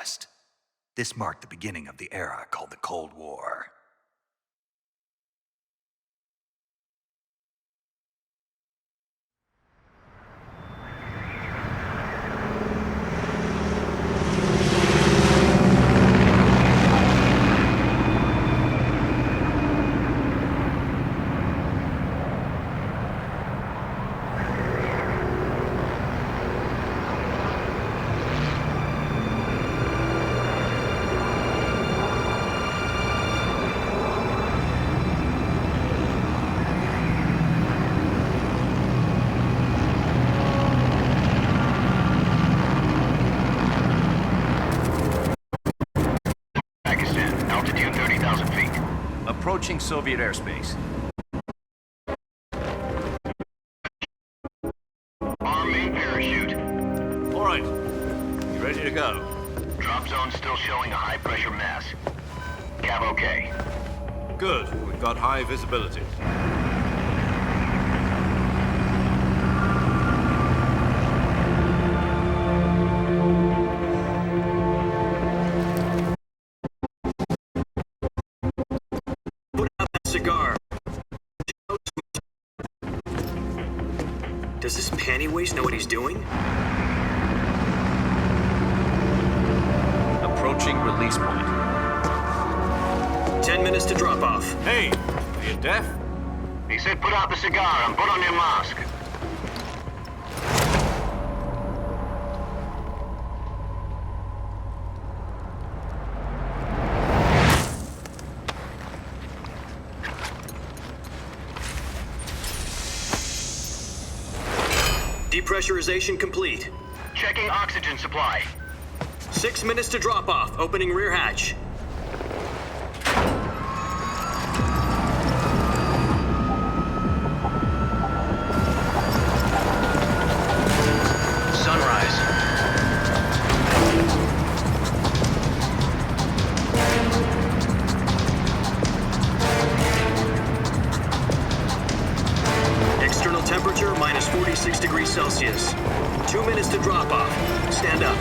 West. This marked the beginning of the era called the Cold War. Approaching Soviet airspace. Our main parachute. All right. You ready to go? Drop zone still showing a high-pressure mass. Cav okay. Good. We've got high visibility. Does this pantywaist know what he's doing? Approaching release point. 10 minutes to drop off. Hey, are you deaf? He said put out the cigar and put on your mask. Depressurization complete. Checking oxygen supply. 6 minutes to drop off. Opening rear hatch. Sunrise. External temperature minus 46 degrees Celsius. 2 minutes to drop off. Stand up.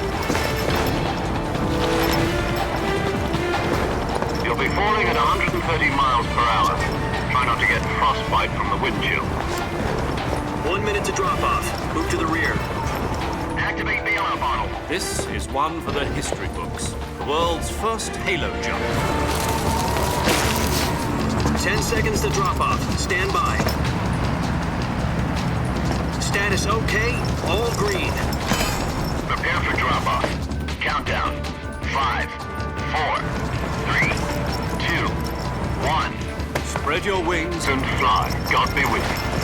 You'll be falling at 130 miles per hour. Try not to get frostbite from the wind chill. 1 minute to drop off. Move to the rear. Activate the air bottle. This is one for the history books. The world's first halo jump. 10 seconds to drop off. Stand by. Status okay. All green. Prepare for drop-off. Countdown. 5, 4, 3, 2, 1. Spread your wings And fly. God be with you.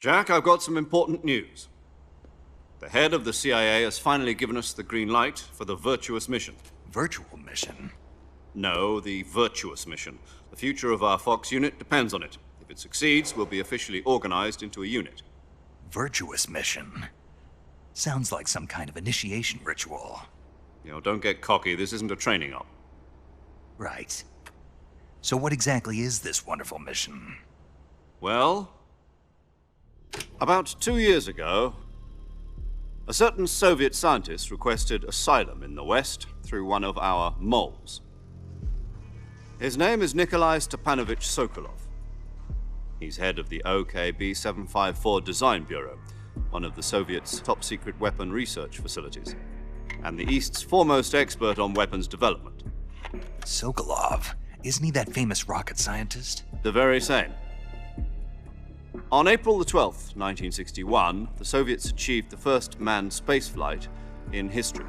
Jack, I've got some important news. The head of the CIA has finally given us the green light for the virtuous mission. Virtual mission? No, the virtuous mission. The future of our Fox unit depends on it. If it succeeds, we'll be officially organized into a unit. Virtuous mission? Sounds like some kind of initiation ritual. You know, don't get cocky. This isn't a training op. Right. So what exactly is this wonderful mission? Well, about 2 years ago, a certain Soviet scientist requested asylum in the West through one of our moles. His name is Nikolai Stepanovich Sokolov. He's head of the OKB-754 Design Bureau, one of the Soviets' top-secret weapon research facilities, and the East's foremost expert on weapons development. Sokolov? Isn't he that famous rocket scientist? The very same. On April the 12th, 1961, the Soviets achieved the first manned spaceflight in history.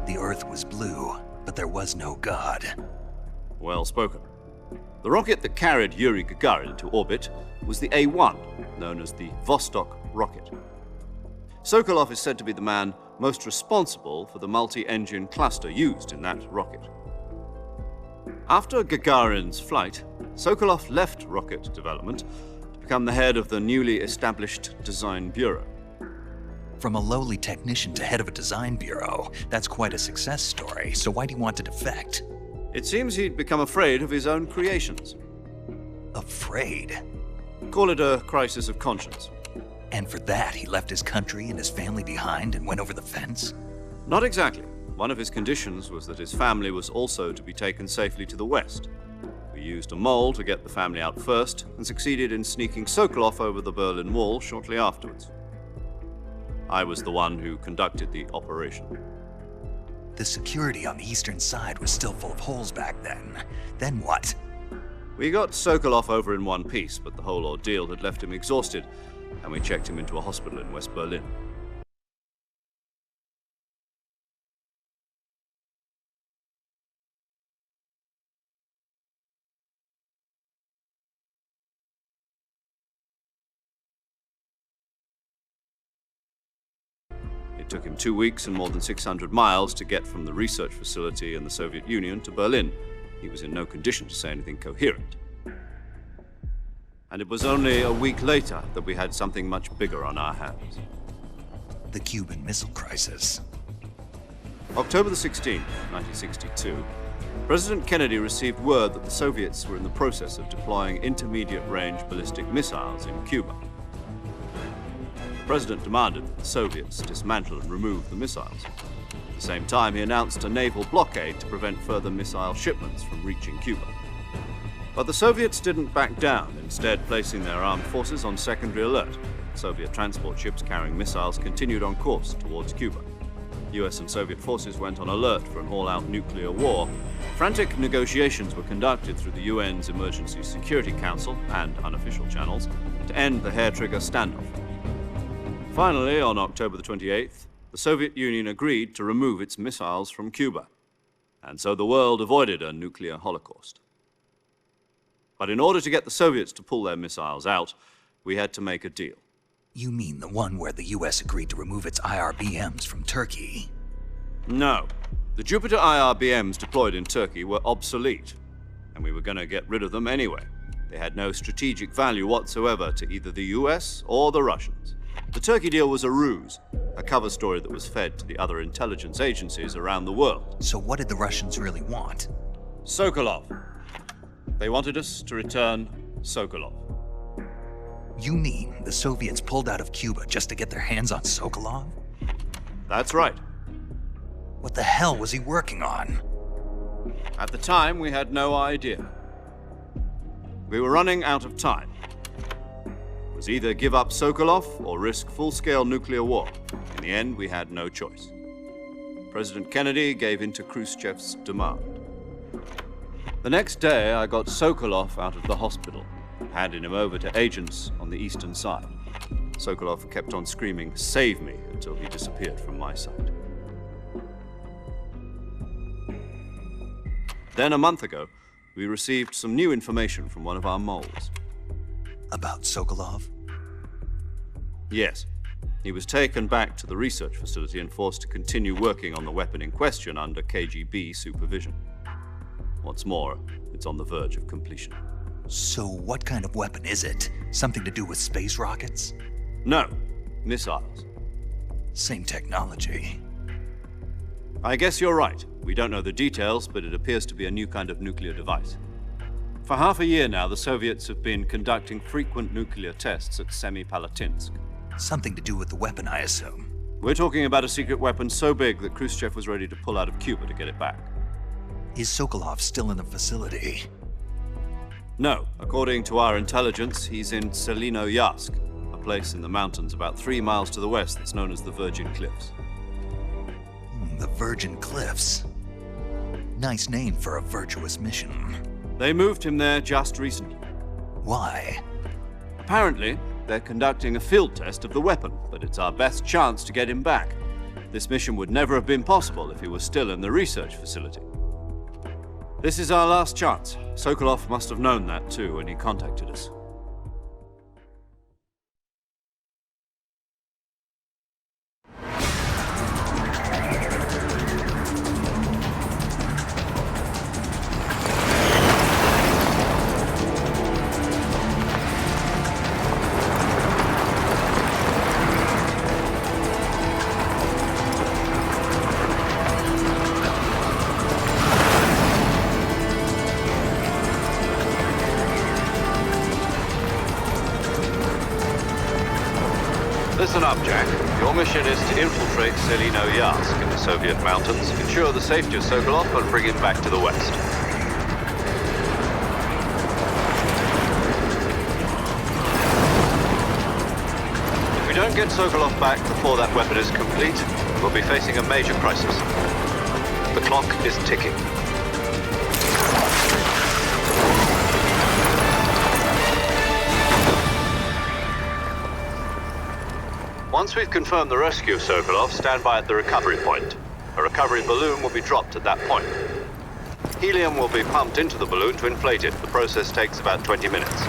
The Earth was blue, but there was no God. Well spoken. The rocket that carried Yuri Gagarin to orbit was the A-1, known as the Vostok rocket. Sokolov is said to be the man most responsible for the multi-engine cluster used in that rocket. After Gagarin's flight, Sokolov left rocket development to become the head of the newly established Design Bureau. From a lowly technician to head of a design bureau, that's quite a success story, so why'd he want to defect? It seems he'd become afraid of his own creations. Afraid? Call it a crisis of conscience. And for that, he left his country and his family behind and went over the fence? Not exactly. One of his conditions was that his family was also to be taken safely to the west. We used a mole to get the family out first and succeeded in sneaking Sokolov over the Berlin Wall shortly afterwards. I was the one who conducted the operation. The security on the eastern side was still full of holes back then. Then what? We got Sokolov over in one piece, but the whole ordeal had left him exhausted, and we checked him into a hospital in West Berlin. It took him 2 weeks and more than 600 miles to get from the research facility in the Soviet Union to Berlin. He was in no condition to say anything coherent. And it was only a week later that we had something much bigger on our hands. The Cuban Missile Crisis. October the 16th, 1962, President Kennedy received word that the Soviets were in the process of deploying intermediate-range ballistic missiles in Cuba. The President demanded that the Soviets dismantle and remove the missiles. At the same time, he announced a naval blockade to prevent further missile shipments from reaching Cuba. But the Soviets didn't back down, instead placing their armed forces on secondary alert. Soviet transport ships carrying missiles continued on course towards Cuba. US and Soviet forces went on alert for an all-out nuclear war. Frantic negotiations were conducted through the UN's Emergency Security Council and unofficial channels to end the hair-trigger standoff. Finally, on October the 28th, the Soviet Union agreed to remove its missiles from Cuba, and so the world avoided a nuclear holocaust. But in order to get the Soviets to pull their missiles out, we had to make a deal. You mean the one where the US agreed to remove its IRBMs from Turkey? No. The Jupiter IRBMs deployed in Turkey were obsolete, and we were going to get rid of them anyway. They had no strategic value whatsoever to either the US or the Russians. The Turkey deal was a ruse, a cover story that was fed to the other intelligence agencies around the world. So what did the Russians really want? Sokolov. They wanted us to return Sokolov. You mean the Soviets pulled out of Cuba just to get their hands on Sokolov? That's right. What the hell was he working on? At the time, we had no idea. We were running out of time. It was either give up Sokolov or risk full-scale nuclear war. In the end, we had no choice. President Kennedy gave in to Khrushchev's demand. The next day, I got Sokolov out of the hospital, handing him over to agents on the eastern side. Sokolov kept on screaming, "Save me," until he disappeared from my sight. Then, a month ago, we received some new information from one of our moles. About Sokolov? Yes. He was taken back to the research facility and forced to continue working on the weapon in question under KGB supervision. What's more, it's on the verge of completion. So what kind of weapon is it? Something to do with space rockets? No, missiles. Same technology. I guess you're right. We don't know the details, but it appears to be a new kind of nuclear device. For half a year now, the Soviets have been conducting frequent nuclear tests at Semipalatinsk. Something to do with the weapon, I assume. We're talking about a secret weapon so big that Khrushchev was ready to pull out of Cuba to get it back. Is Sokolov still in the facility? No. According to our intelligence, he's in Selinoyarsk, a place in the mountains about 3 miles to the west that's known as the Virgin Cliffs. The Virgin Cliffs. Nice name for a virtuous mission. They moved him there just recently. Why? Apparently, they're conducting a field test of the weapon, but it's our best chance to get him back. This mission would never have been possible if he was still in the research facility. This is our last chance. Sokolov must have known that too when he contacted us. listen up, Jack. Your mission is to infiltrate Selino Yask in the Soviet mountains, ensure the safety of Sokolov, and bring him back to the West. If we don't get Sokolov back before that weapon is complete, we'll be facing a major crisis. The clock is ticking. Once we've confirmed the rescue of Sokolov, stand by at the recovery point. A recovery balloon will be dropped at that point. Helium will be pumped into the balloon to inflate it. The process takes about 20 minutes.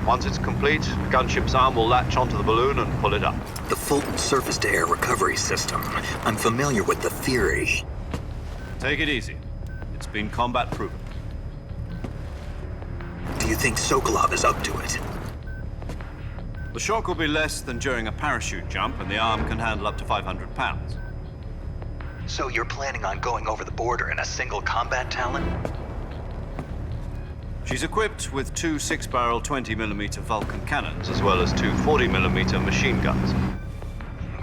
Once it's complete, the gunship's arm will latch onto the balloon and pull it up. The Fulton surface-to-air recovery system. I'm familiar with the theory. Take it easy. It's been combat proven. Do you think Sokolov is up to it? The shock will be less than during a parachute jump, and the arm can handle up to 500 pounds. So you're planning on going over the border in a single combat Talon? She's equipped with two 6-barrel 20mm Vulcan cannons, as well as two 40mm machine guns.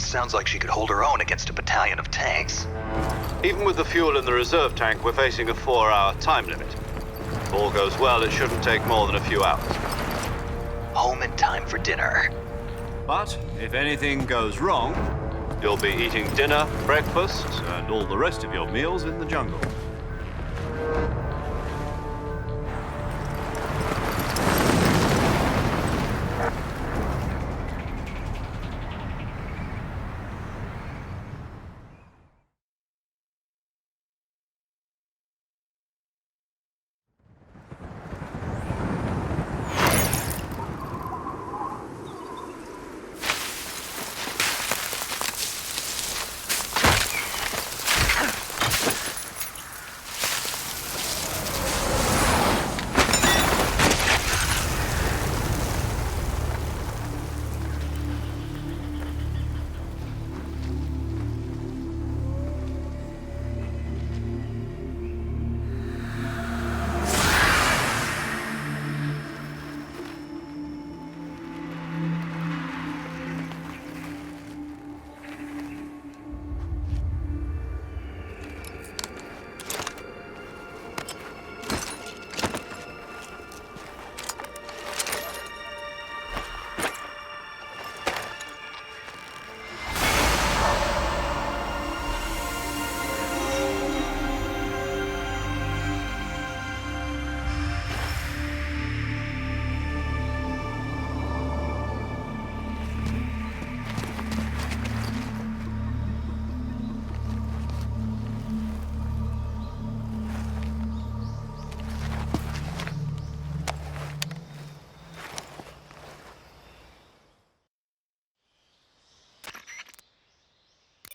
Sounds like she could hold her own against a battalion of tanks. Even with the fuel in the reserve tank, we're facing a 4-hour time limit. If all goes well, it shouldn't take more than a few hours. Home in time for dinner. But if anything goes wrong, you'll be eating dinner, breakfast, and all the rest of your meals in the jungle.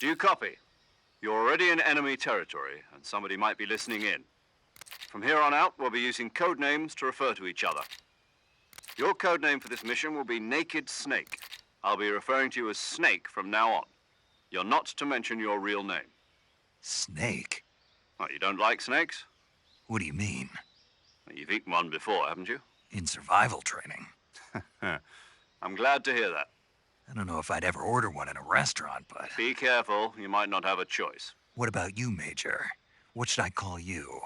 Do you copy? You're already in enemy territory, and somebody might be listening in. From here on out, we'll be using code names to refer to each other. Your code name for this mission will be Naked Snake. I'll be referring to you as Snake from now on. You're not to mention your real name. Snake? What, you don't like snakes? What do you mean? Well, you've eaten one before, haven't you? In survival training? I'm glad to hear that. I don't know if I'd ever order one in a restaurant, but... Be careful, you might not have a choice. What about you, Major? What should I call you?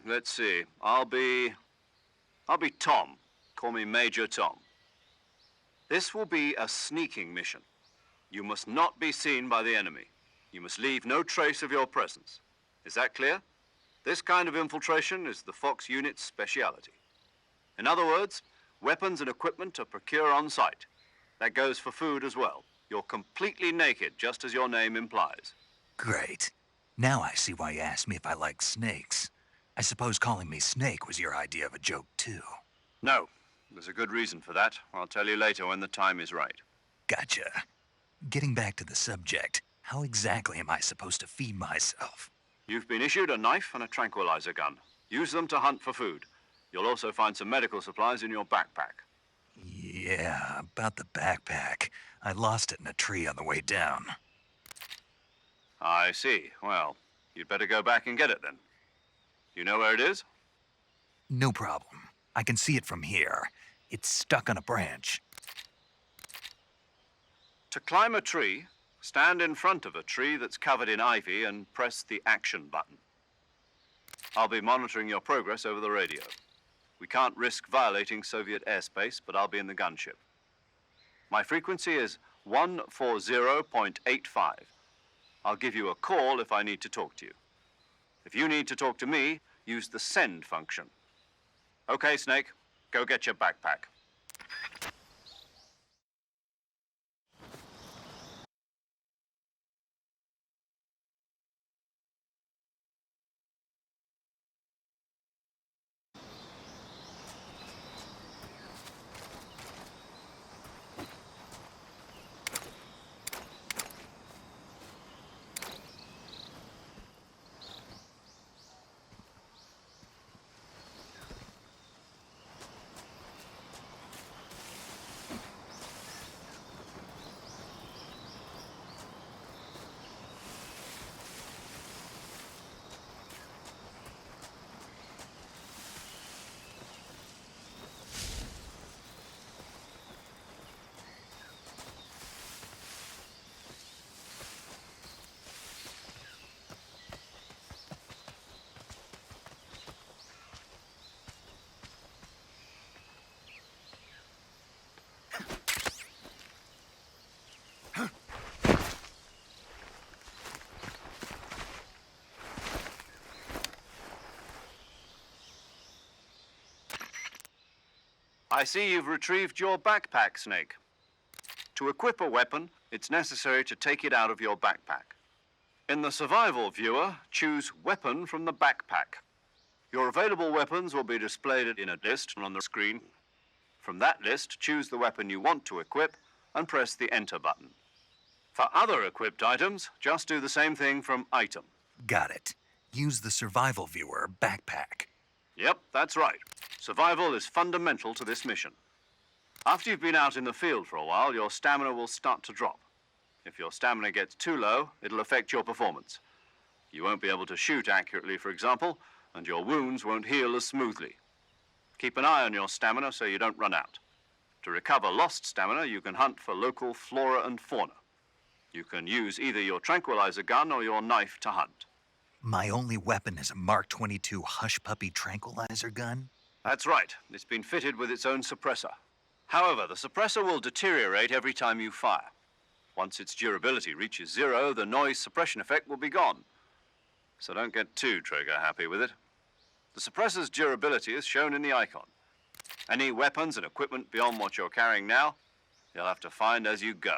Let's see. I'll be Tom. Call me Major Tom. This will be a sneaking mission. You must not be seen by the enemy. You must leave no trace of your presence. Is that clear? This kind of infiltration is the Fox unit's speciality. In other words, weapons and equipment are procured on site. That goes for food as well. You're completely naked, just as your name implies. Great. Now I see why you asked me if I like snakes. I suppose calling me Snake was your idea of a joke, too. No. There's a good reason for that. I'll tell you later when the time is right. Gotcha. Getting back to the subject, how exactly am I supposed to feed myself? You've been issued a knife and a tranquilizer gun. Use them to hunt for food. You'll also find some medical supplies in your backpack. Yeah, about the backpack. I lost it in a tree on the way down. I see. Well, you'd better go back and get it then. You know where it is? No problem. I can see it from here. It's stuck on a branch. To climb a tree, stand in front of a tree that's covered in ivy and press the action button. I'll be monitoring your progress over the radio. We can't risk violating Soviet airspace, but I'll be in the gunship. My frequency is 140.85. I'll give you a call if I need to talk to you. If you need to talk to me, use the send function. Okay, Snake, go get your backpack. I see you've retrieved your backpack, Snake. To equip a weapon, it's necessary to take it out of your backpack. In the survival viewer, choose Weapon from the backpack. Your available weapons will be displayed in a list on the screen. From that list, choose the weapon you want to equip and press the Enter button. For other equipped items, just do the same thing from Item. Got it. Use the survival viewer backpack. Yep, that's right. Survival is fundamental to this mission. After you've been out in the field for a while, your stamina will start to drop. If your stamina gets too low, it'll affect your performance. You won't be able to shoot accurately, for example, and your wounds won't heal as smoothly. Keep an eye on your stamina so you don't run out. To recover lost stamina, you can hunt for local flora and fauna. You can use either your tranquilizer gun or your knife to hunt. My only weapon is a Mark 22 Hush Puppy tranquilizer gun? That's right. It's been fitted with its own suppressor. However, the suppressor will deteriorate every time you fire. Once its durability reaches 0, the noise suppression effect will be gone. So don't get too trigger-happy with it. The suppressor's durability is shown in the icon. Any weapons and equipment beyond what you're carrying now, you'll have to find as you go.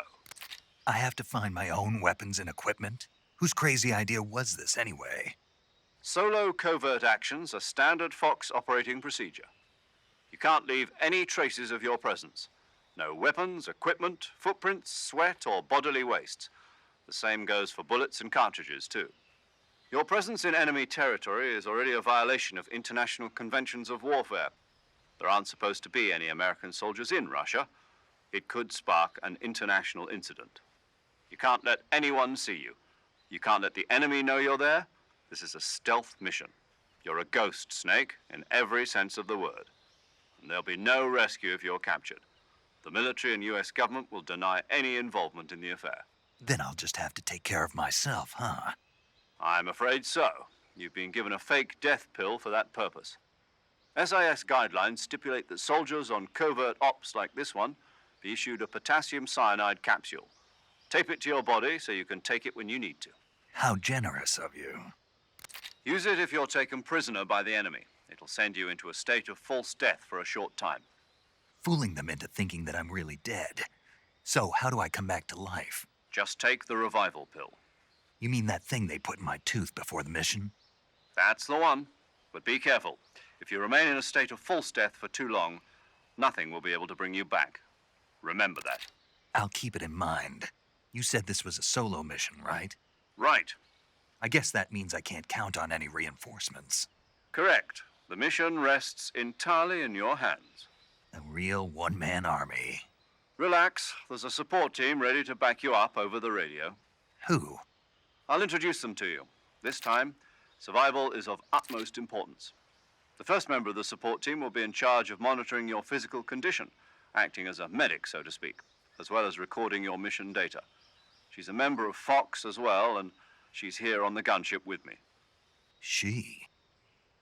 I have to find my own weapons and equipment? Whose crazy idea was this, anyway? Solo covert actions are standard Fox operating procedure. You can't leave any traces of your presence. No weapons, equipment, footprints, sweat, or bodily wastes. The same goes for bullets and cartridges, too. Your presence in enemy territory is already a violation of international conventions of warfare. There aren't supposed to be any American soldiers in Russia. It could spark an international incident. You can't let anyone see you. You can't let the enemy know you're there. This is a stealth mission. You're a ghost, Snake, in every sense of the word. And there'll be no rescue if you're captured. The military and U.S. government will deny any involvement in the affair. Then I'll just have to take care of myself, huh? I'm afraid so. You've been given a fake death pill for that purpose. SIS guidelines stipulate that soldiers on covert ops like this one be issued a potassium cyanide capsule. Tape it to your body so you can take it when you need to. How generous of you. Use it if you're taken prisoner by the enemy. It'll send you into a state of false death for a short time. Fooling them into thinking that I'm really dead. So, how do I come back to life? Just take the revival pill. You mean that thing they put in my tooth before the mission? That's the one. But be careful. If you remain in a state of false death for too long, nothing will be able to bring you back. Remember that. I'll keep it in mind. You said this was a solo mission, right? Right. I guess that means I can't count on any reinforcements. Correct. The mission rests entirely in your hands. A real one-man army. Relax. There's a support team ready to back you up over the radio. Who? I'll introduce them to you. This time, survival is of utmost importance. The first member of the support team will be in charge of monitoring your physical condition, acting as a medic, so to speak. as well as recording your mission data. She's a member of Fox as well, and she's here on the gunship with me. She?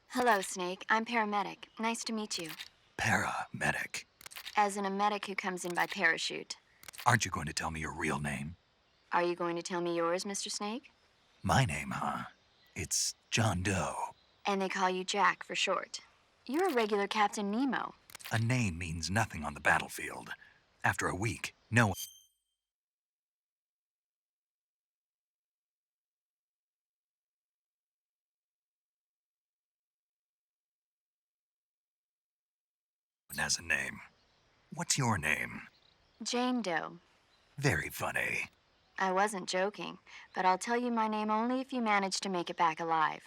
Hello, Snake. I'm paramedic. Nice to meet you. Paramedic. As in a medic who comes in by parachute. Aren't you going to tell me your real name? Are you going to tell me yours, Mr. Snake? My name, huh? It's John Doe. And they call you Jack for short. You're a regular Captain Nemo. A name means nothing on the battlefield. After a week, no one has a name. What's your name? Jane Doe. Very funny. I wasn't joking, but I'll tell you my name only if you manage to make it back alive.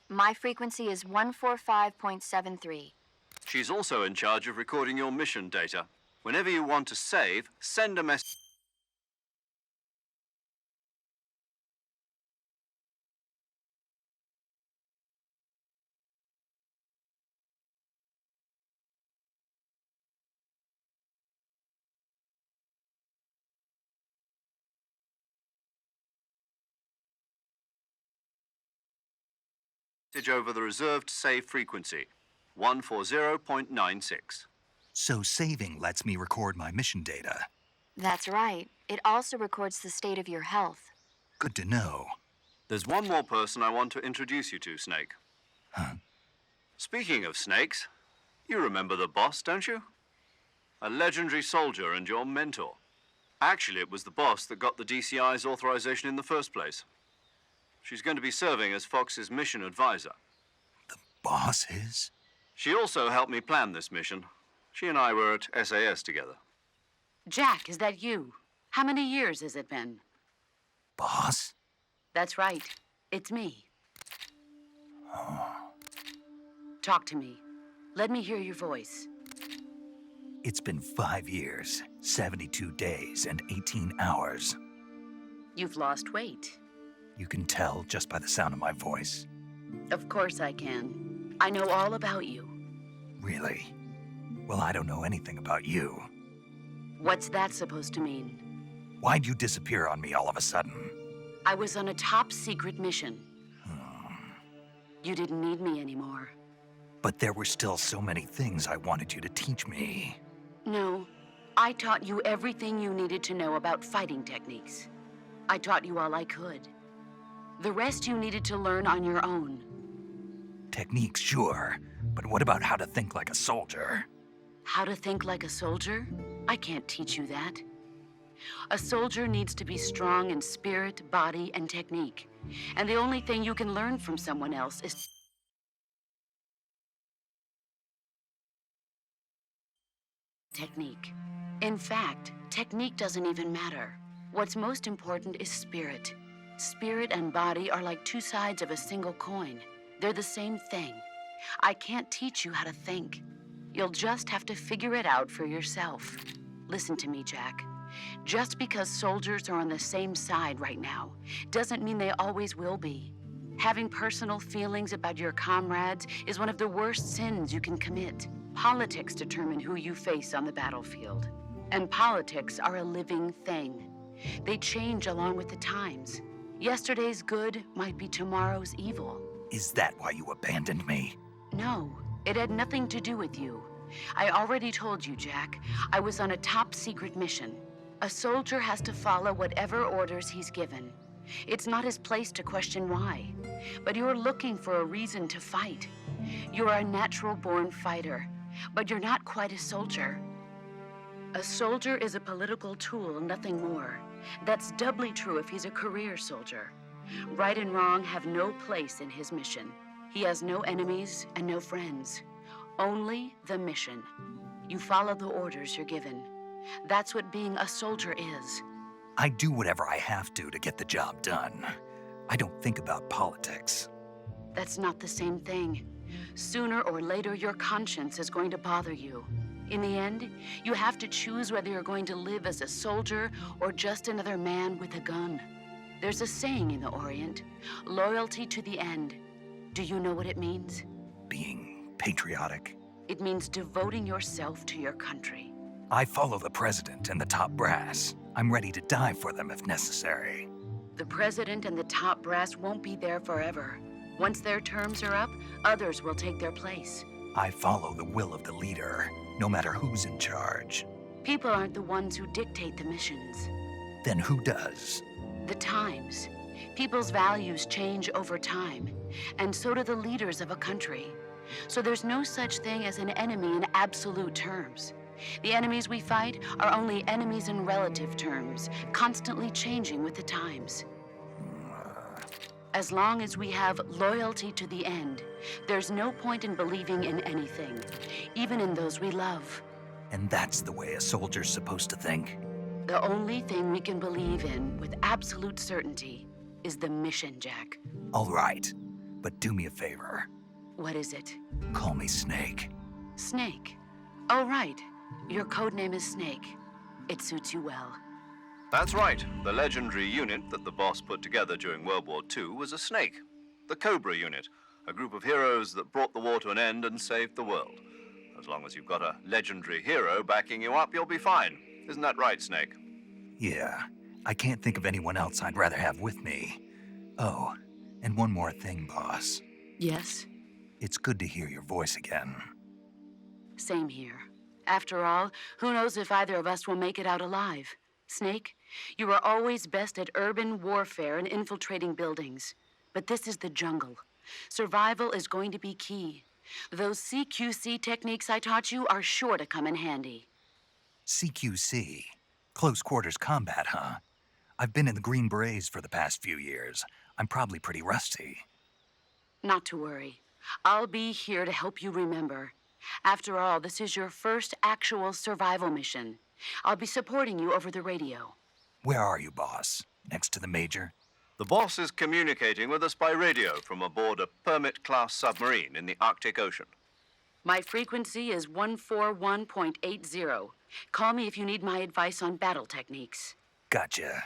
My frequency is 145.73. She's also in charge of recording your mission data. Whenever you want to save, send a message over the reserved save frequency, 140.96. So saving lets me record my mission data. That's right. It also records the state of your health. Good to know. There's one more person I want to introduce you to, Snake. Huh? Speaking of snakes, you remember the boss, don't you? A legendary soldier and your mentor. Actually, it was the boss that got the DCI's authorization in the first place. She's going to be serving as Fox's mission advisor. The boss is? She also helped me plan this mission. She and I were at SAS together. Jack, is that you? How many years has it been? Boss? That's right. It's me. Talk to me. Let me hear your voice. It's been 5 years, 72 days, and 18 hours. You've lost weight. You can tell just by the sound of my voice. Of course I can. I know all about you. Really? Well, I don't know anything about you. What's that supposed to mean? Why'd you disappear on me all of a sudden? I was on a top secret mission. You didn't need me anymore. But there were still so many things I wanted you to teach me. No, I taught you everything you needed to know about fighting techniques. I taught you all I could. The rest you needed to learn on your own. Techniques, sure. But what about how to think like a soldier? How to think like a soldier? I can't teach you that. A soldier needs to be strong in spirit, body, and technique. And the only thing you can learn from someone else is technique. In fact, technique doesn't even matter. What's most important is spirit. Spirit and body are like two sides of a single coin. They're the same thing. I can't teach you how to think. You'll just have to figure it out for yourself. Listen to me, Jack. Just because soldiers are on the same side right now doesn't mean they always will be. Having personal feelings about your comrades is one of the worst sins you can commit. Politics determine who you face on the battlefield. And politics are a living thing. They change along with the times. Yesterday's good might be tomorrow's evil. Is that why you abandoned me? No, it had nothing to do with you. I already told you, Jack. I was on a top secret mission. A soldier has to follow whatever orders he's given. It's not his place to question why. But you're looking for a reason to fight. You're a natural-born fighter, but you're not quite a soldier. A soldier is a political tool, nothing more. That's doubly true if he's a career soldier. Right and wrong have no place in his mission. He has no enemies and no friends. Only the mission. You follow the orders you're given. That's what being a soldier is. I do whatever I have to get the job done. I don't think about politics. That's not the same thing. Sooner or later, your conscience is going to bother you. In the end, you have to choose whether you're going to live as a soldier or just another man with a gun. There's a saying in the Orient, loyalty to the end. Do you know what it means? Being patriotic. It means devoting yourself to your country. I follow the president and the top brass. I'm ready to die for them if necessary. The president and the top brass won't be there forever. Once their terms are up, others will take their place. I follow the will of the leader, no matter who's in charge. People aren't the ones who dictate the missions. Then who does? The times. People's values change over time, and so do the leaders of a country. So there's no such thing as an enemy in absolute terms. The enemies we fight are only enemies in relative terms, constantly changing with the times. As long as we have loyalty to the end, there's no point in believing in anything, even in those we love. And that's the way a soldier's supposed to think? The only thing we can believe in with absolute certainty is the mission, Jack. All right, but do me a favor. What is it? Call me Snake. Snake. Oh, right. Your codename is Snake. It suits you well. That's right. The legendary unit that the boss put together during World War II was a snake. The Cobra unit, a group of heroes that brought the war to an end and saved the world. As long as you've got a legendary hero backing you up, you'll be fine. Isn't that right, Snake? Yeah, I can't think of anyone else I'd rather have with me. Oh, and one more thing, boss. Yes? It's good to hear your voice again. Same here. After all, who knows if either of us will make it out alive? Snake, you are always best at urban warfare and infiltrating buildings. But this is the jungle. Survival is going to be key. Those CQC techniques I taught you are sure to come in handy. CQC? Close quarters combat, huh? I've been in the Green Berets for the past few years. I'm probably pretty rusty. Not to worry. I'll be here to help you remember. After all, this is your first actual survival mission. I'll be supporting you over the radio. Where are you, boss? Next to the Major? The boss is communicating with us by radio from aboard a Permit-class submarine in the Arctic Ocean. My frequency is 141.80. Call me if you need my advice on battle techniques. Gotcha.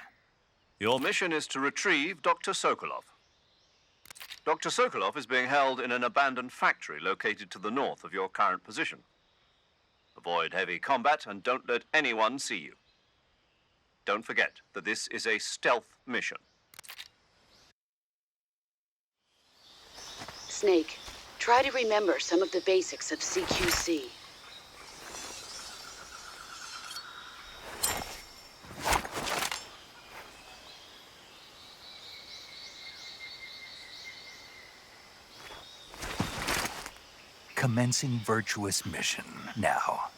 Your mission is to retrieve Dr. Sokolov. Dr. Sokolov is being held in an abandoned factory located to the north of your current position. Avoid heavy combat and don't let anyone see you. Don't forget that this is a stealth mission. Snake, try to remember some of the basics of CQC. Commencing virtuous mission now.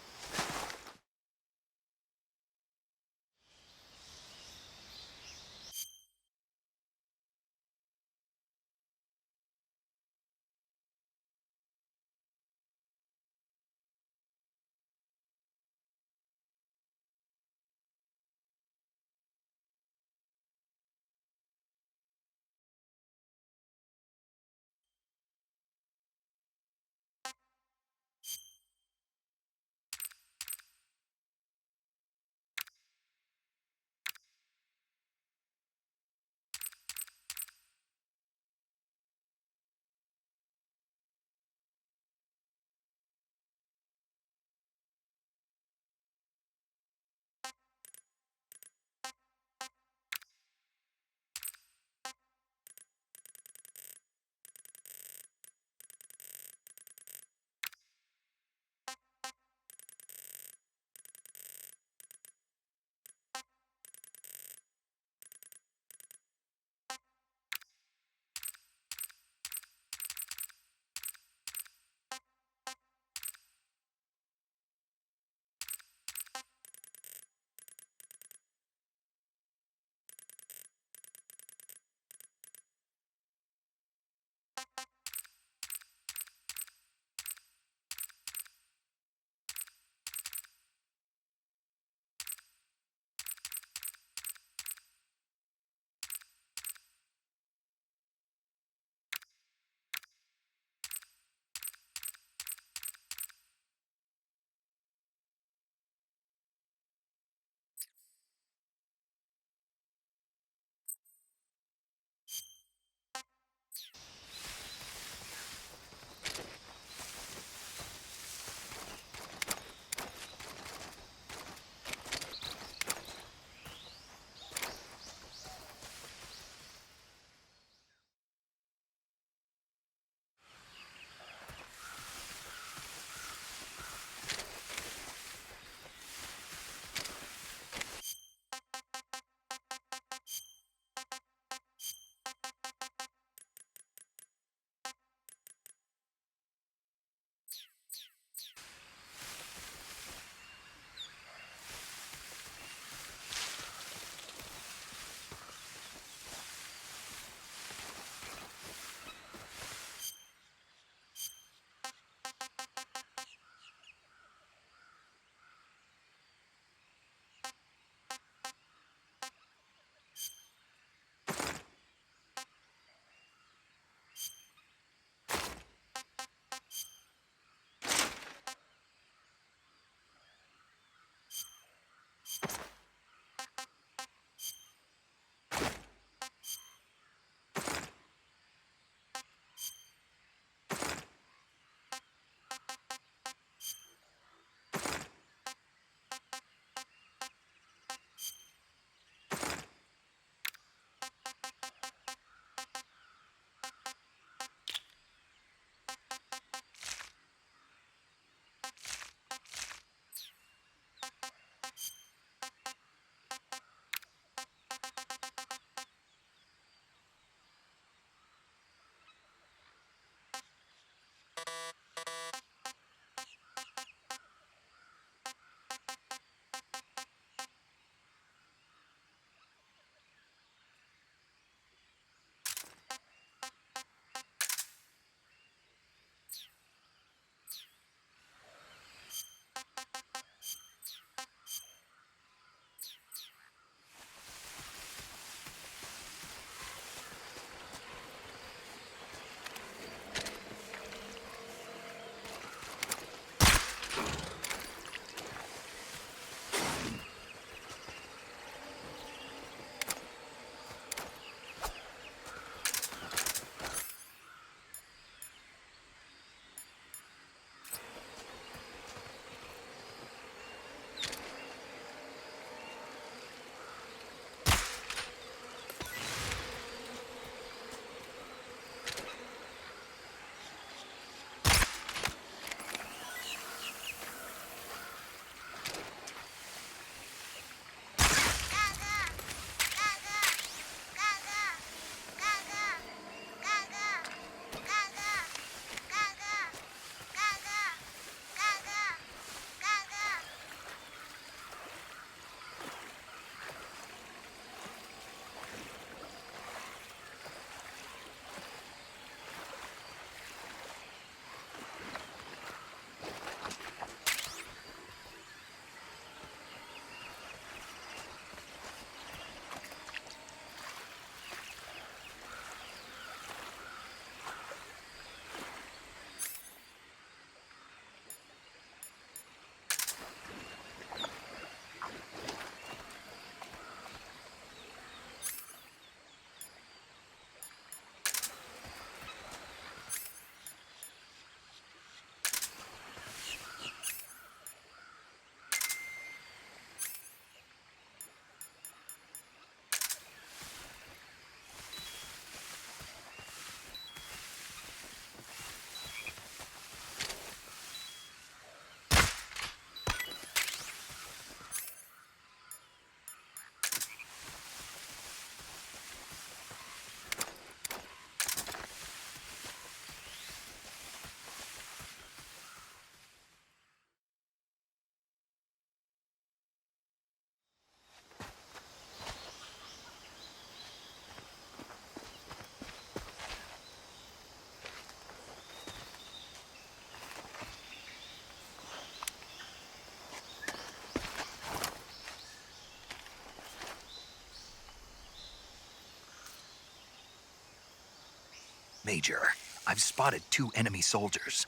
Major, I've spotted 2 enemy soldiers.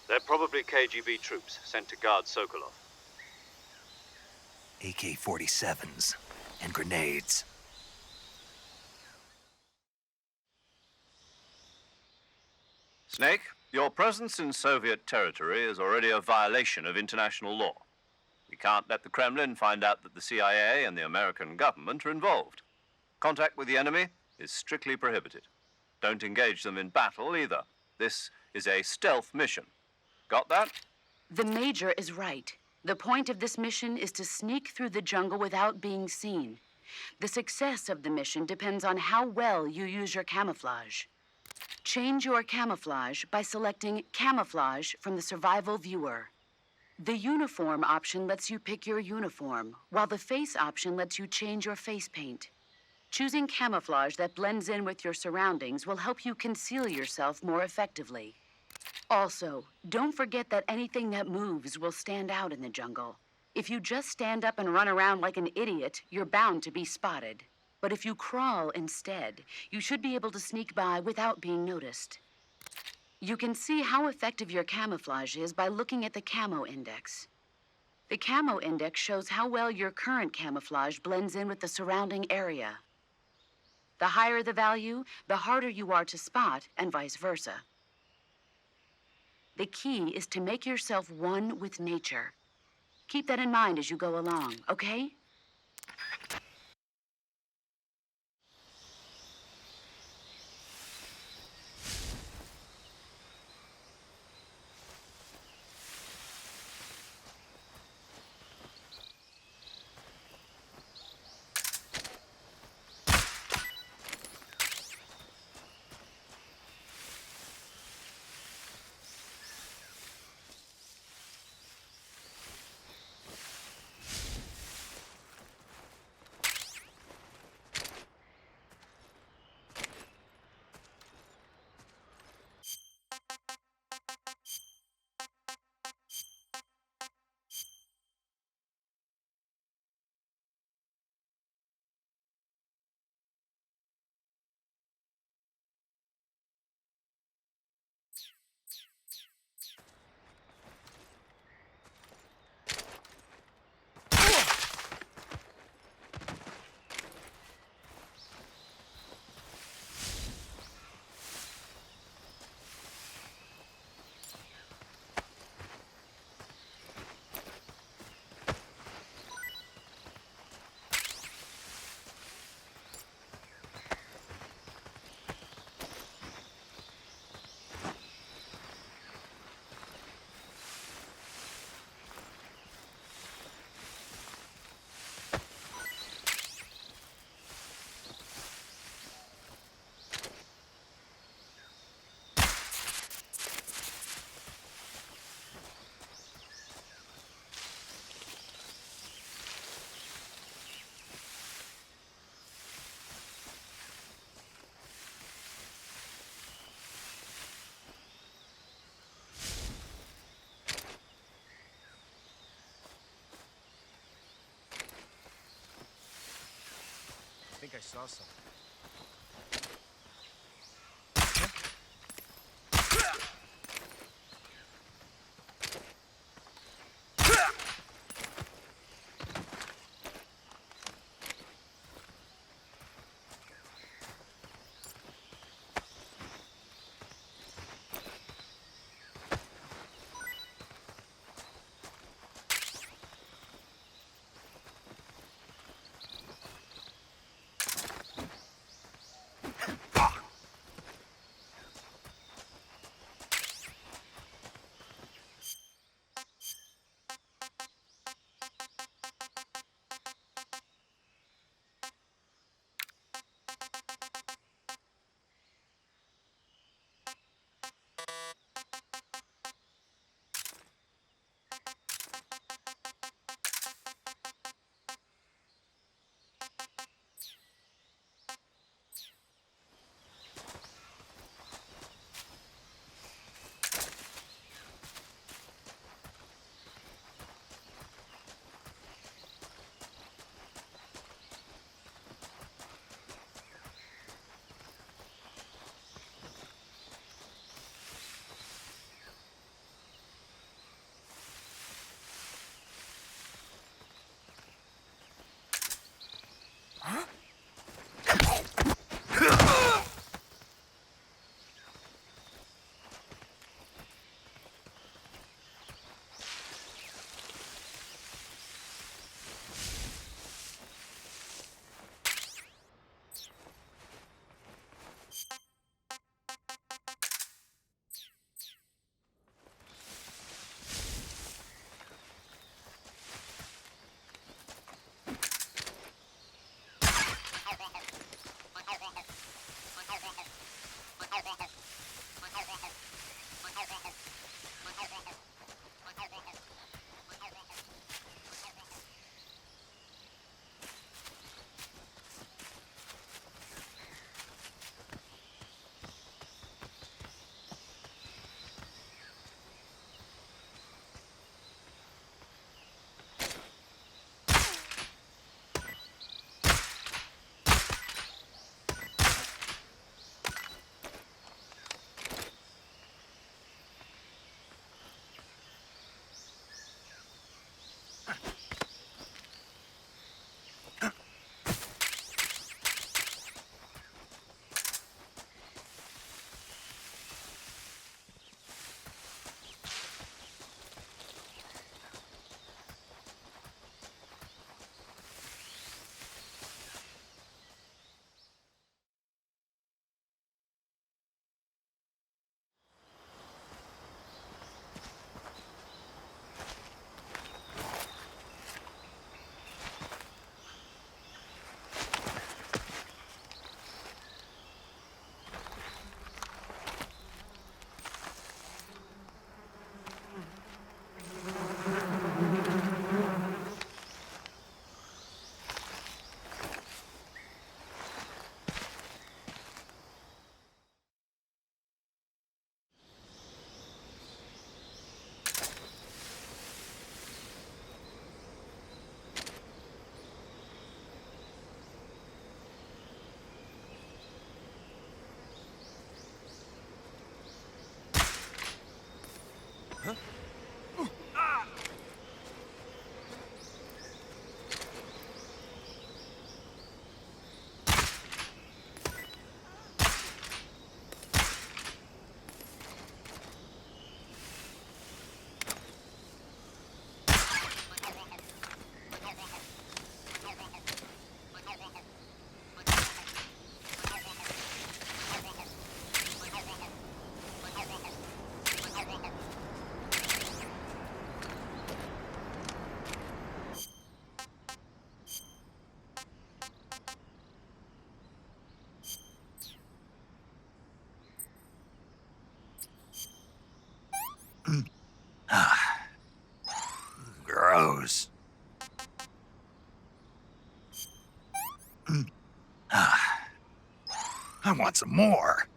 They're probably KGB troops sent to guard Sokolov. AK-47s and grenades. Snake, your presence in Soviet territory is already a violation of international law. We can't let the Kremlin find out that the CIA and the American government are involved. Contact with the enemy is strictly prohibited. Don't engage them in battle either. This is a stealth mission. Got that? The Major is right. The point of this mission is to sneak through the jungle without being seen. The success of the mission depends on how well you use your camouflage. Change your camouflage by selecting Camouflage from the Survival Viewer. The Uniform option lets you pick your uniform, while the Face option lets you change your face paint. Choosing camouflage that blends in with your surroundings will help you conceal yourself more effectively. Also, don't forget that anything that moves will stand out in the jungle. If you just stand up and run around like an idiot, you're bound to be spotted. But if you crawl instead, you should be able to sneak by without being noticed. You can see how effective your camouflage is by looking at the Camo Index. The Camo Index shows how well your current camouflage blends in with the surrounding area. The higher the value, the harder you are to spot, and vice versa. The key is to make yourself one with nature. Keep that in mind as you go along, okay? I think I saw something. Gross. I want some more.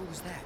What was that?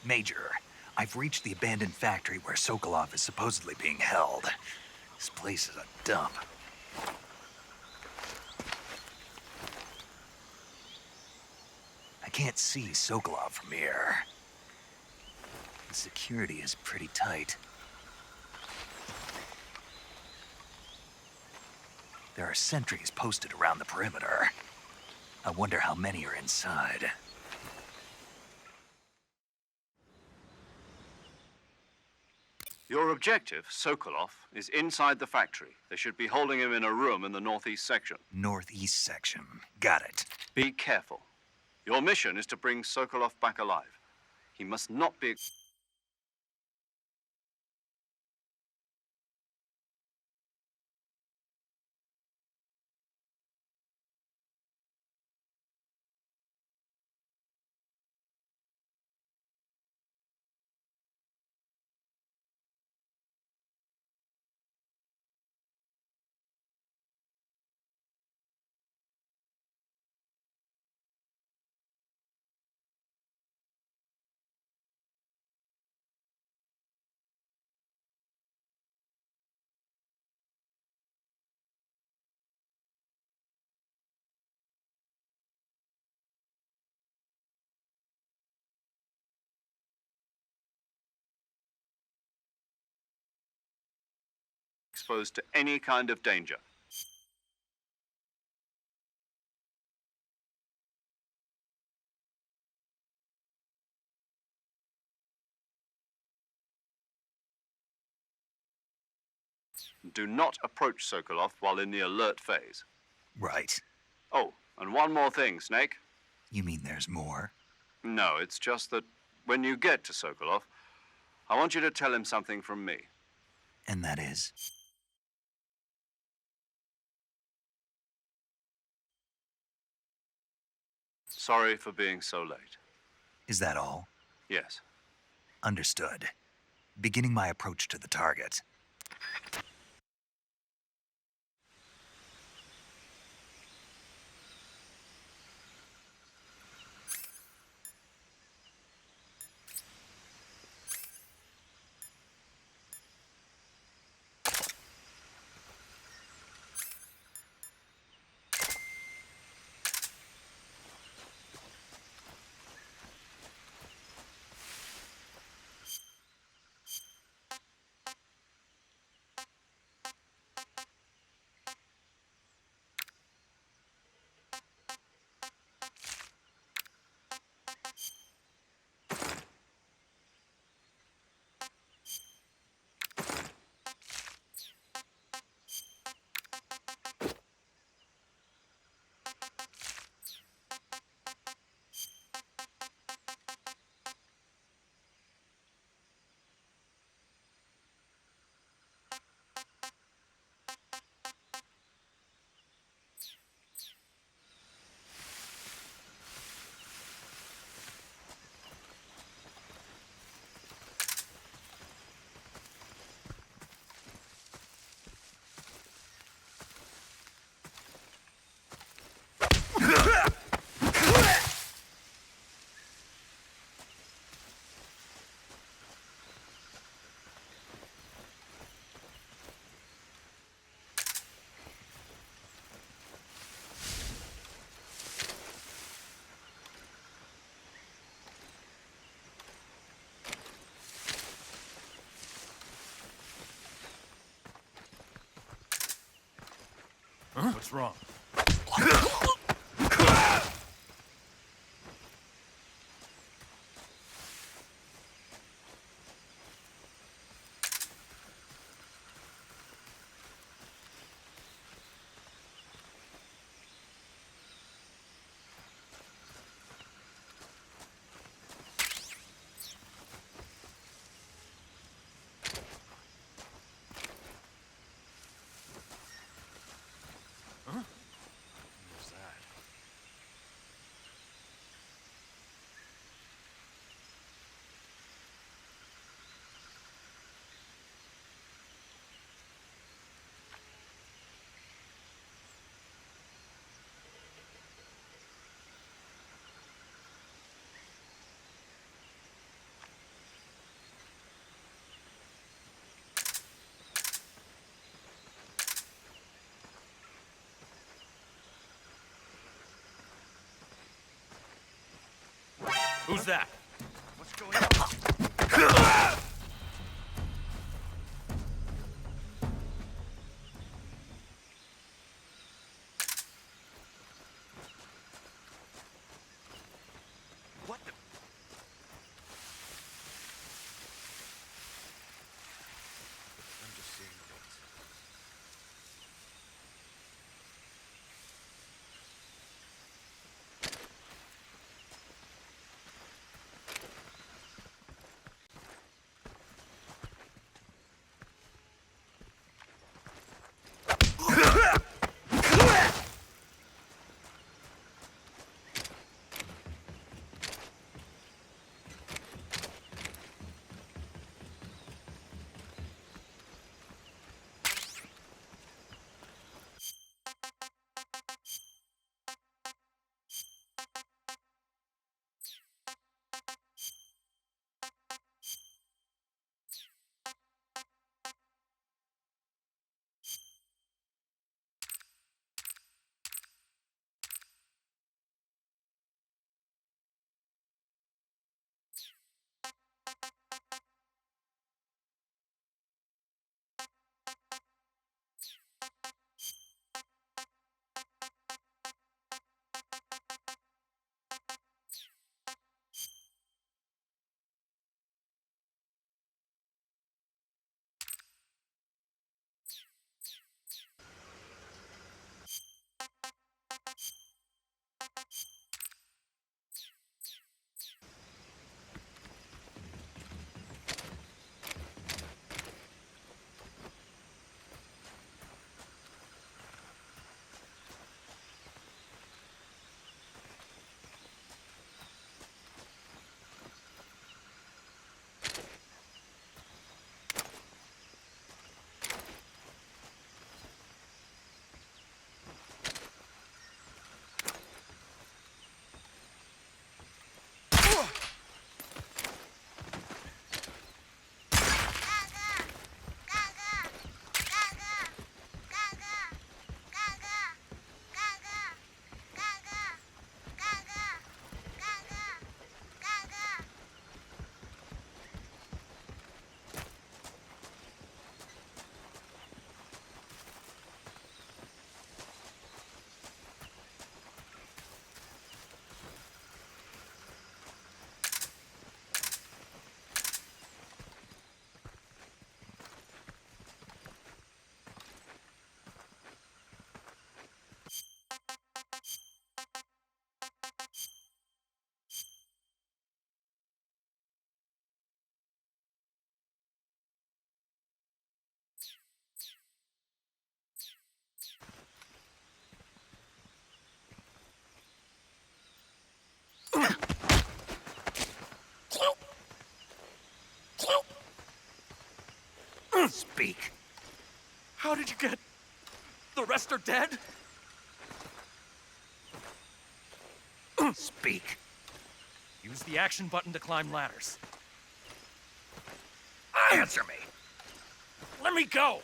Major, I've reached the abandoned factory where Sokolov is supposedly being held. This place is a dump. I can't see Sokolov from here. The security is pretty tight. There are sentries posted around the perimeter. I wonder how many are inside. Your objective, Sokolov, is inside the factory. They should be holding him in a room in the northeast section. Northeast section. Got it. Be careful. Your mission is to bring Sokolov back alive. He must not be... exposed to any kind of danger. Do not approach Sokolov while in the alert phase. Right. Oh, and one more thing, Snake. You mean there's more? No, it's just that when you get to Sokolov, I want you to tell him something from me. And that is? Sorry for being so late. Is that all? Yes. Understood. Beginning my approach to the target. Huh? What's wrong? Who's that? What's going on? What the? I'm just seeing things. Speak. How did you get... The rest are dead? Speak. Use the action button to climb ladders. Answer me. Let me go!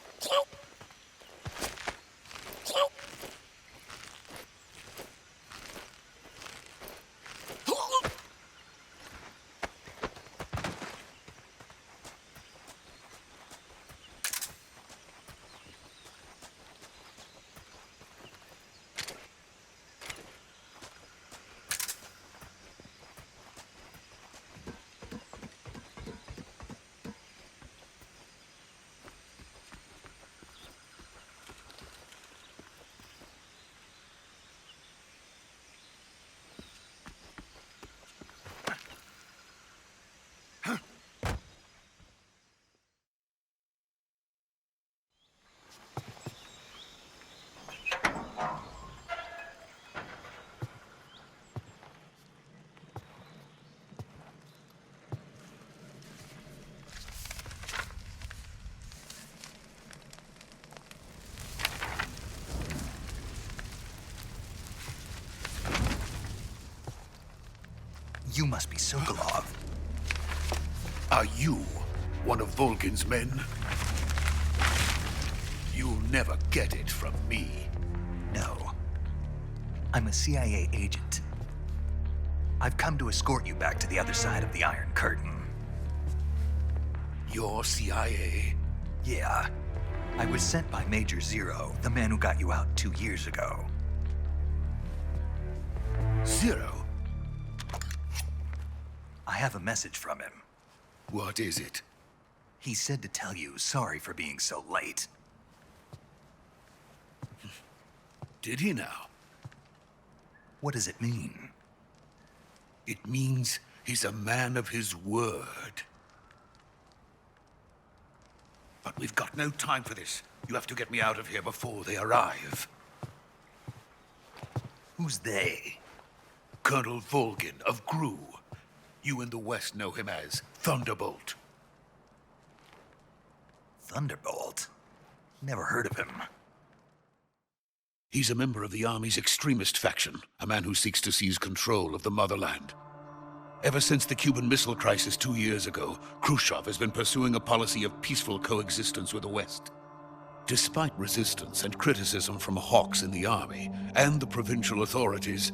You must be Sokolov. Are you one of Volgin's men? You'll never get it from me. No. I'm a CIA agent. I've come to escort you back to the other side of the Iron Curtain. You're CIA? Yeah. I was sent by Major Zero, the man who got you out 2 years ago. Zero? I have a message from him. What is it? He said to tell you sorry for being so late. Did he now? What does it mean? It means he's a man of his word. But we've got no time for this. You have to get me out of here before they arrive. Who's they? Colonel Volgin of GRU. You in the West know him as Thunderbolt. Thunderbolt? Never heard of him. He's a member of the Army's extremist faction, a man who seeks to seize control of the motherland. Ever since the Cuban Missile Crisis 2 years ago, Khrushchev has been pursuing a policy of peaceful coexistence with the West. Despite resistance and criticism from hawks in the army and the provincial authorities,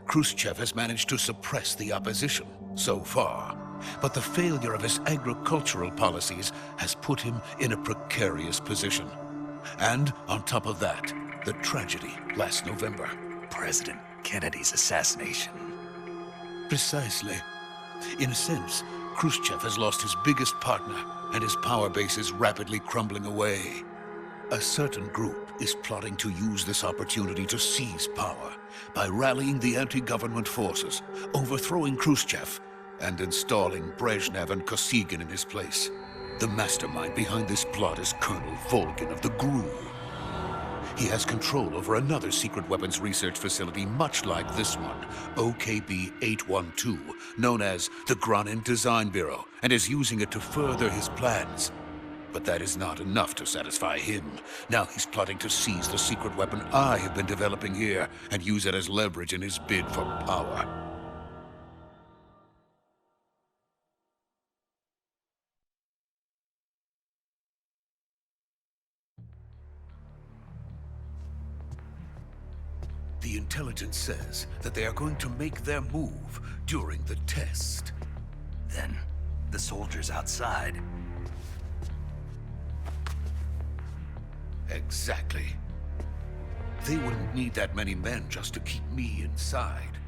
Khrushchev has managed to suppress the opposition so far. But the failure of his agricultural policies has put him in a precarious position. And on top of that, the tragedy last November. President Kennedy's assassination. Precisely. In a sense, Khrushchev has lost his biggest partner, and his power base is rapidly crumbling away. A certain group is plotting to use this opportunity to seize power by rallying the anti-government forces, overthrowing Khrushchev, and installing Brezhnev and Kosygin in his place. The mastermind behind this plot is Colonel Volgin of the GRU. He has control over another secret weapons research facility much like this one, OKB-812, known as the Granin Design Bureau, and is using it to further his plans. But that is not enough to satisfy him. Now he's plotting to seize the secret weapon I have been developing here and use it as leverage in his bid for power. The intelligence says that they are going to make their move during the test. Then, the soldiers outside. Exactly. They wouldn't need that many men just to keep me inside.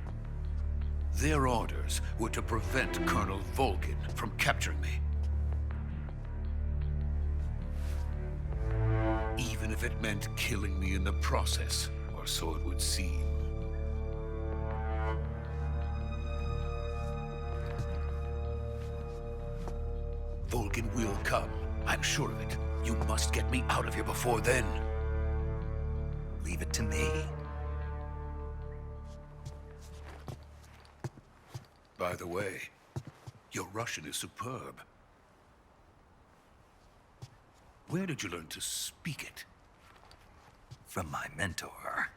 Their orders were to prevent Colonel Volgin from capturing me. Even if it meant killing me in the process, or so it would seem. Volgin will come. I'm sure of it. You must get me out of here before then. Leave it to me. By the way, your Russian is superb. Where did you learn to speak it? From my mentor.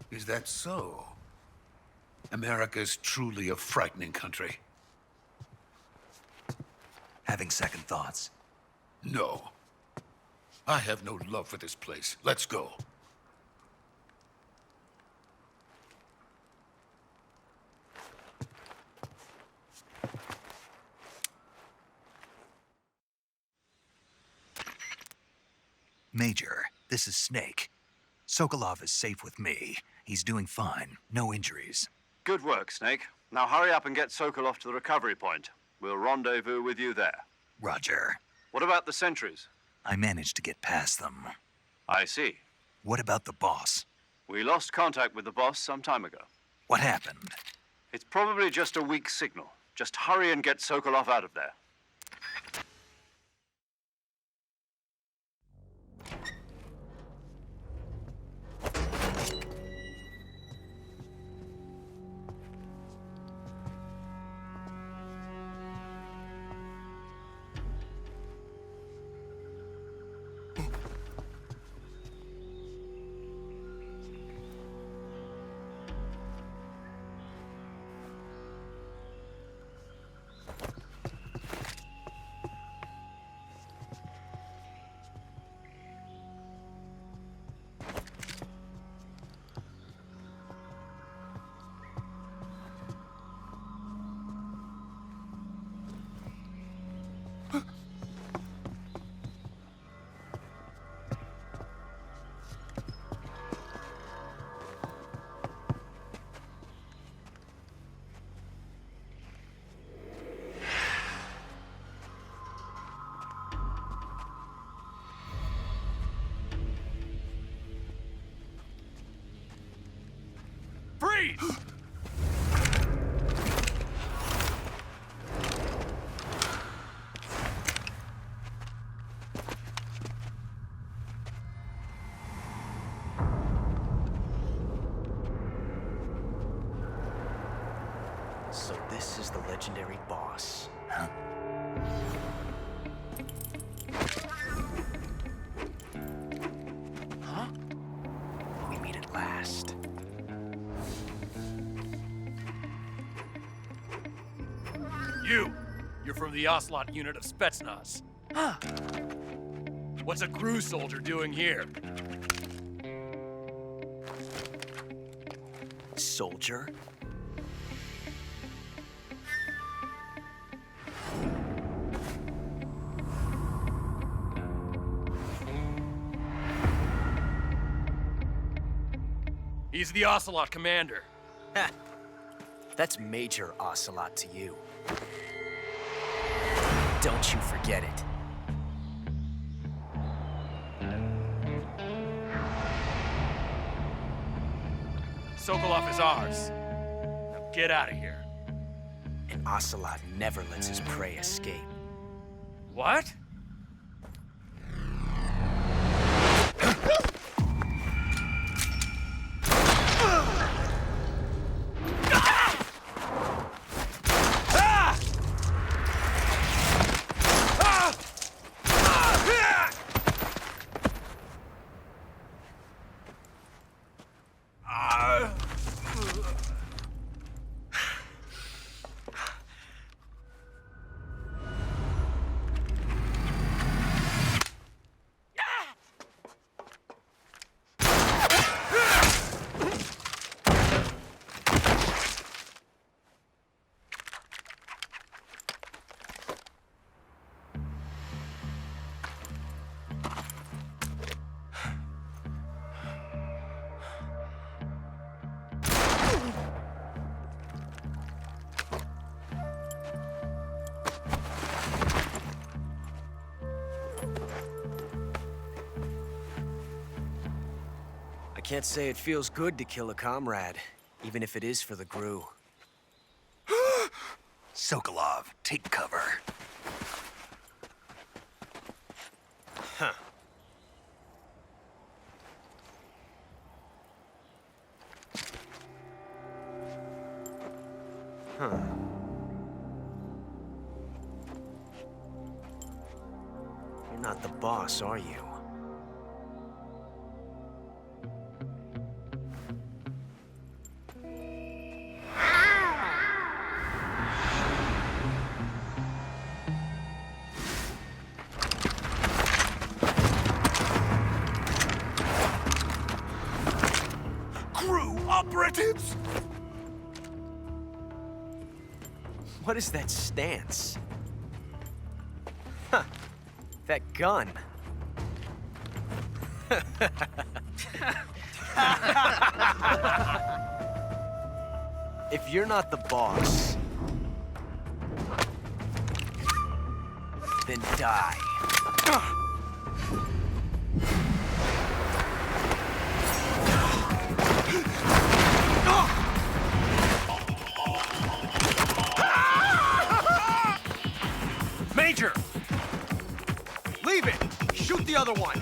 Is that so? America's truly a frightening country. Having second thoughts? No. I have no love for this place. Let's go. Major, this is Snake. Sokolov is safe with me. He's doing fine. No injuries. Good work, Snake. Now hurry up and get Sokolov to the recovery point. We'll rendezvous with you there. Roger. What about the sentries? I managed to get past them. I see. What about the boss? We lost contact with the boss some time ago. What happened? It's probably just a weak signal. Just hurry and get Sokolov out of there. Freeze! So this is the legendary boss. Huh? Huh? We meet at last. You're from the Ocelot unit of Spetsnaz. Huh. What's a crew soldier doing here? Soldier? He's the Ocelot commander. Ha! That's Major Ocelot to you. Don't you forget it. Sokolov is ours. Now get out of here. And Ocelot never lets his prey escape. What? I can't say it feels good to kill a comrade, even if it is for the GRU. Sokolov, take cover. Huh. Huh. You're not the boss, are you? Crew operatives! What is that stance? Huh. That gun. If you're not the boss, then die. Major! Leave it! Shoot the other one!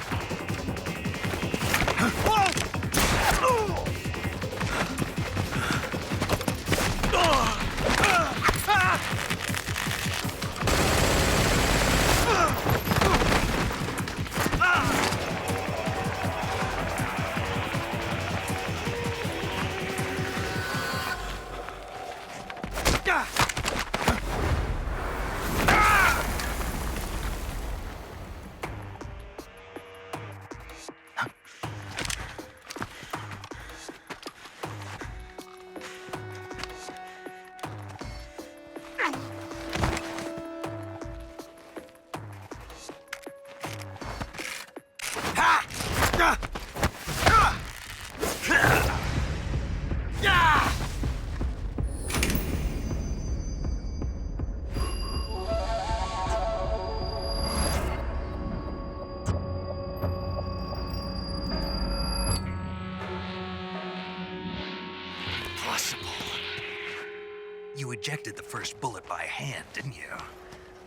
You ejected the first bullet by hand, didn't you?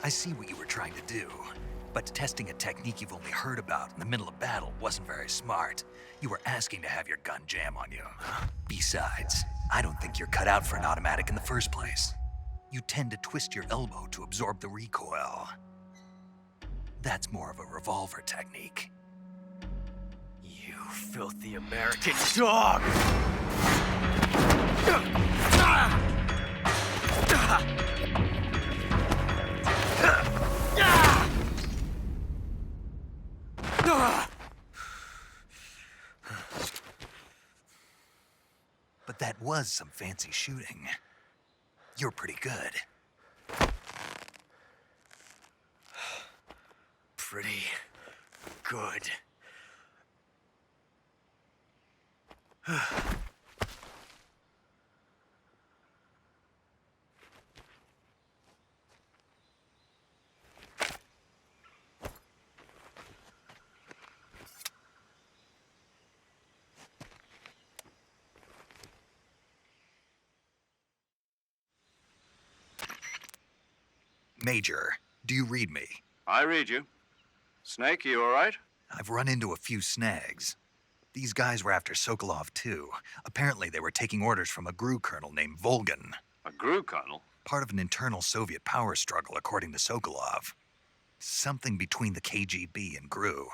I see what you were trying to do. But testing a technique you've only heard about in the middle of battle wasn't very smart. You were asking to have your gun jam on you. Besides, I don't think you're cut out for an automatic in the first place. You tend to twist your elbow to absorb the recoil. That's more of a revolver technique. You filthy American dog! But that was some fancy shooting. You're pretty good. Pretty good. Major, do you read me? I read you. Snake, you all right? I've run into a few snags. These guys were after Sokolov, too. Apparently, they were taking orders from a GRU colonel named Volgan. A GRU colonel? Part of an internal Soviet power struggle, according to Sokolov. Something between the KGB and GRU.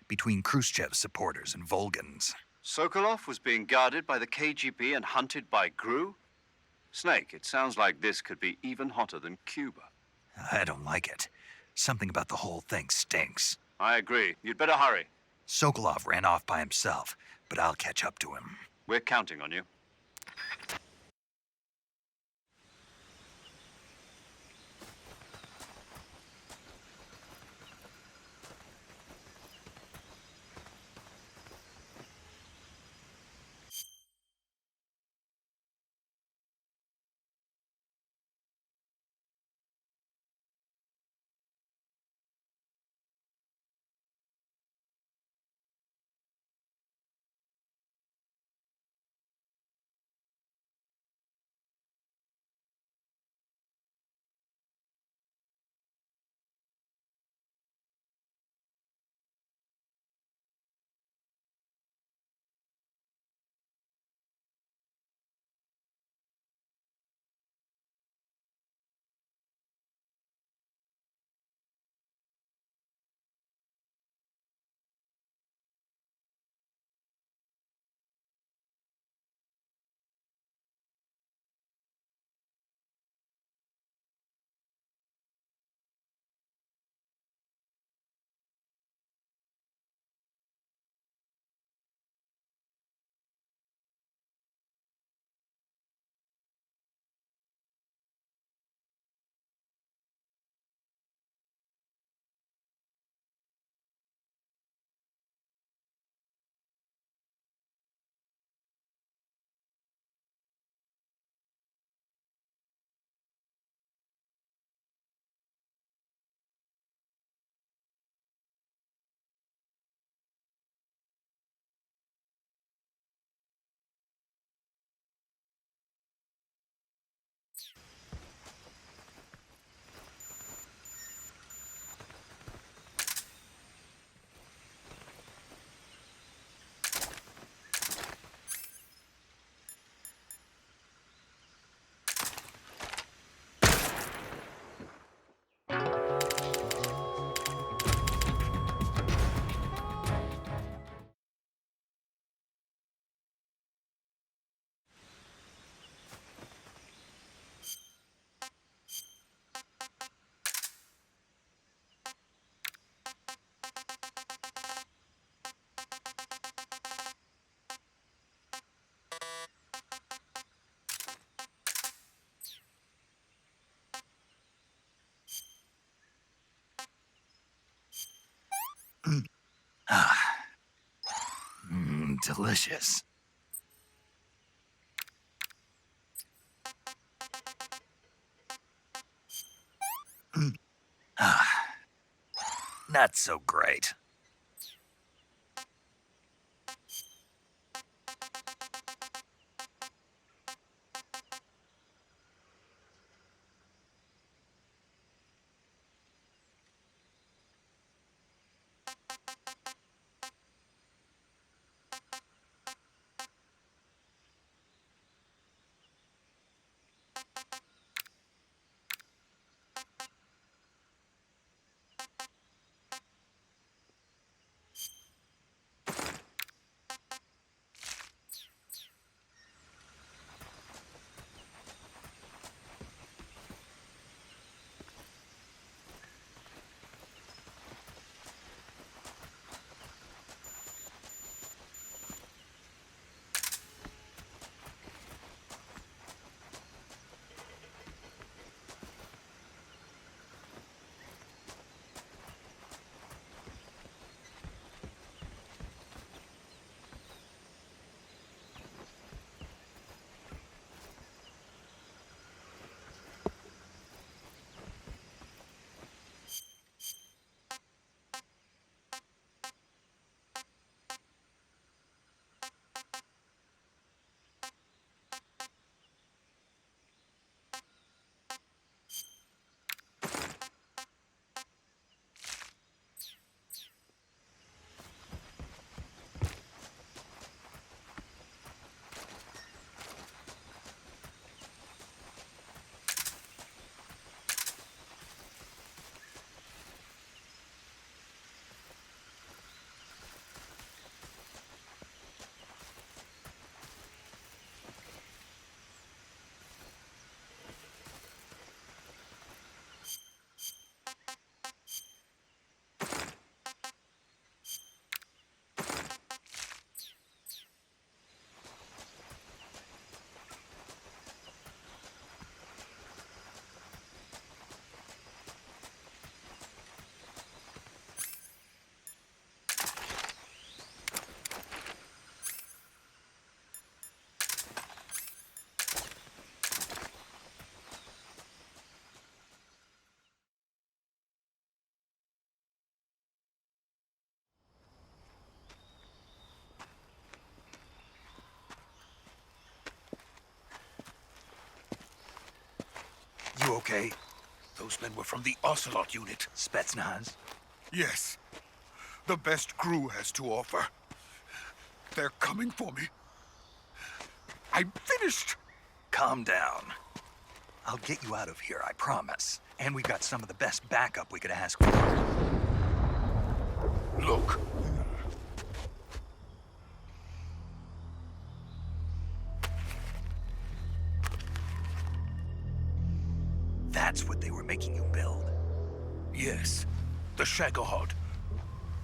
Between Khrushchev's supporters and Volgan's. Sokolov was being guarded by the KGB and hunted by GRU? Snake, it sounds like this could be even hotter than Cuba. I don't like it. Something about the whole thing stinks. I agree. You'd better hurry. Sokolov ran off by himself, but I'll catch up to him. We're counting on you. Delicious. Not so great. You okay? Those men were from the Ocelot unit. Spetsnaz? Yes. The best crew has to offer. They're coming for me. I'm finished. Calm down. I'll get you out of here, I promise. And we got some of the best backup we could ask for. Look. That's what they were making you build? Yes. The Shagohod.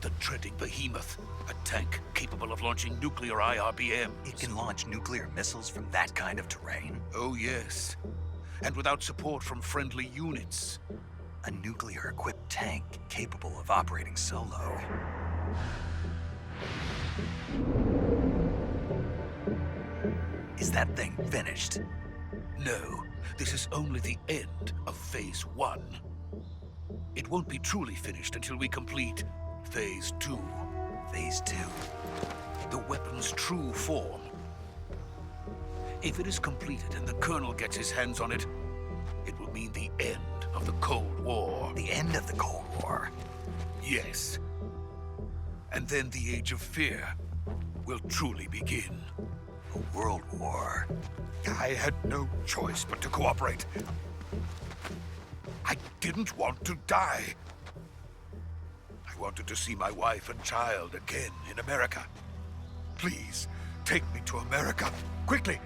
The dreading behemoth. A tank capable of launching nuclear IRBMs. It can launch nuclear missiles from that kind of terrain? Oh, yes. And without support from friendly units. A nuclear-equipped tank capable of operating solo. Is that thing finished? No, this is only the end of Phase 1. It won't be truly finished until we complete Phase 2. Phase 2? The weapon's true form. If it is completed and the Colonel gets his hands on it, it will mean the end of the Cold War. The end of the Cold War? Yes. And then the Age of Fear will truly begin. A world war? I had no choice but to cooperate. I didn't want to die. I wanted to see my wife and child again in America. Please, take me to America, quickly.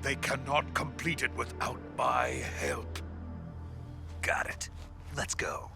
They cannot complete it without my help. Got it. Let's go.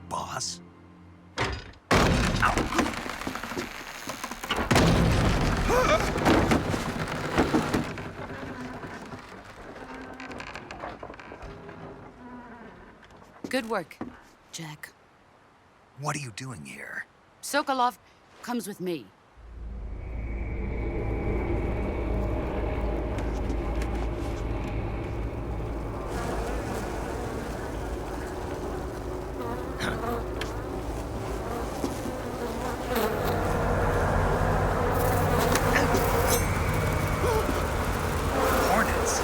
Boss? Good work, Jack. What are you doing here? Sokolov comes with me. Hornets?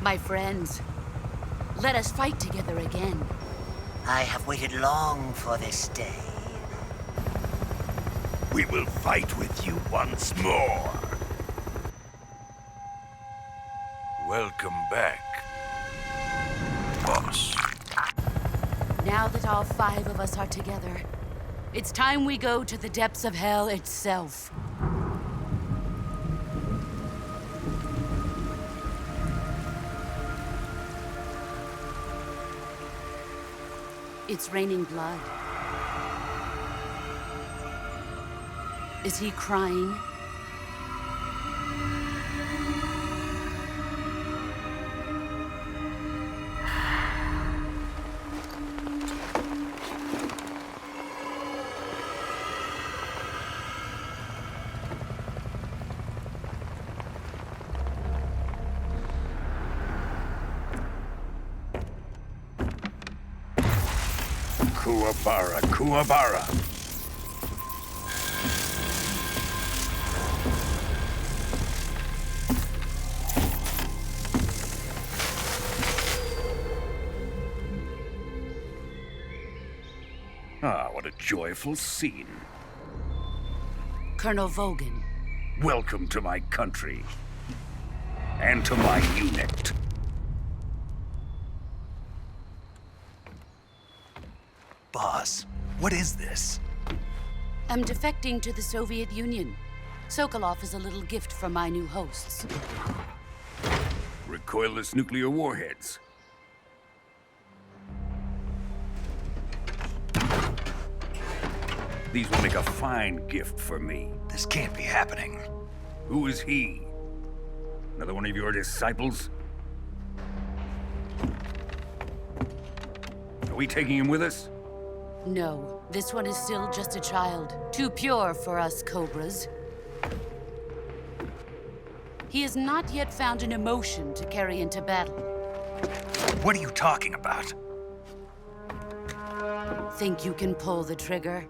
My friends, let us fight together again. I have waited long for this day. We will fight with you once more. Welcome back, boss. Now that all 5 of us are together, it's time we go to the depths of hell itself. It's raining blood. Is he crying? Kuwabara, Kuwabara. Ah, what a joyful scene. Colonel Vogan. Welcome to my country. And to my unit. Boss, what is this? I'm defecting to the Soviet Union. Sokolov is a little gift from my new hosts. Recoilless nuclear warheads. These will make a fine gift for me. This can't be happening. Who is he? Another one of your disciples? Are we taking him with us? No, this one is still just a child. Too pure for us Cobras. He has not yet found an emotion to carry into battle. What are you talking about? Think you can pull the trigger?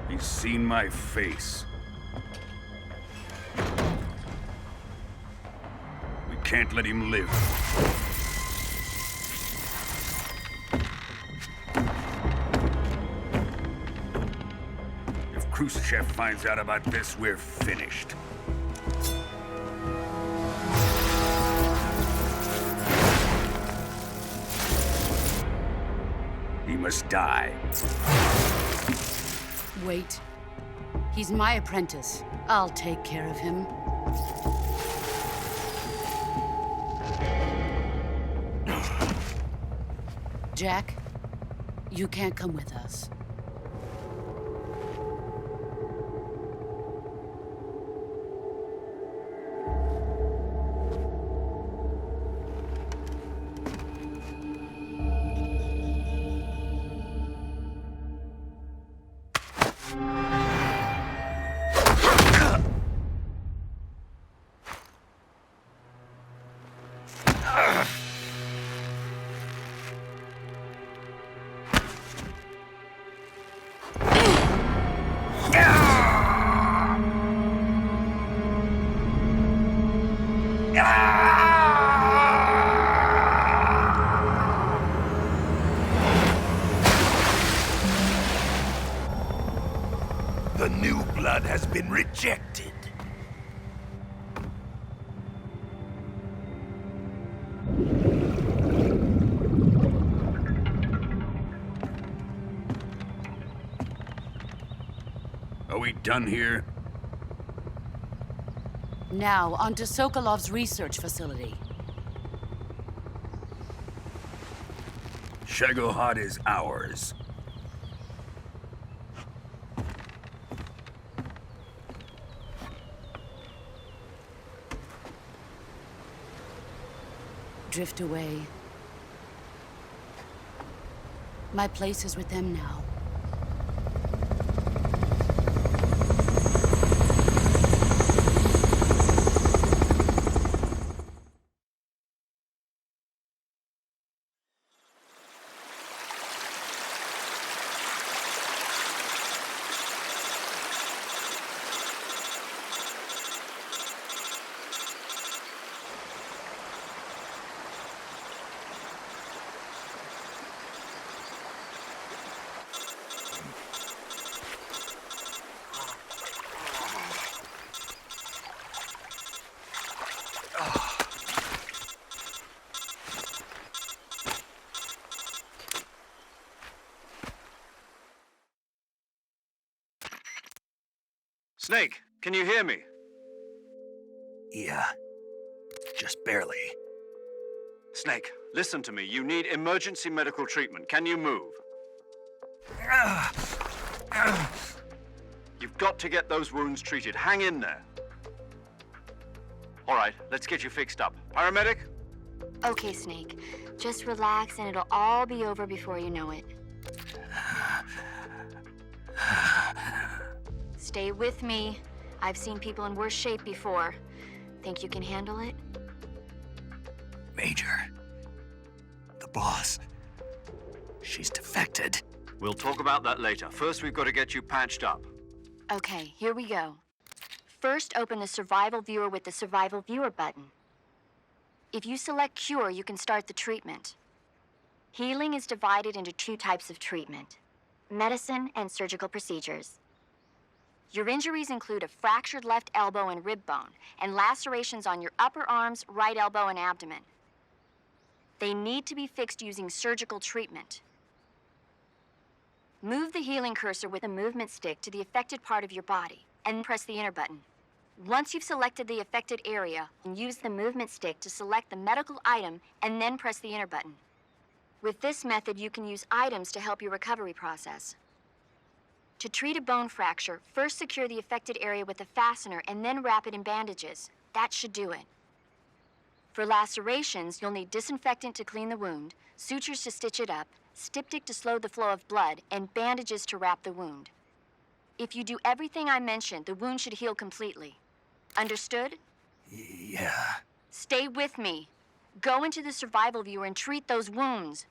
He's seen my face. We can't let him live. If Khrushchev finds out about this, we're finished. He must die. Wait. He's my apprentice. I'll take care of him. Jack, you can't come with us. The new blood has been rejected. Are we done here? Now, onto Sokolov's research facility. Shagohod is ours. Drift away. My place is with them now. Snake, can you hear me? Yeah, just barely. Snake, listen to me. You need emergency medical treatment. Can you move? You've got to get those wounds treated. Hang in there. All right, let's get you fixed up. Paramedic? Okay, Snake. Just relax and it'll all be over before you know it. Stay with me. I've seen people in worse shape before. Think you can handle it? Major. The boss. She's defected. We'll talk about that later. First, we've got to get you patched up. Okay, here we go. First, open the Survival Viewer with the Survival Viewer button. If you select Cure, you can start the treatment. Healing is divided into 2 types of treatment: medicine and surgical procedures. Your injuries include a fractured left elbow and rib bone, and lacerations on your upper arms, right elbow, and abdomen. They need to be fixed using surgical treatment. Move the healing cursor with a movement stick to the affected part of your body, and press the enter button. Once you've selected the affected area, use the movement stick to select the medical item, and then press the enter button. With this method, you can use items to help your recovery process. To treat a bone fracture, first secure the affected area with a fastener and then wrap it in bandages. That should do it. For lacerations, you'll need disinfectant to clean the wound, sutures to stitch it up, styptic to slow the flow of blood, and bandages to wrap the wound. If you do everything I mentioned, the wound should heal completely. Understood? Yeah. Stay with me. Go into the Survival Viewer and treat those wounds.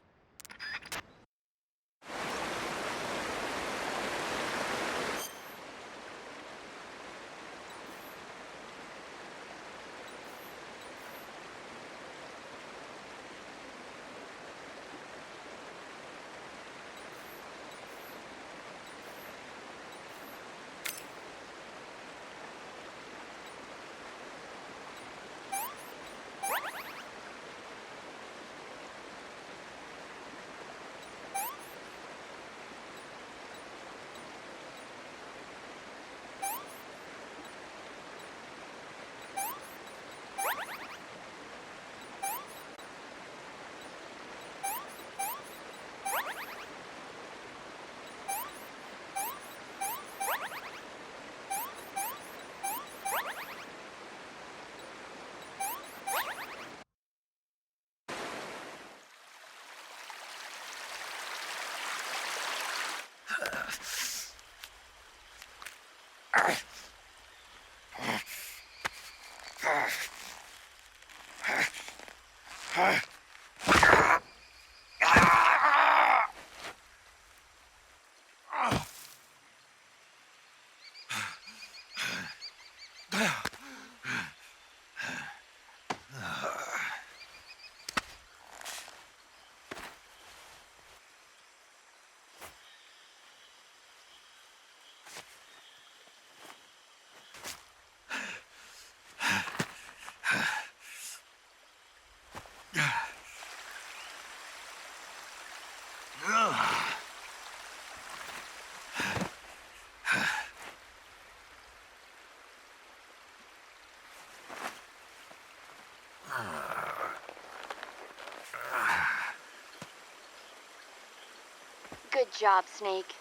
Good job, Snake.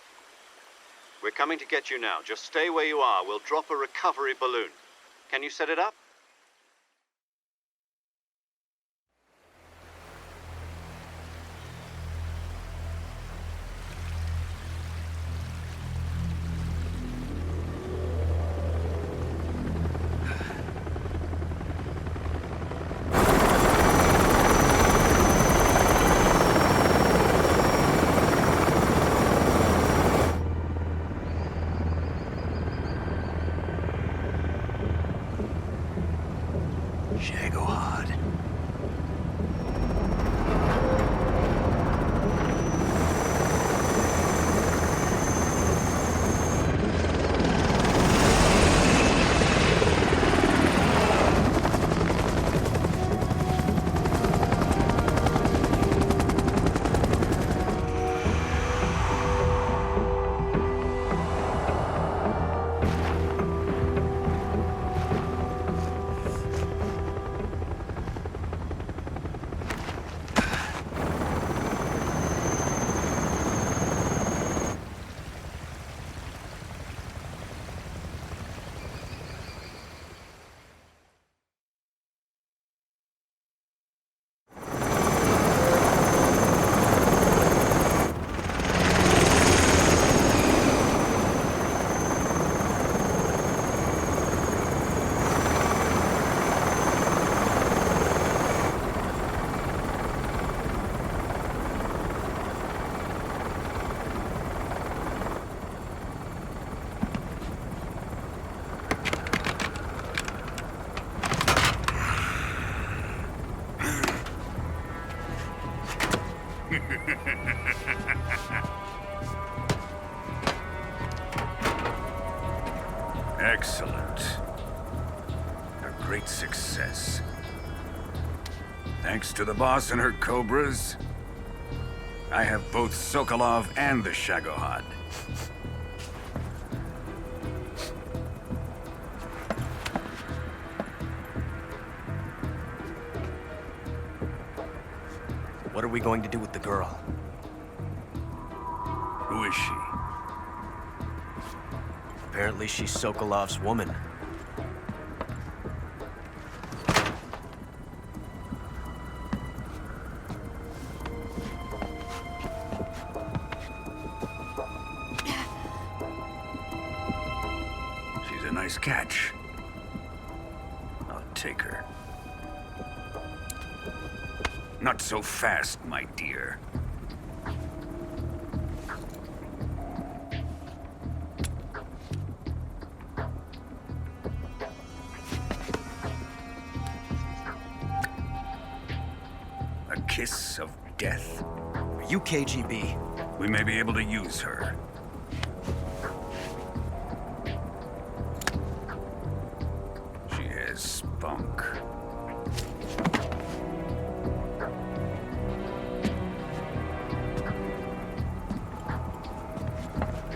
We're coming to get you now. Just stay where you are. We'll drop a recovery balloon. Can you set it up? Shagohod. Excellent. A great success. Thanks to the boss and her cobras, I have both Sokolov and the Shagohod. What are we going to do with the girl? Who is she? Apparently she's Sokolov's woman. She's a nice catch. I'll take her. Not so fast, my dear. A kiss of death? Are you KGB? We may be able to use her. She has spunk.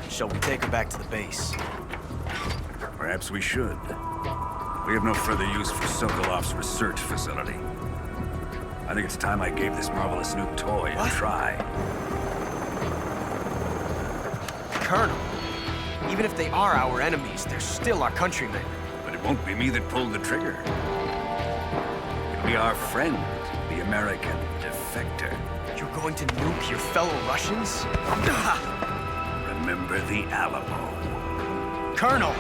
Shall we take her back to the base? Perhaps we should. We have no further use for Sokolov's research facility. I think it's time I gave this marvelous new toy a try. Colonel, even if they are our enemies, they're still our countrymen. But it won't be me that pulled the trigger. It'll be our friend, the American defector. You're going to nuke your fellow Russians? Remember the Alamo. Colonel!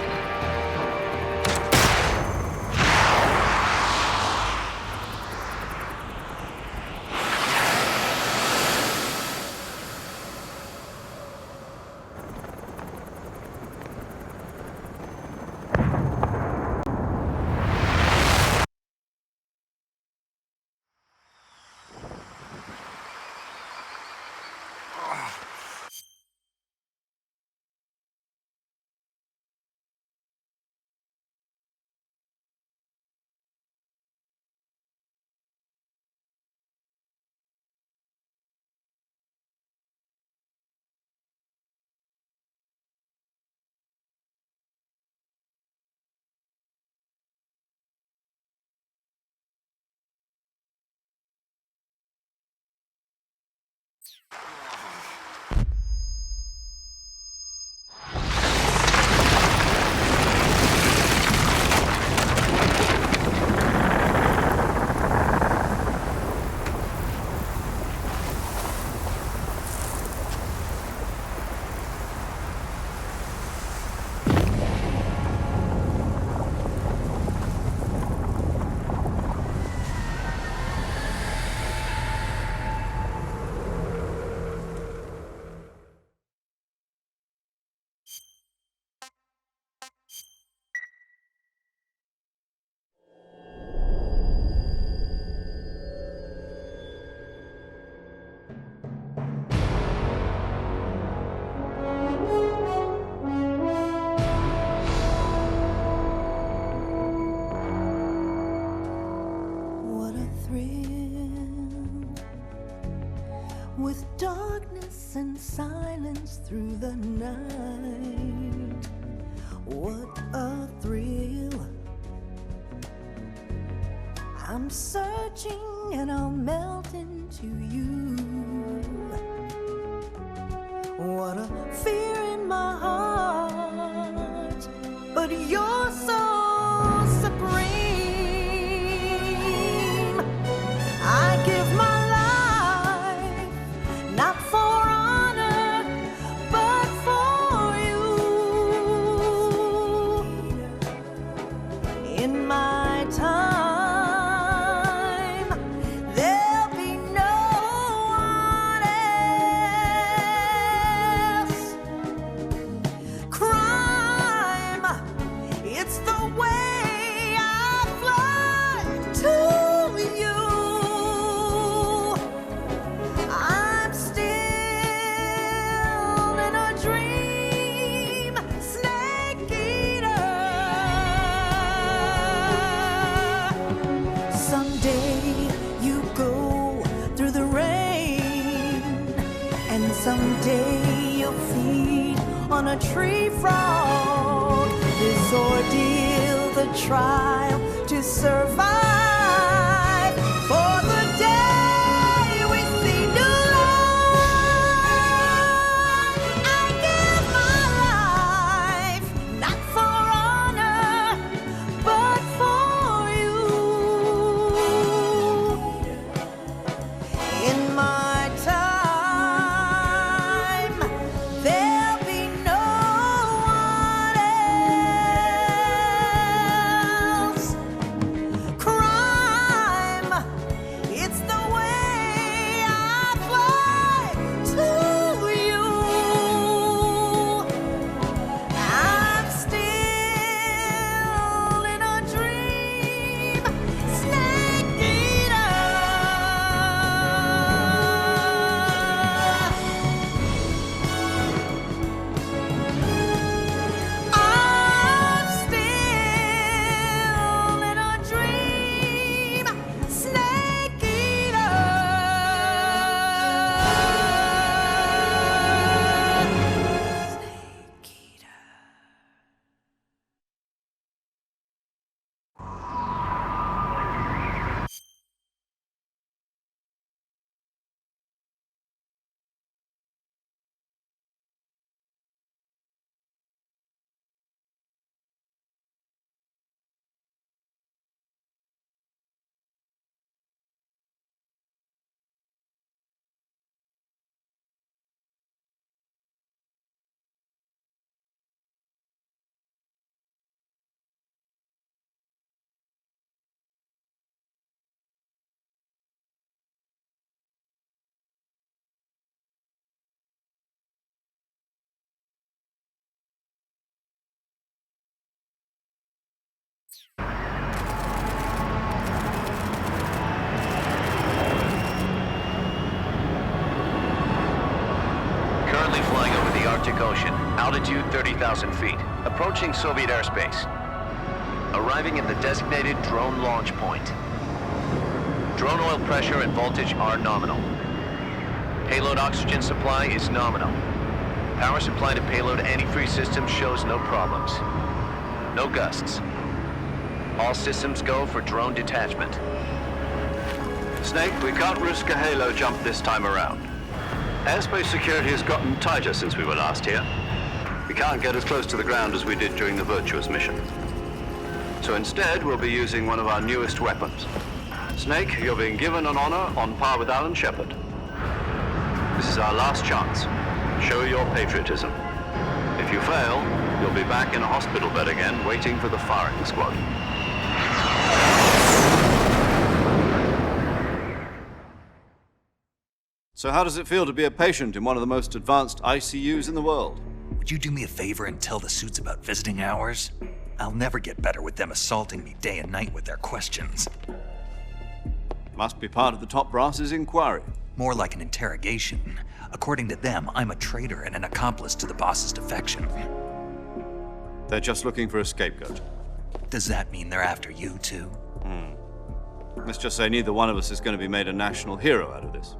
With darkness and silence through the night, what a thrill. I'm searching and I'll melt into you. What a fear in my heart, but you're so supreme. I give my not for honor, but for you. In my time, there'll be no one else. a tree frog. This ordeal, the trial to survive. For the day we see new life, I give my life, not for honor, but for you. In my time, there'll be no one else. Crime, it's the way I fly to you. I'm still in a dream, snake eater. I'm still in a dream, snake eater. Snake eater. Currently flying over the Arctic Ocean, altitude 30,000 feet, approaching Soviet airspace. Arriving at the designated drone launch point. Drone oil pressure and voltage are nominal. Payload oxygen supply is nominal. Power supply to payload antifreeze system shows no problems. No gusts. All systems go for drone detachment. Snake, we can't risk a halo jump this time around. Airspace security has gotten tighter since we were last here. We can't get as close to the ground as we did during the Virtuous mission. So instead, we'll be using one of our newest weapons. Snake, you're being given an honor on par with Alan Shepard. This is our last chance. Show your patriotism. If you fail, you'll be back in a hospital bed again, waiting for the firing squad. So how does it feel to be a patient in one of the most advanced ICUs in the world? Would you do me a favor and tell the suits about visiting hours? I'll never get better with them assaulting me day and night with their questions. Must be part of the top brass's inquiry. More like an interrogation. According to them, I'm a traitor and an accomplice to the boss's defection. They're just looking for a scapegoat. Does that mean they're after you, too? Let's just say neither one of us is going to be made a national hero out of this.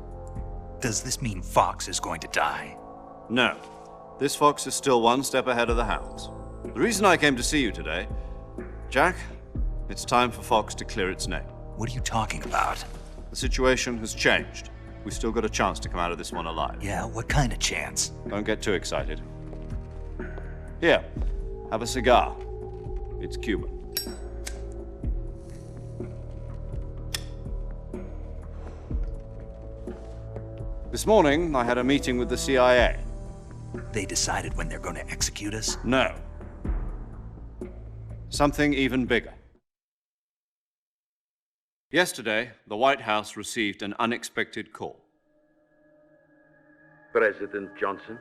Does this mean Fox is going to die? No. This fox is still one step ahead of the hounds. The reason I came to see you today, Jack, it's time for Fox to clear its name. What are you talking about? The situation has changed. We've still got a chance to come out of this one alive. Yeah, what kind of chance? Don't get too excited. Here, have a cigar. It's Cuban. This morning, I had a meeting with the CIA. They decided when they're going to execute us? No. Something even bigger. Yesterday, the White House received an unexpected call. President Johnson?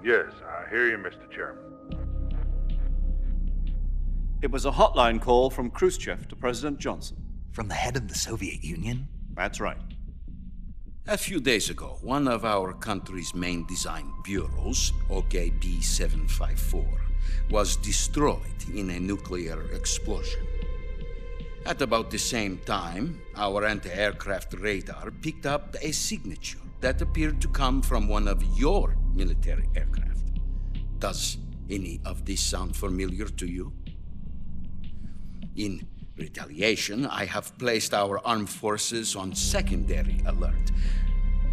Yes, I hear you, Mr. Chairman. It was a hotline call from Khrushchev to President Johnson. From the head of the Soviet Union? That's right. A few days ago, one of our country's main design bureaus, OKB 754, was destroyed in a nuclear explosion. At about the same time, our anti-aircraft radar picked up a signature that appeared to come from one of your military aircraft. Does any of this sound familiar to you? In retaliation, I have placed our armed forces on secondary alert.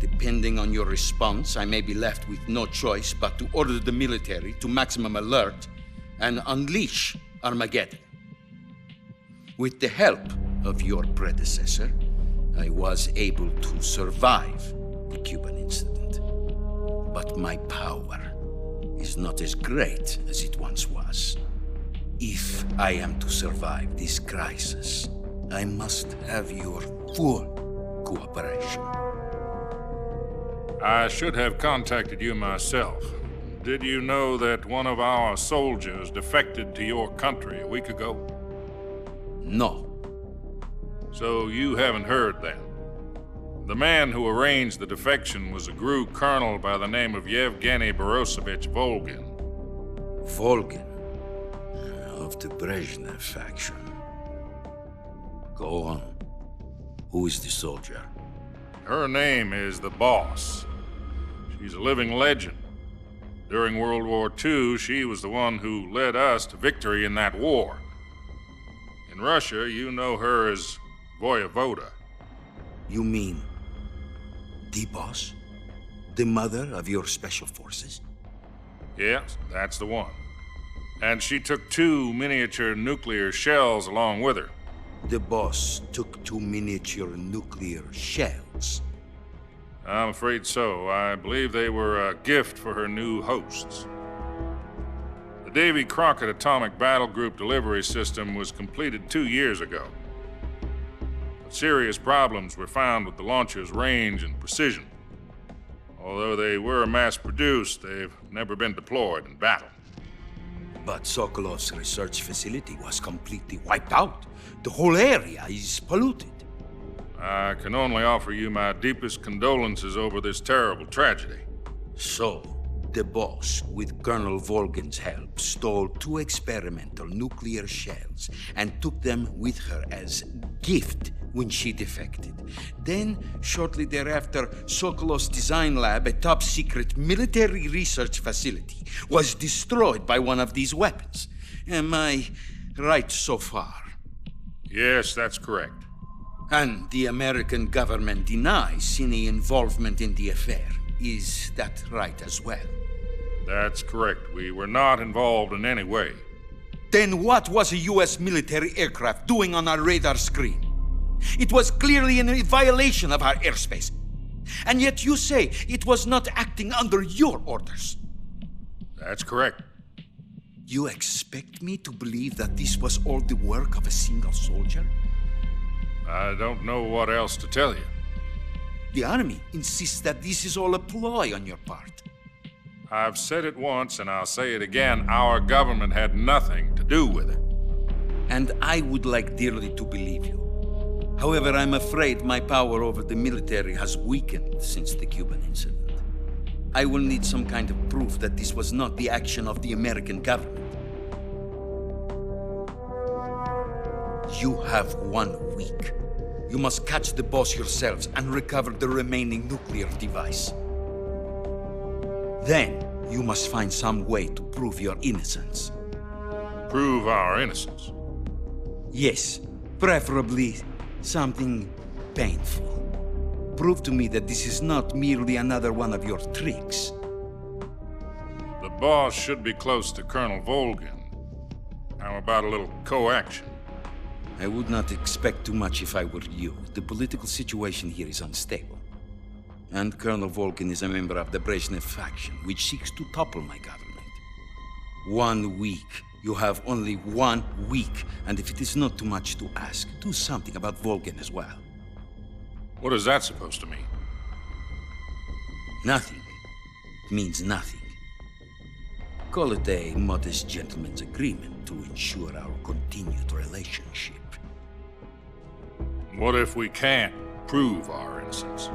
Depending on your response, I may be left with no choice but to order the military to maximum alert and unleash Armageddon. With the help of your predecessor, I was able to survive the Cuban incident. But my power is not as great as it once was. If I am to survive this crisis, I must have your full cooperation. I should have contacted you myself. Did you know that one of our soldiers defected to your country a week ago? No. So you haven't heard then? The man who arranged the defection was a GRU colonel by the name of Yevgeny Borosovich Volgin. Volgin? Of the Brezhnev faction. Go on. Who is the soldier? Her name is the Boss. She's a living legend. During World War II, she was the one who led us to victory in that war. In Russia, you know her as Voyevoda. You mean the Boss? The mother of your special forces? Yes, that's the one. And she took 2 miniature nuclear shells along with her. The Boss took 2 miniature nuclear shells? I'm afraid so. I believe they were a gift for her new hosts. The Davy Crockett Atomic Battle Group delivery system was completed 2 years ago. But serious problems were found with the launcher's range and precision. Although they were mass-produced, they've never been deployed in battle. But Sokolov's research facility was completely wiped out. The whole area is polluted. I can only offer you my deepest condolences over this terrible tragedy. So, the Boss, with Colonel Volgin's help, stole 2 experimental nuclear shells and took them with her as gift when she defected. Then, shortly thereafter, Sokolov's design lab, a top-secret military research facility, was destroyed by one of these weapons. Am I right so far? Yes, that's correct. And the American government denies any involvement in the affair. Is that right as well? That's correct. We were not involved in any way. Then what was a U.S. military aircraft doing on our radar screen? It was clearly in violation of our airspace. And yet you say it was not acting under your orders. That's correct. You expect me to believe that this was all the work of a single soldier? I don't know what else to tell you. The army insists that this is all a ploy on your part. I've said it once and I'll say it again. Our government had nothing to do with it. And I would like dearly to believe you. However, I'm afraid my power over the military has weakened since the Cuban incident. I will need some kind of proof that this was not the action of the American government. You have 1 week. You must catch the Boss yourselves and recover the remaining nuclear device. Then, you must find some way to prove your innocence. Prove our innocence? Yes, preferably something painful. Prove to me that this is not merely another one of your tricks. The Boss should be close to Colonel Volgin. How about a little co-action? I would not expect too much if I were you. The political situation here is unstable. And Colonel Volgin is a member of the Brezhnev faction, which seeks to topple my government. 1 week. You have only 1 week, and if it is not too much to ask, do something about Volgin as well. What is that supposed to mean? Nothing. It means nothing. Call it a modest gentleman's agreement to ensure our continued relationship. What if we can't prove our innocence?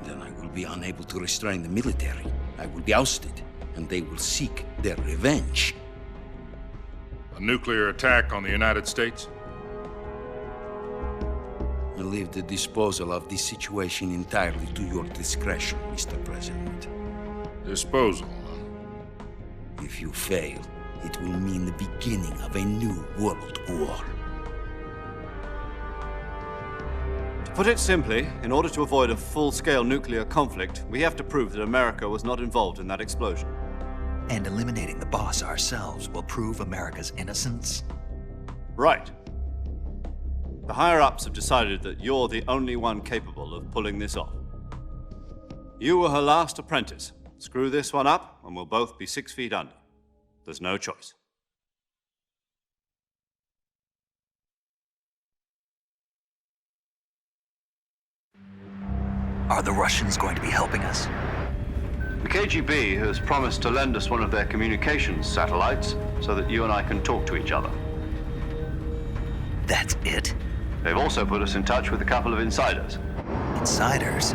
Then I will be unable to restrain the military. I will be ousted, and they will seek their revenge. A nuclear attack on the United States? I leave the disposal of this situation entirely to your discretion, Mr. President. Disposal. If you fail, it will mean the beginning of a new world war. To put it simply, in order to avoid a full-scale nuclear conflict, we have to prove that America was not involved in that explosion. And eliminating the boss ourselves will prove America's innocence? Right. The higher-ups have decided that you're the only one capable of pulling this off. You were her last apprentice. Screw this one up, and we'll both be 6 feet under. There's no choice. Are the Russians going to be helping us? The KGB has promised to lend us one of their communications satellites so that you and I can talk to each other. That's it? They've also put us in touch with a couple of insiders. Insiders?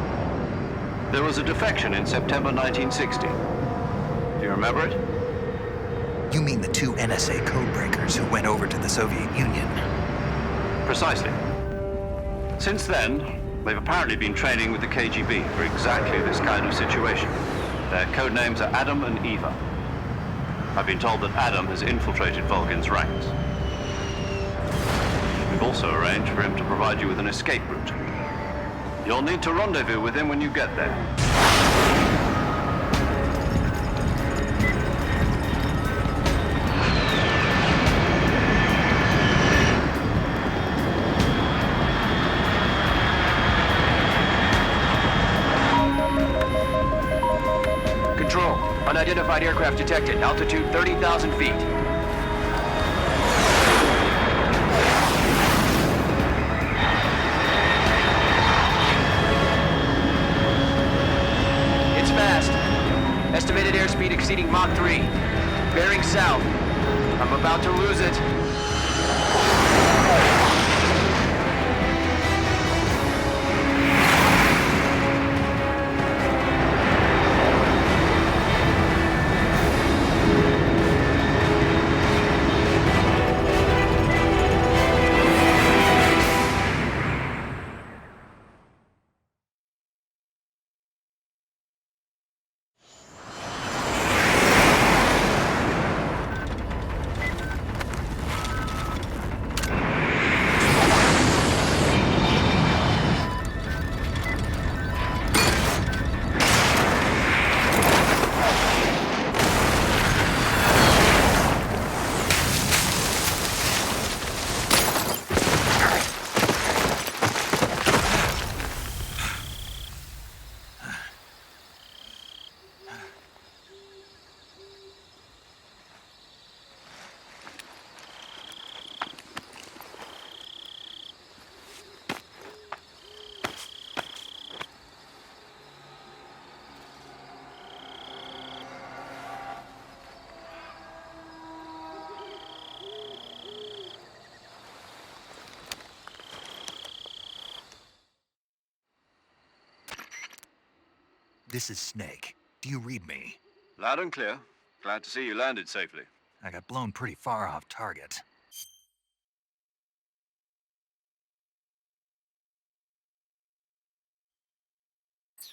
There was a defection in September 1960. Do you remember it? You mean the 2 NSA codebreakers who went over to the Soviet Union? Precisely. Since then, they've apparently been training with the KGB for exactly this kind of situation. Their code names are Adam and Eva. I've been told that Adam has infiltrated Volgin's ranks. We've also arranged for him to provide you with an escape route. You'll need to rendezvous with him when you get there. Control, unidentified aircraft detected. Altitude 30,000 feet. It's fast. Estimated airspeed exceeding Mach 3. Bearing south. I'm about to lose it. This is Snake. Do you read me? Loud and clear. Glad to see you landed safely. I got blown pretty far off target.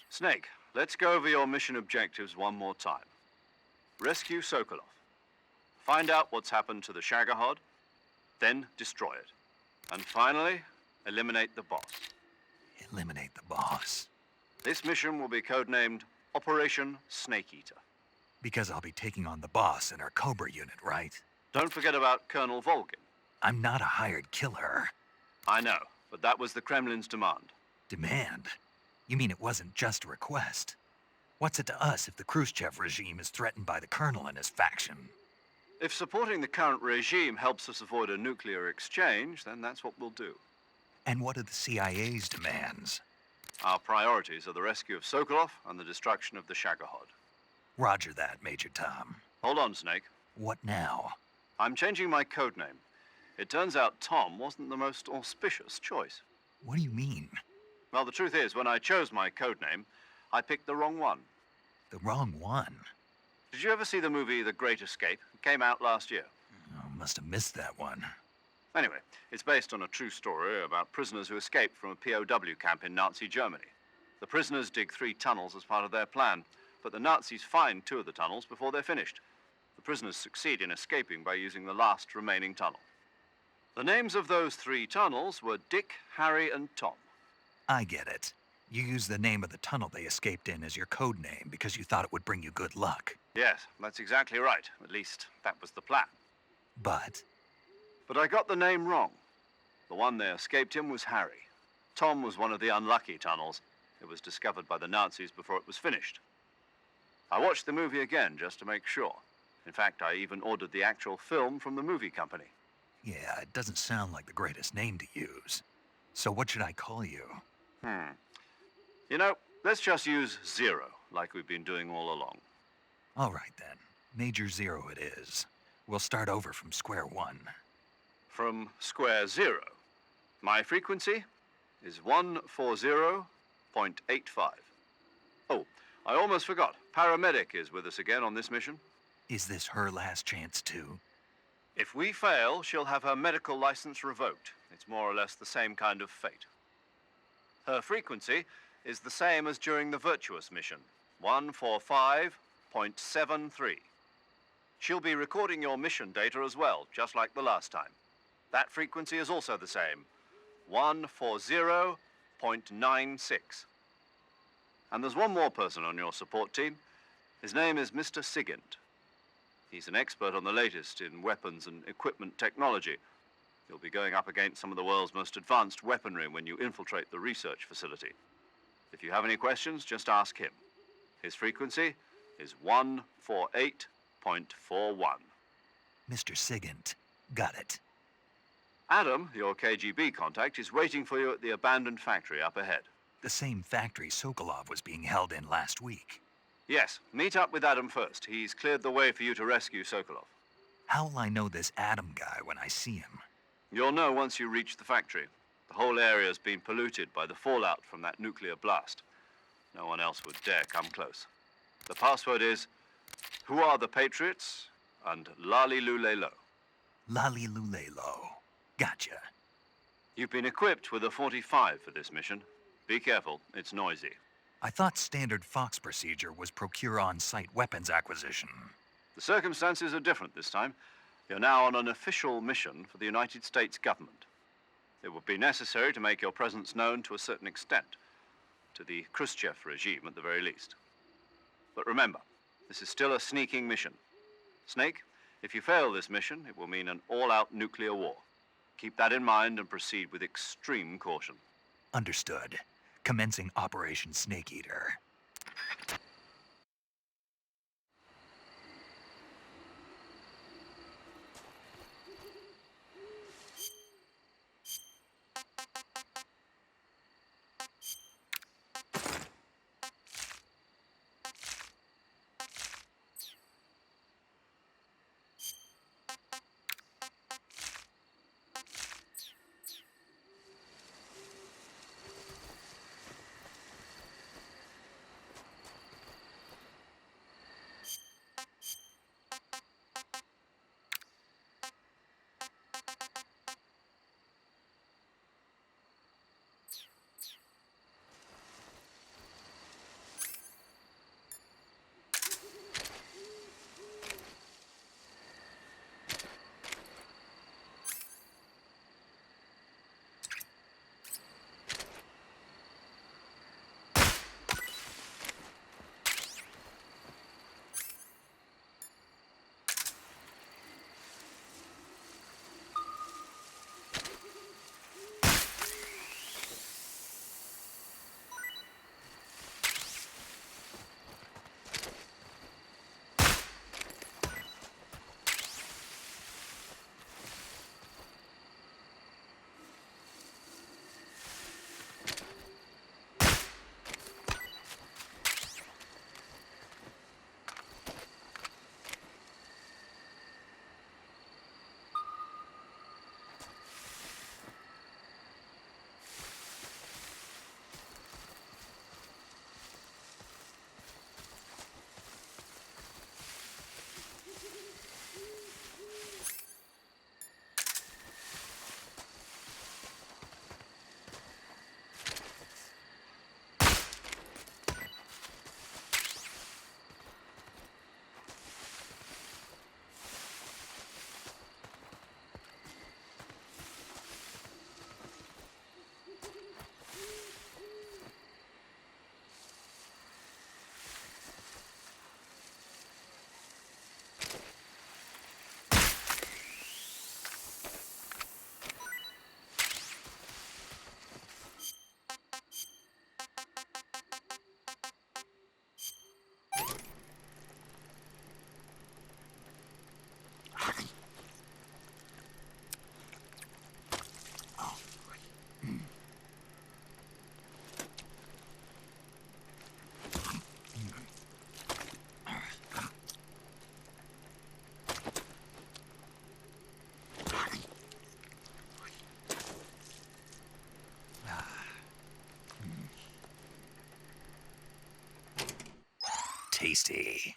Snake, let's go over your mission objectives one more time. Rescue Sokolov. Find out what's happened to the Shagohod, then destroy it. And finally, eliminate the boss. Eliminate the boss. This mission will be codenamed Operation Snake Eater. Because I'll be taking on the boss in our Cobra unit, right? Don't forget about Colonel Volgin. I'm not a hired killer. I know, but that was the Kremlin's demand. Demand? You mean it wasn't just a request? What's it to us if the Khrushchev regime is threatened by the Colonel and his faction? If supporting the current regime helps us avoid a nuclear exchange, then that's what we'll do. And what are the CIA's demands? Our priorities are the rescue of Sokolov and the destruction of the Shagohod. Roger that, Major Tom. Hold on, Snake. What now? I'm changing my codename. It turns out Tom wasn't the most auspicious choice. What do you mean? Well, the truth is, when I chose my codename, I picked the wrong one. The wrong one? Did you ever see the movie The Great Escape? It came out last year. Oh, must have missed that one. Anyway, it's based on a true story about prisoners who escaped from a POW camp in Nazi Germany. The prisoners dig 3 tunnels as part of their plan. but the Nazis find 2 of the tunnels before they're finished. The prisoners succeed in escaping by using the last remaining tunnel. The names of those 3 tunnels were Dick, Harry, and Tom. I get it. You used the name of the tunnel they escaped in as your code name because you thought it would bring you good luck. Yes, that's exactly right. At least, that was the plan. But I got the name wrong. The one they escaped in was Harry. Tom was one of the unlucky tunnels. It was discovered by the Nazis before it was finished. I watched the movie again just to make sure. In fact, I even ordered the actual film from the movie company. yeah, it doesn't sound like the greatest name to use. So what should I call you? You know, let's just use Zero, like we've been doing all along. All right then. Major Zero it is. We'll start over from square one. From square 0. My frequency is 140.85. Oh, I almost forgot. Paramedic is with us again on this mission. Is this her last chance too? If we fail, she'll have her medical license revoked. It's more or less the same kind of fate. Her frequency is the same as during the Virtuous mission, 145.73. She'll be recording your mission data as well, just like the last time. That frequency is also the same, 140.96. And there's one more person on your support team. His name is Mr. Sigint. He's an expert on the latest in weapons and equipment technology. You'll be going up against some of the world's most advanced weaponry when you infiltrate the research facility. If you have any questions, just ask him. His frequency is 148.41. Mr. Sigint. Got it. Adam, your KGB contact, is waiting for you at the abandoned factory up ahead. The same factory Sokolov was being held in last week. Yes, meet up with Adam first. He's cleared the way for you to rescue Sokolov. How will I know this Adam guy when I see him? You'll know once you reach the factory. The whole area's been polluted by the fallout from that nuclear blast. No one else would dare come close. The password is, "Who are the Patriots?" and Lali Lule Lo. Lali Lule Lo. Gotcha. You've been equipped with a 45 for this mission. Be careful, it's noisy. I thought standard Fox procedure was procure on-site weapons acquisition. The circumstances are different this time. You're now on an official mission for the United States government. It would be necessary to make your presence known to a certain extent, to the Khrushchev regime at the very least. But remember, this is still a sneaking mission. Snake, if you fail this mission, it will mean an all-out nuclear war. Keep that in mind and proceed with extreme caution. Understood. Commencing Operation Snake Eater. tasty.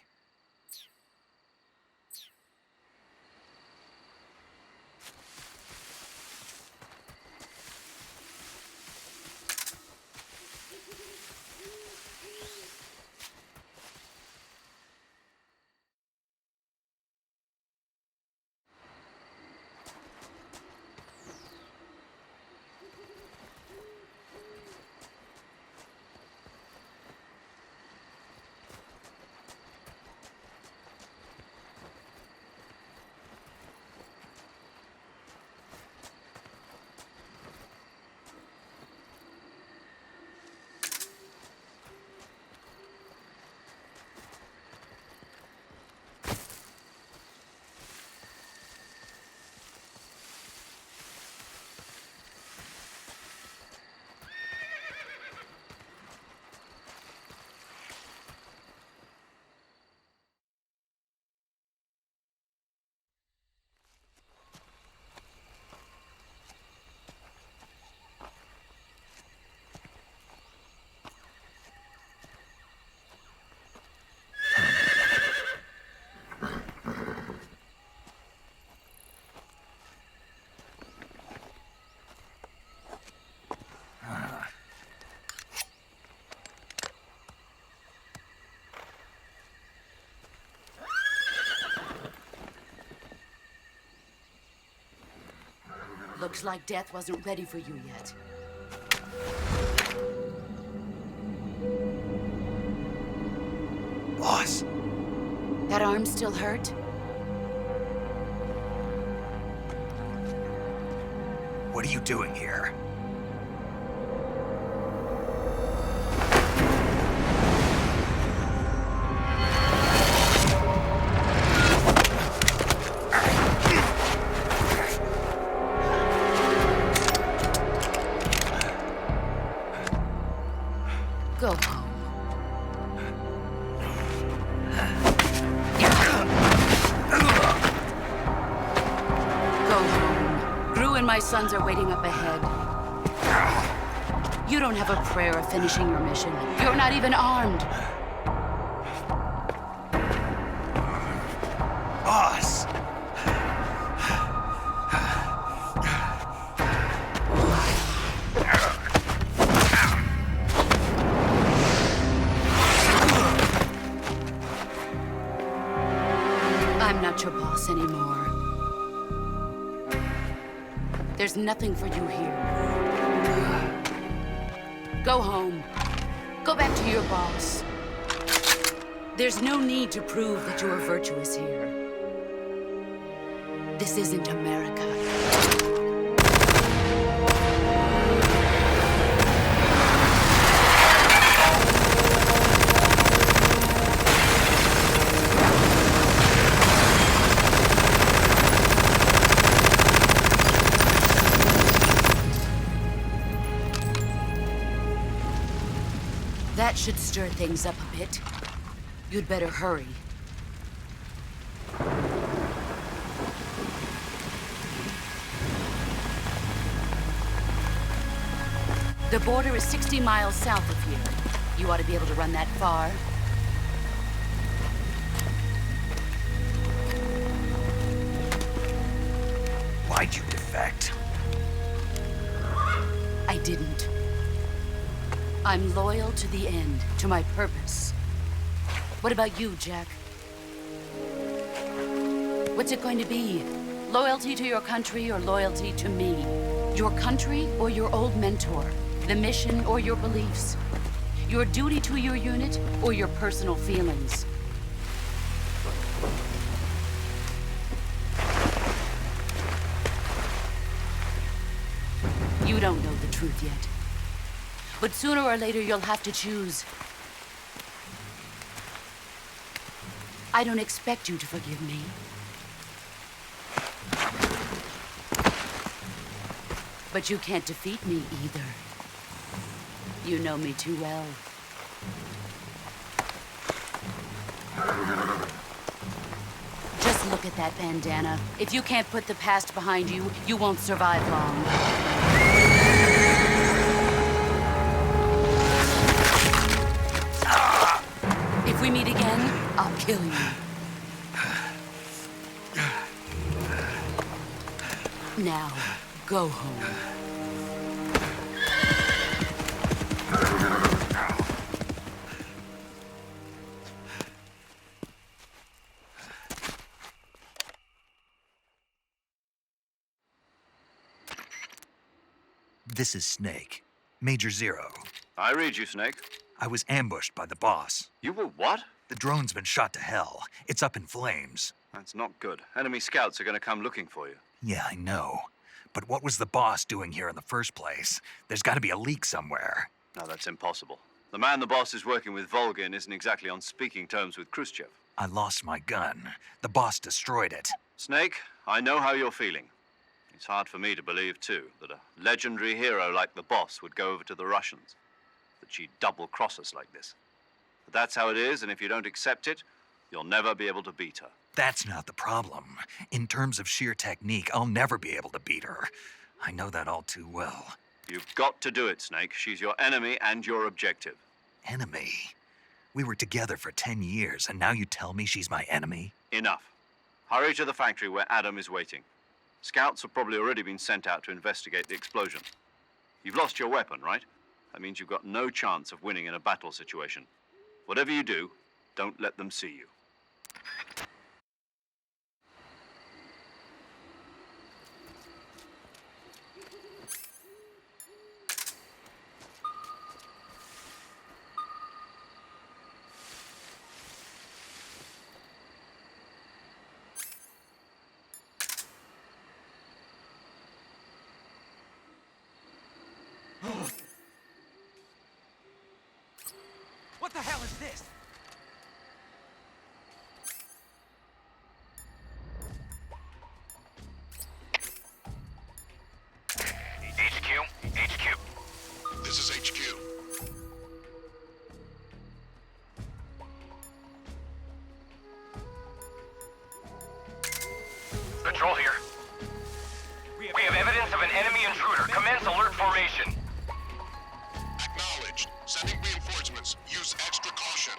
Looks like death wasn't ready for you yet. Boss. That arm still hurt? What are you doing here? Go home. Go home. Gru and my sons are waiting up ahead. You don't have a prayer of finishing your mission. You're not even armed. Boss! I'm not your boss anymore. There's nothing for you here. Go home. Go back to your boss. There's no need to prove that you are virtuous here. This isn't America. That should stir things up a bit. You'd better hurry. The border is 60 miles south of here. You ought to be able to run that far. Why'd you defect? I didn't. I'm loyal to the end, to my purpose. What about you, Jack? What's it going to be? Loyalty to your country or loyalty to me? Your country or your old mentor? The mission or your beliefs? Your duty to your unit or your personal feelings? You don't know the truth yet. But sooner or later, you'll have to choose. I don't expect you to forgive me. But you can't defeat me either. You know me too well. Just look at that bandana. If you can't put the past behind you, you won't survive long. If we meet again, killing me. Now, go home. This is Snake. Major Zero. I read you, Snake. I was ambushed by the boss. You were what? The drone's been shot to hell. It's up in flames. That's not good. Enemy scouts are going to come looking for you. Yeah, I know. But what was the boss doing here in the first place? There's got to be a leak somewhere. No, that's impossible. The man the boss is working with, Volgin, isn't exactly on speaking terms with Khrushchev. I lost my gun. The boss destroyed it. Snake, I know how you're feeling. It's hard for me to believe, too, that a legendary hero like the boss would go over to the Russians. That she'd double-cross us like this. But that's how it is, and if you don't accept it, you'll never be able to beat her. That's not the problem. In terms of sheer technique, I'll never be able to beat her. I know that all too well. You've got to do it, Snake. She's your enemy and your objective. Enemy? We were together for 10 years, and now you tell me she's my enemy? Enough. Hurry to the factory where Adam is waiting. Scouts have probably already been sent out to investigate the explosion. You've lost your weapon, right? That means you've got no chance of winning in a battle situation. Whatever you do, don't let them see you. What the hell is this? HQ. This is HQ. Patrol here. We have evidence of an enemy intruder. Commence alert formation. Acknowledged. Sending reinforcements. Use extra caution.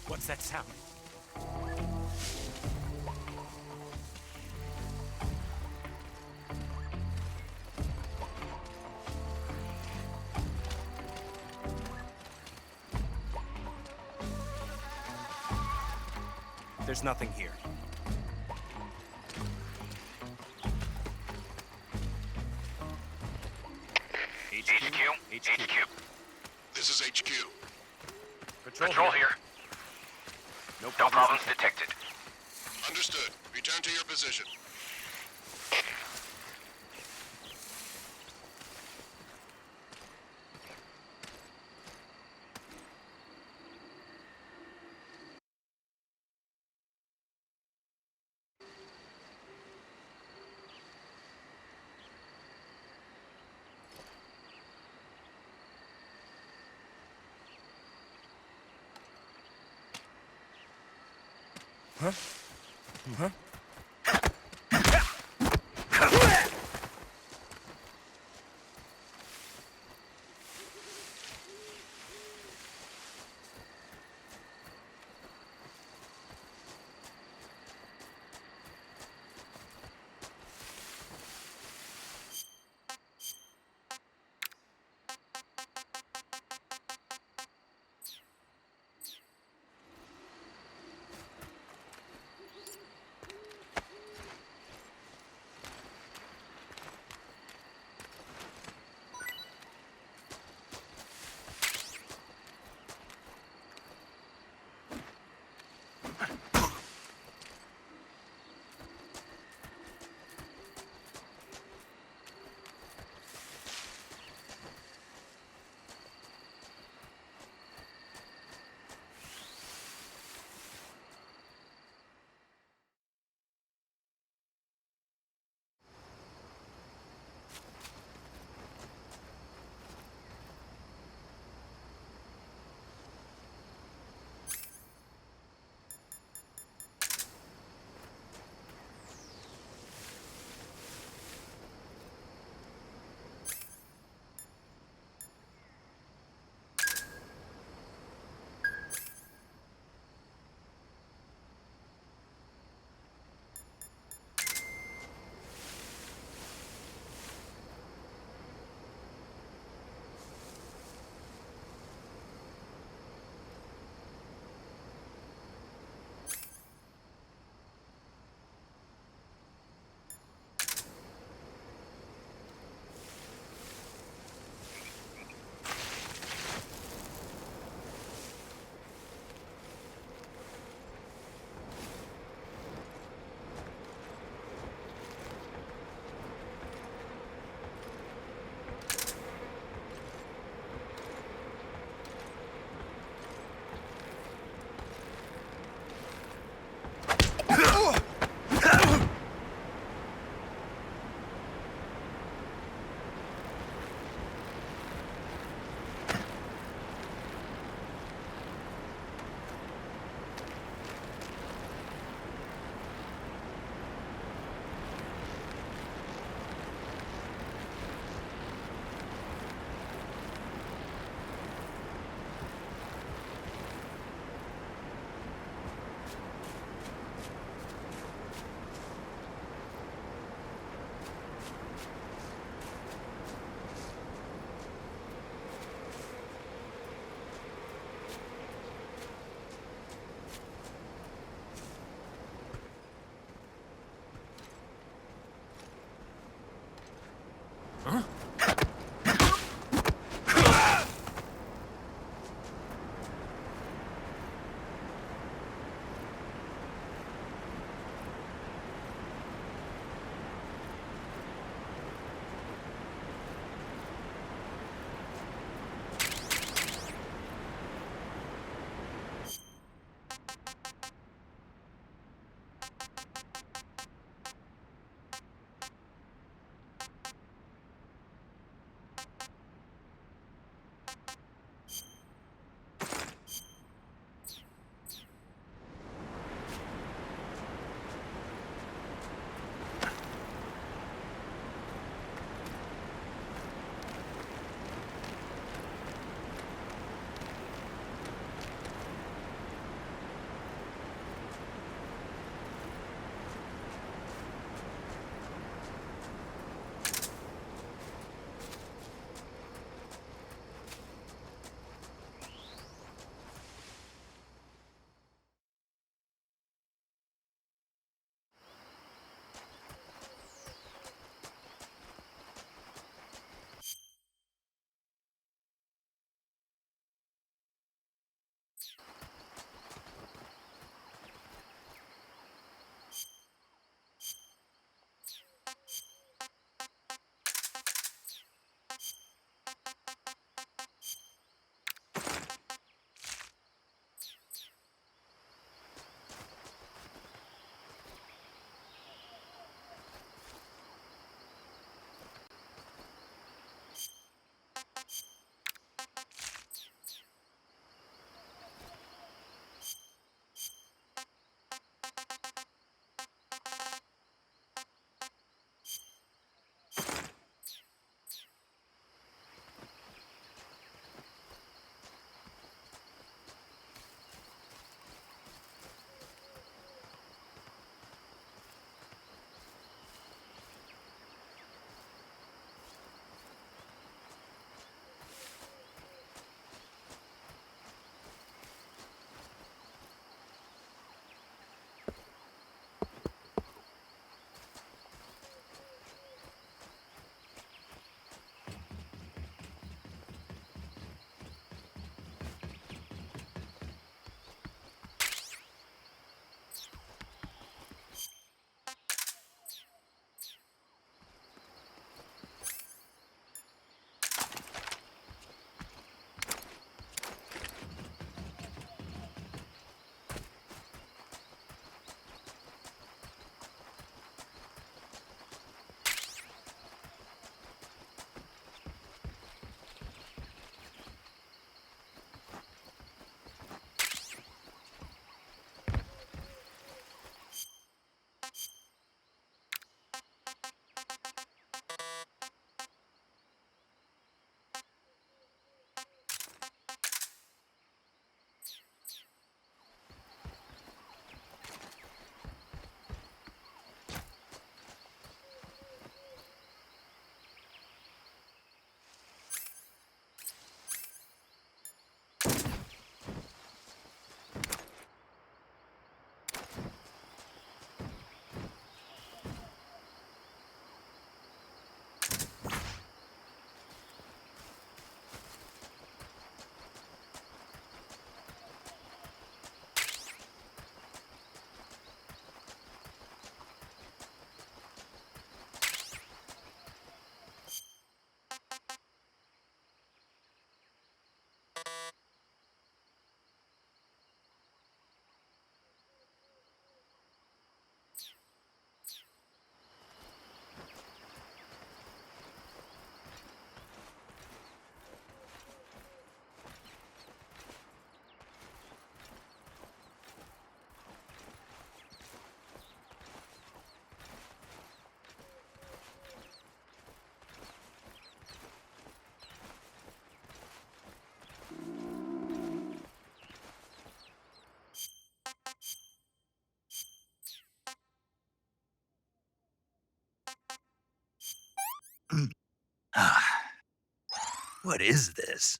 What's that sound? There's nothing here. HQ. Patrol here. No No problems detected. Understood. Return to your position. Huh? Huh? What is this?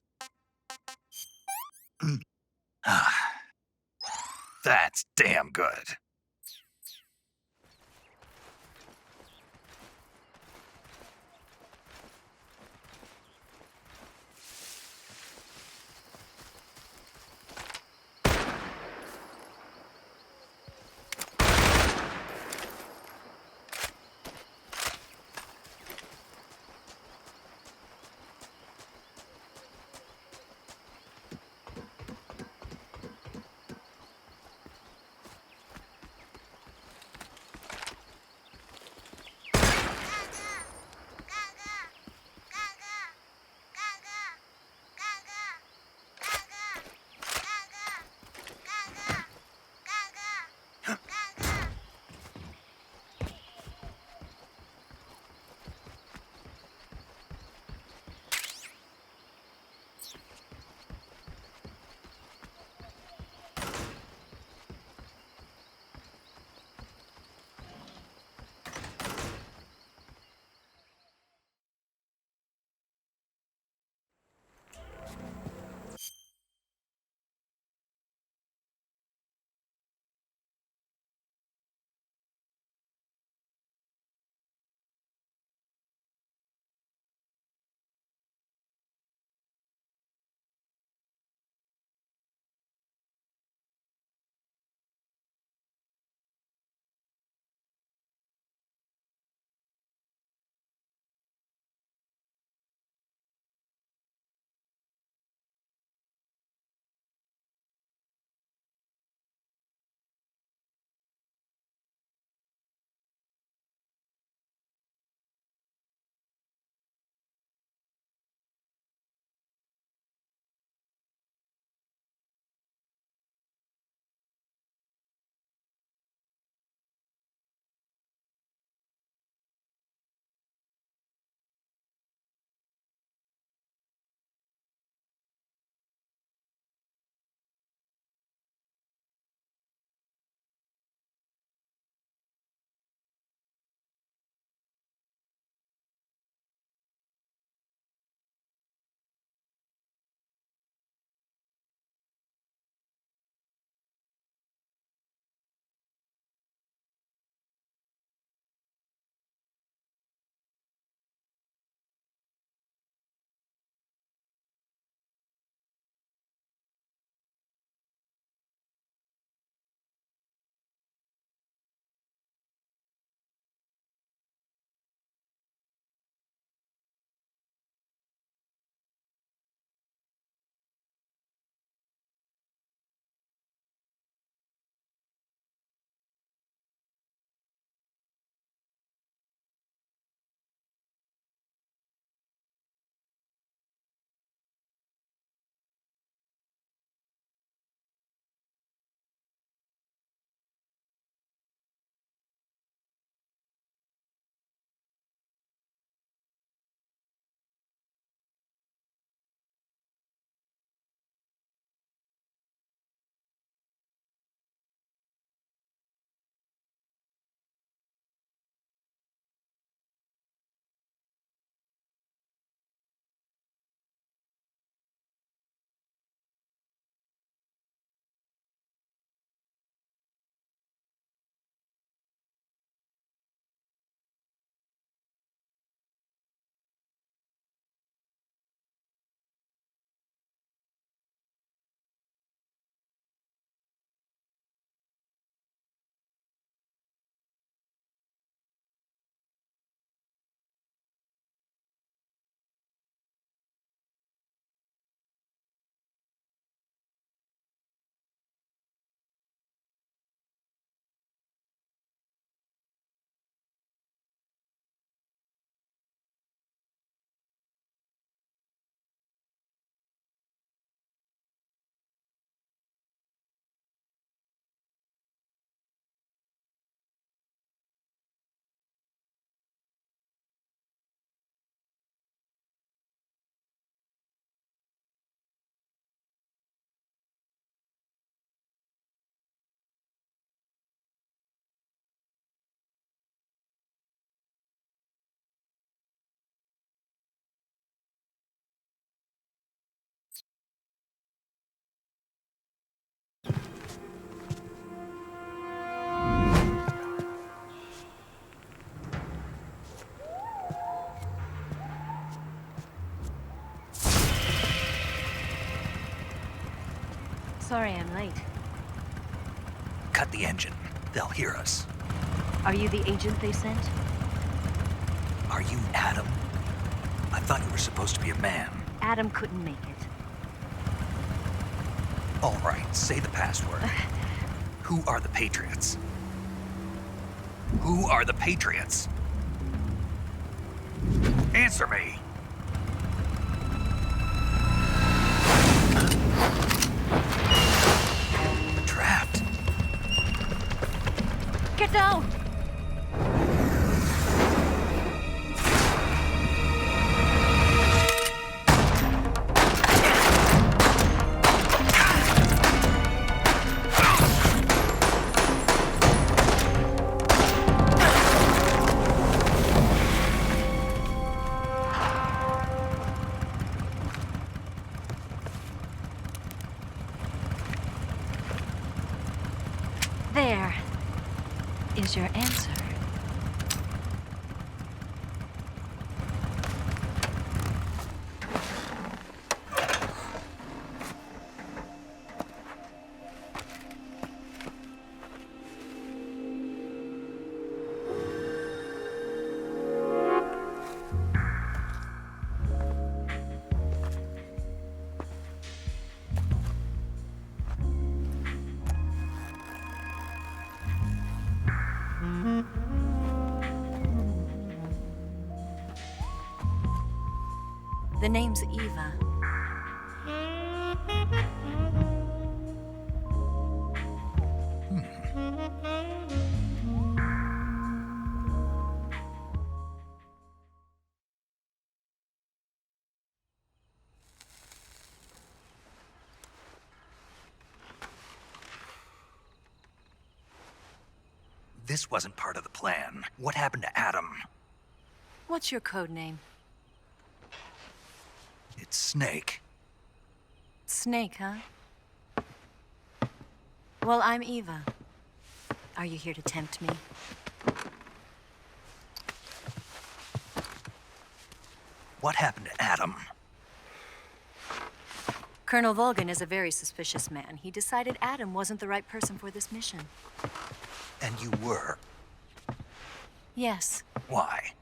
That's damn good. Sorry I'm late. Cut the engine. They'll hear us. Are you the agent they sent? Are you Adam? I thought you were supposed to be a man. Adam couldn't make it. All right, say the password. Who are the Patriots? Who are the Patriots? Answer me! Trapped. Get down! There is your answer. The name's Eva. This wasn't part of the plan. What happened to Adam? What's your code name? It's Snake. Snake, huh? Well, I'm Eva. Are you here to tempt me? What happened to Adam? Colonel Volgan is a very suspicious man. He decided Adam wasn't the right person for this mission. And you were. Yes, Why?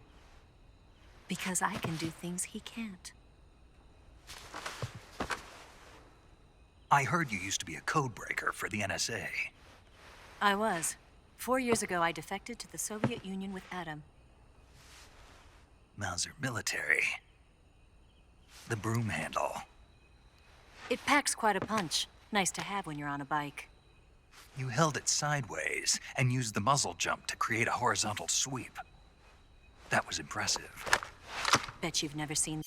because I can do things he can't. I heard you used to be a code breaker for the NSA. I was. 4 years ago, I defected to the Soviet Union with Adam. Mauser military. The broom handle. It packs quite a punch. Nice to have when you're on a bike. You held it sideways and used the muzzle jump to create a horizontal sweep. That was impressive. Bet you've never seen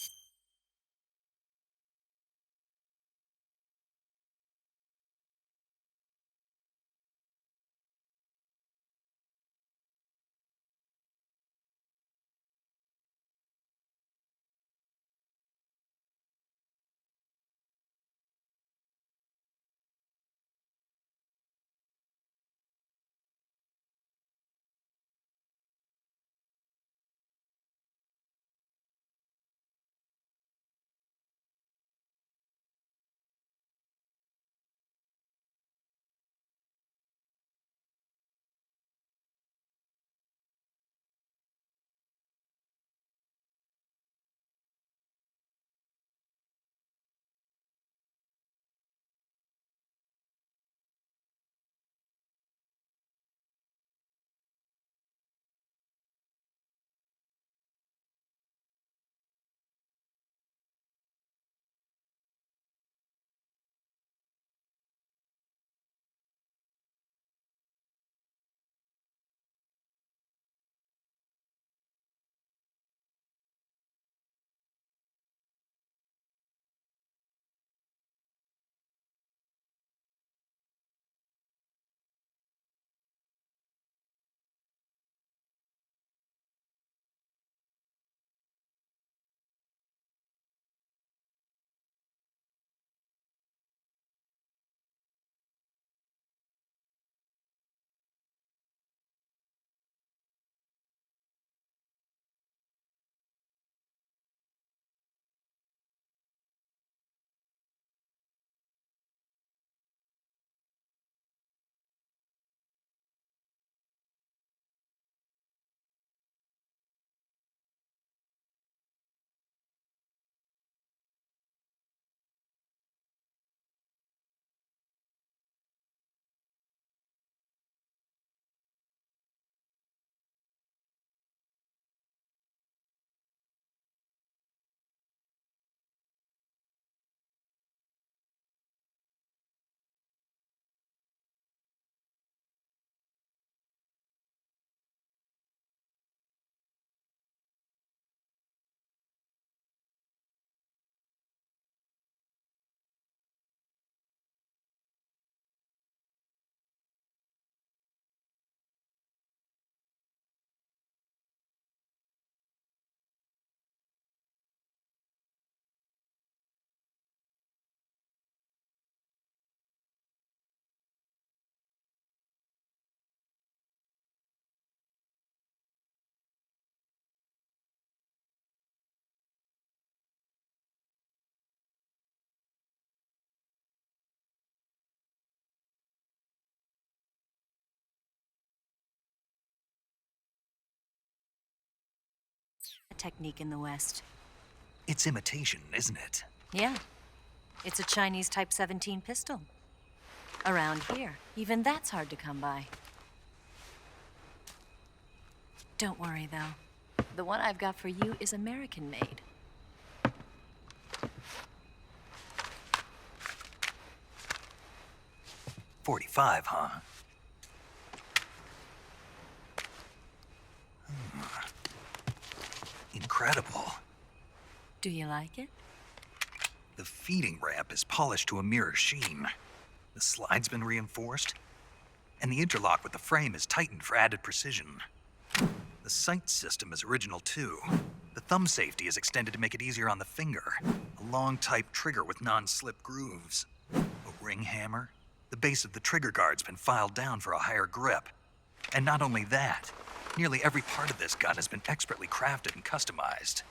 technique in the West. It's imitation, isn't it? Yeah. It's a Chinese Type 17 pistol. Around here, even that's hard to come by. Don't worry, though. The one I've got for you is American-made. .45, huh? Incredible. Do you like it? The feeding ramp is polished to a mirror sheen. The slide's been reinforced, and the interlock with the frame is tightened for added precision. The sight system is original too. The thumb safety is extended to make it easier on the finger. A long type trigger with non-slip grooves. A ring hammer. The base of the trigger guard's been filed down for a higher grip. And not only that, nearly every part of this gun has been expertly crafted and customized.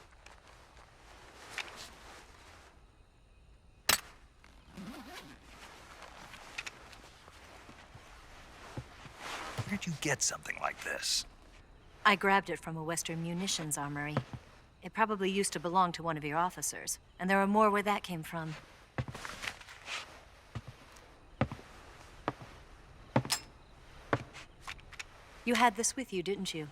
Where'd you get something like this? I grabbed it from a Western munitions armory. It probably used to belong to one of your officers, and there are more where that came from. You had this with you, didn't you?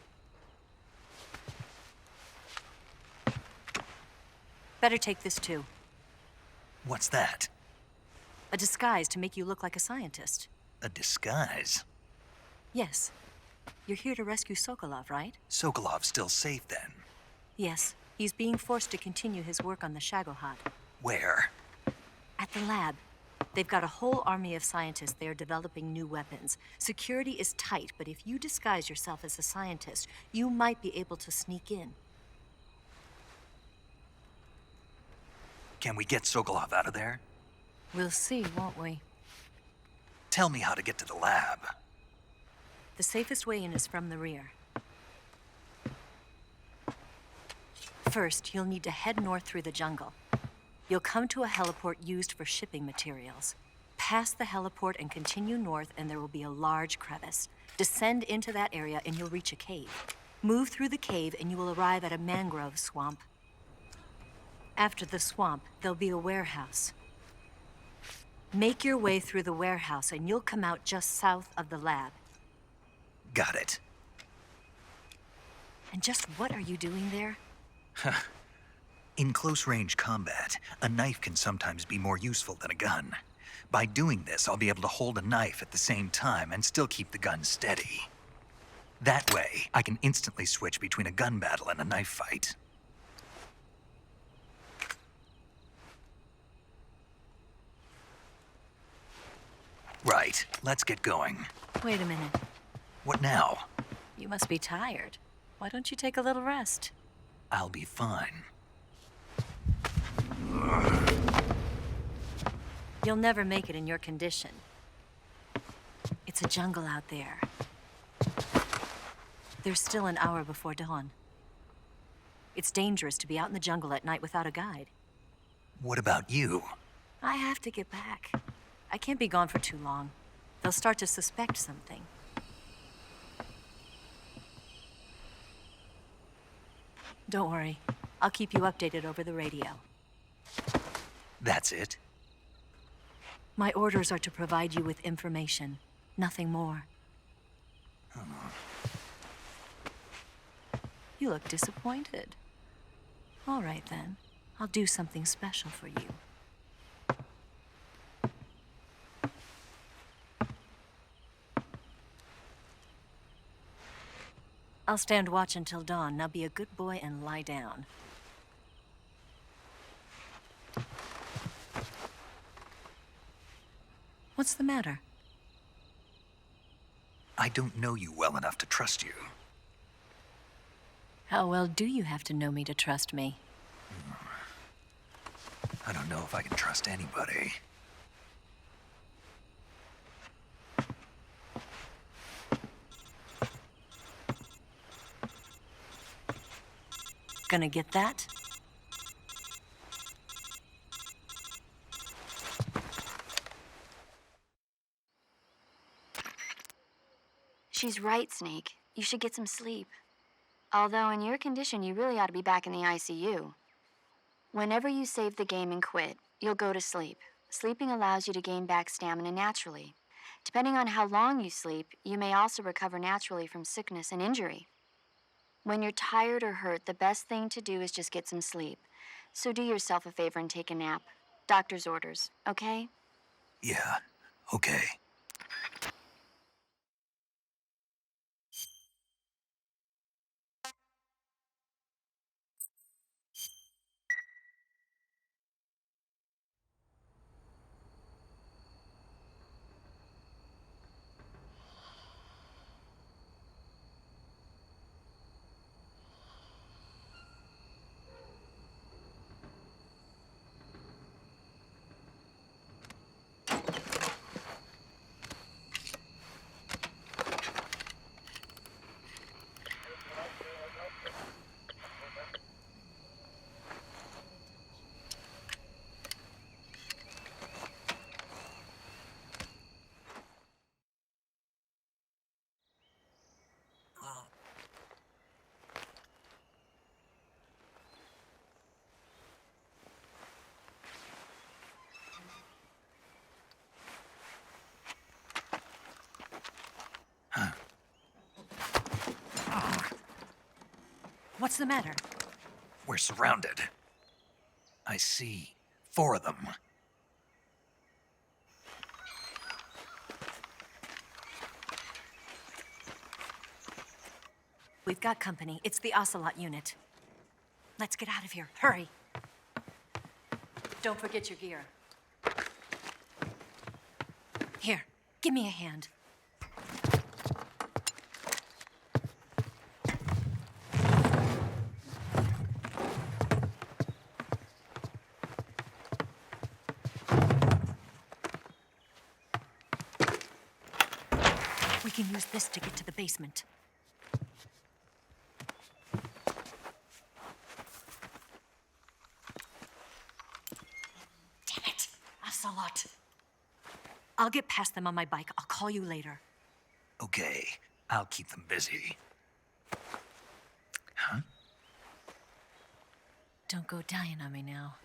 Better take this too. What's that? A disguise to make you look like a scientist. A disguise? Yes. You're here to rescue Sokolov, right? Sokolov's still safe then? Yes. He's being forced to continue his work on the Shagohod. Where? At the lab. They've got a whole army of scientists there developing new weapons. Security is tight, but if you disguise yourself as a scientist, you might be able to sneak in. Can we get Sokolov out of there? We'll see, won't we? Tell me how to get to the lab. The safest way in is from the rear. First, you'll need to head north through the jungle. You'll come to a heliport used for shipping materials. Pass the heliport and continue north, and there will be a large crevice. Descend into that area, and you'll reach a cave. Move through the cave, and you will arrive at a mangrove swamp. After the swamp, there'll be a warehouse. Make your way through the warehouse, and you'll come out just south of the lab. Got it. And just what are you doing there? In close-range combat, a knife can sometimes be more useful than a gun. By doing this, I'll be able to hold a knife at the same time and still keep the gun steady. That way, I can instantly switch between a gun battle and a knife fight. Right, let's get going. Wait a minute. What now? You must be tired. Why don't you take a little rest? I'll be fine. You'll never make it in your condition. It's a jungle out there. There's still an hour before dawn. It's dangerous to be out in the jungle at night without a guide. What about you? I have to get back. I can't be gone for too long. They'll start to suspect something. Don't worry. I'll keep you updated over the radio. That's it? My orders are to provide you with information. Nothing more. You look disappointed. All right, then. I'll do something special for you. I'll stand watch until dawn. Now be a good boy and lie down. What's the matter? I don't know you well enough to trust you. How well do you have to know me to trust me? I don't know if I can trust anybody. Gonna get that? She's right, Snake. You should get some sleep. Although in your condition, you really ought to be back in the ICU. Whenever you save the game and quit, you'll go to sleep. Sleeping allows you to gain back stamina naturally. Depending on how long you sleep, you may also recover naturally from sickness and injury. When you're tired or hurt, the best thing to do is just get some sleep. So do yourself a favor and take a nap. Doctor's orders, okay? Yeah, okay. What's the matter? We're surrounded. I see 4 of them. We've got company. It's the Ocelot unit. Let's get out of here. Hurry. Don't forget your gear. Here, give me a hand. We can use this to get to the basement. Damn it, Ocelot. I'll get past them on my bike. I'll call you later. Okay, I'll keep them busy. Huh? Don't go dying on me now.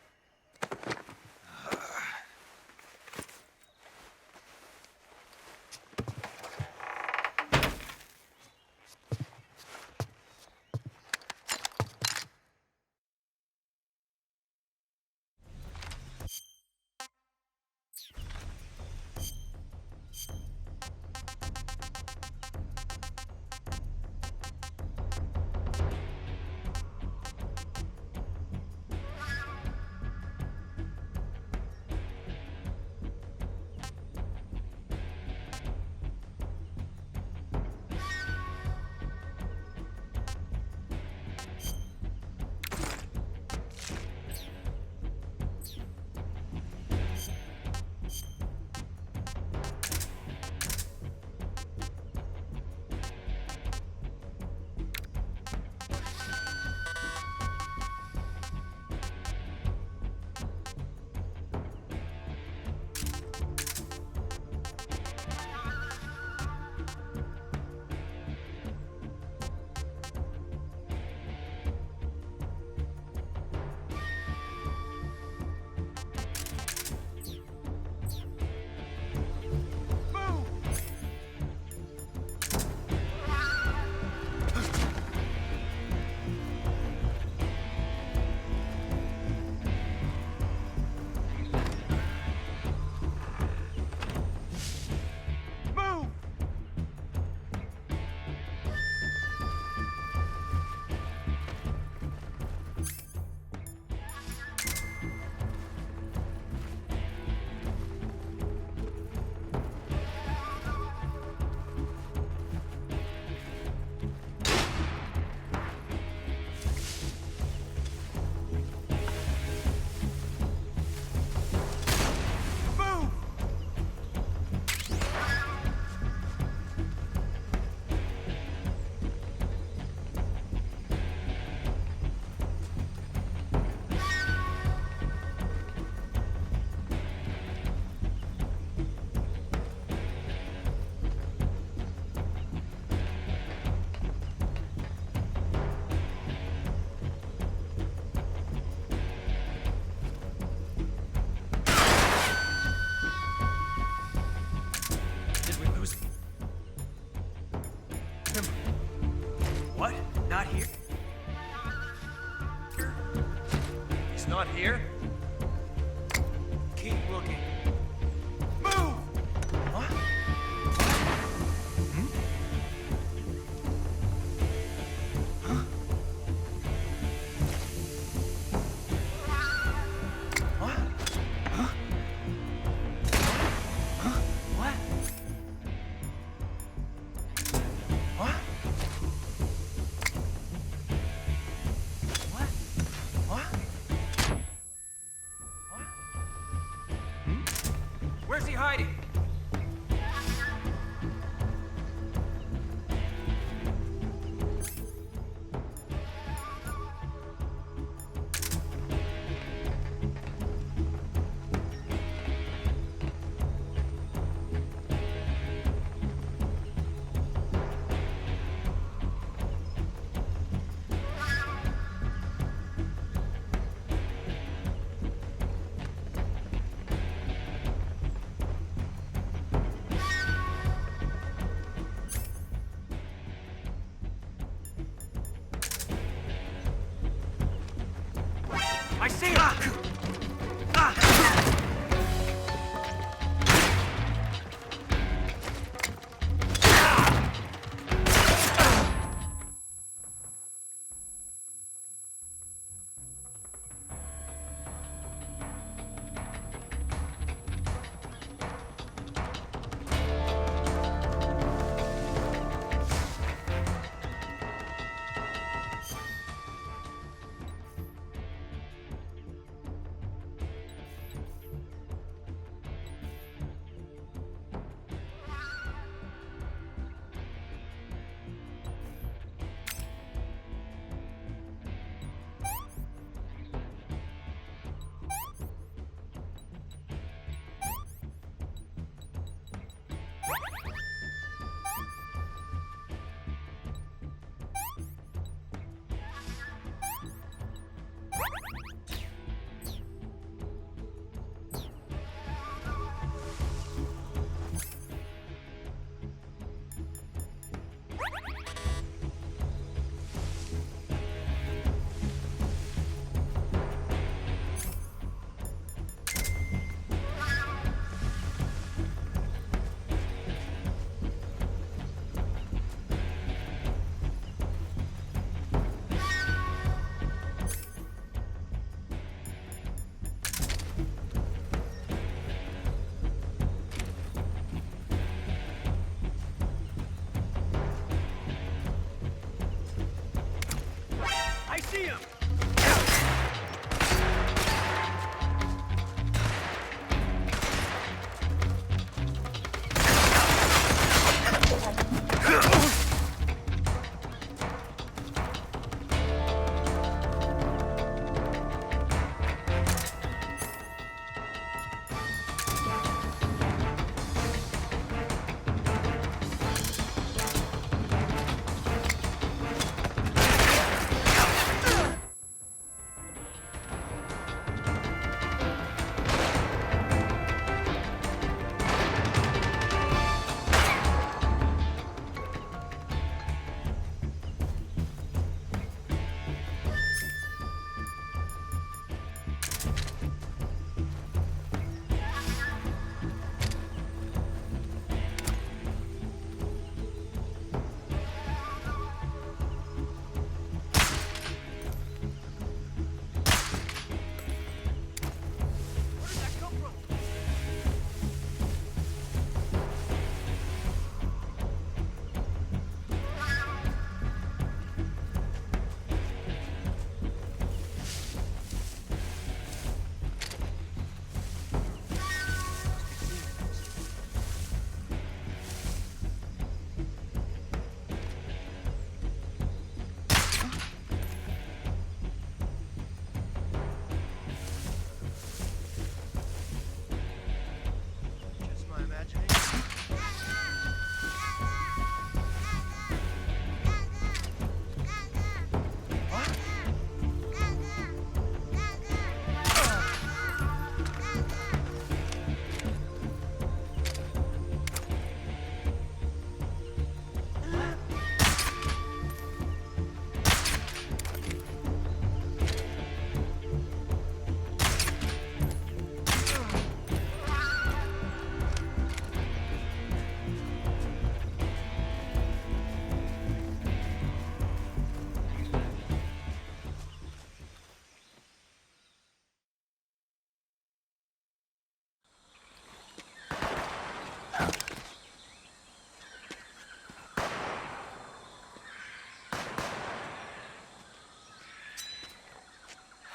here. Keep looking. Move! What? Hmm? Huh? What? Huh? Huh? What? What? What? What? What? Hmm? Where's he hiding? I see him!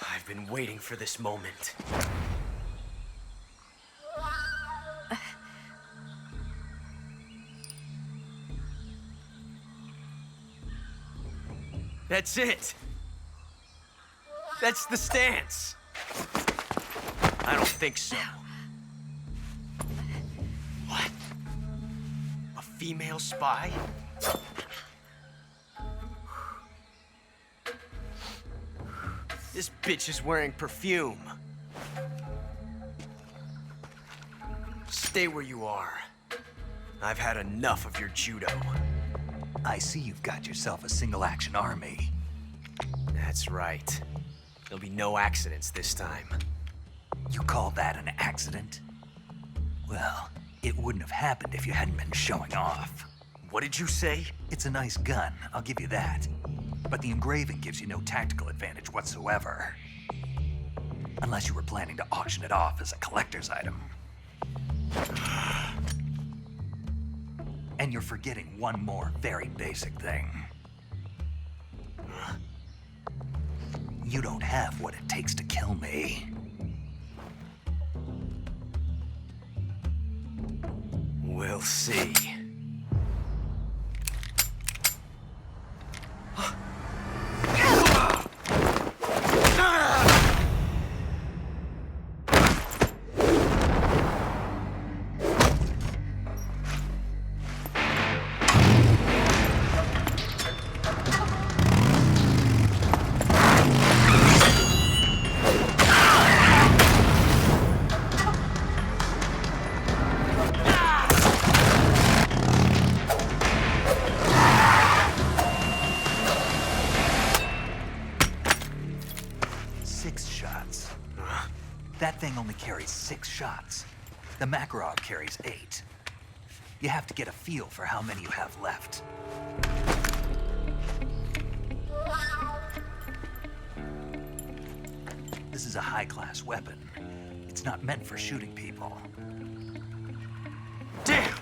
I've been waiting for this moment. That's it. That's the stance. I don't think so. What? A female spy? This bitch is wearing perfume. Stay where you are. I've had enough of your judo. I see you've got yourself a single-action army. That's right. There'll be no accidents this time. You call that an accident? Well, it wouldn't have happened if you hadn't been showing off. What did you say? It's a nice gun, I'll give you that. But the engraving gives you no tactical advantage whatsoever. Unless you were planning to auction it off as a collector's item. And you're forgetting one more very basic thing. You don't have what it takes to kill me. We'll see. That thing only carries 6 shots. The Makarov carries 8. You have to get a feel for how many you have left. This is a high-class weapon. It's not meant for shooting people. Damn!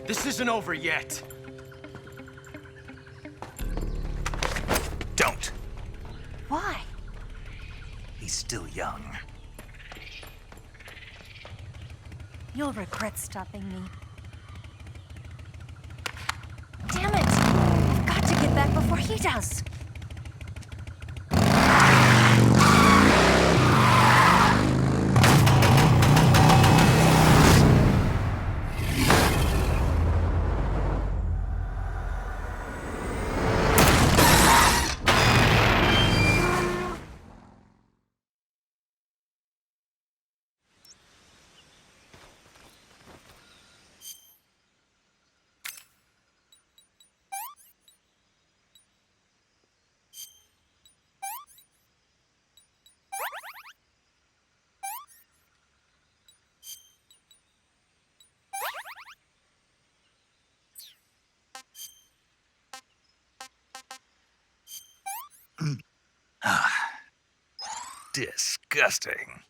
This isn't over yet. Don't. Why? He's still young. You'll regret stopping me. Damn it! I've got to get back before he does. Disgusting.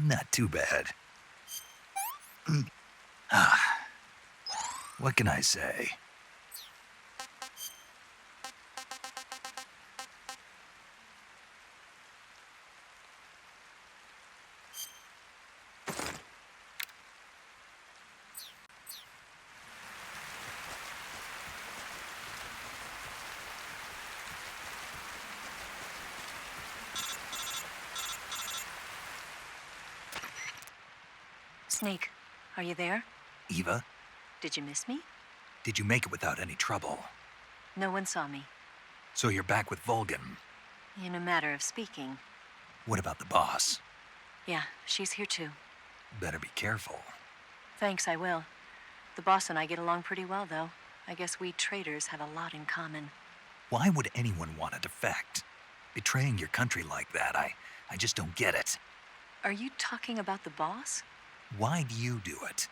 Not too bad. What can I say? Snake, are you there? Eva, Did you miss me? did you make it without any trouble? No one saw me. So you're back with Vulcan. In a matter of speaking. What about the boss? Yeah, she's here too. Better be careful. Thanks, I will. The boss and I get along pretty well, though. I guess we traitors have a lot in common. Why would anyone want to defect? Betraying your country like that, I just don't get it. Are you talking about the boss? Why do you do it?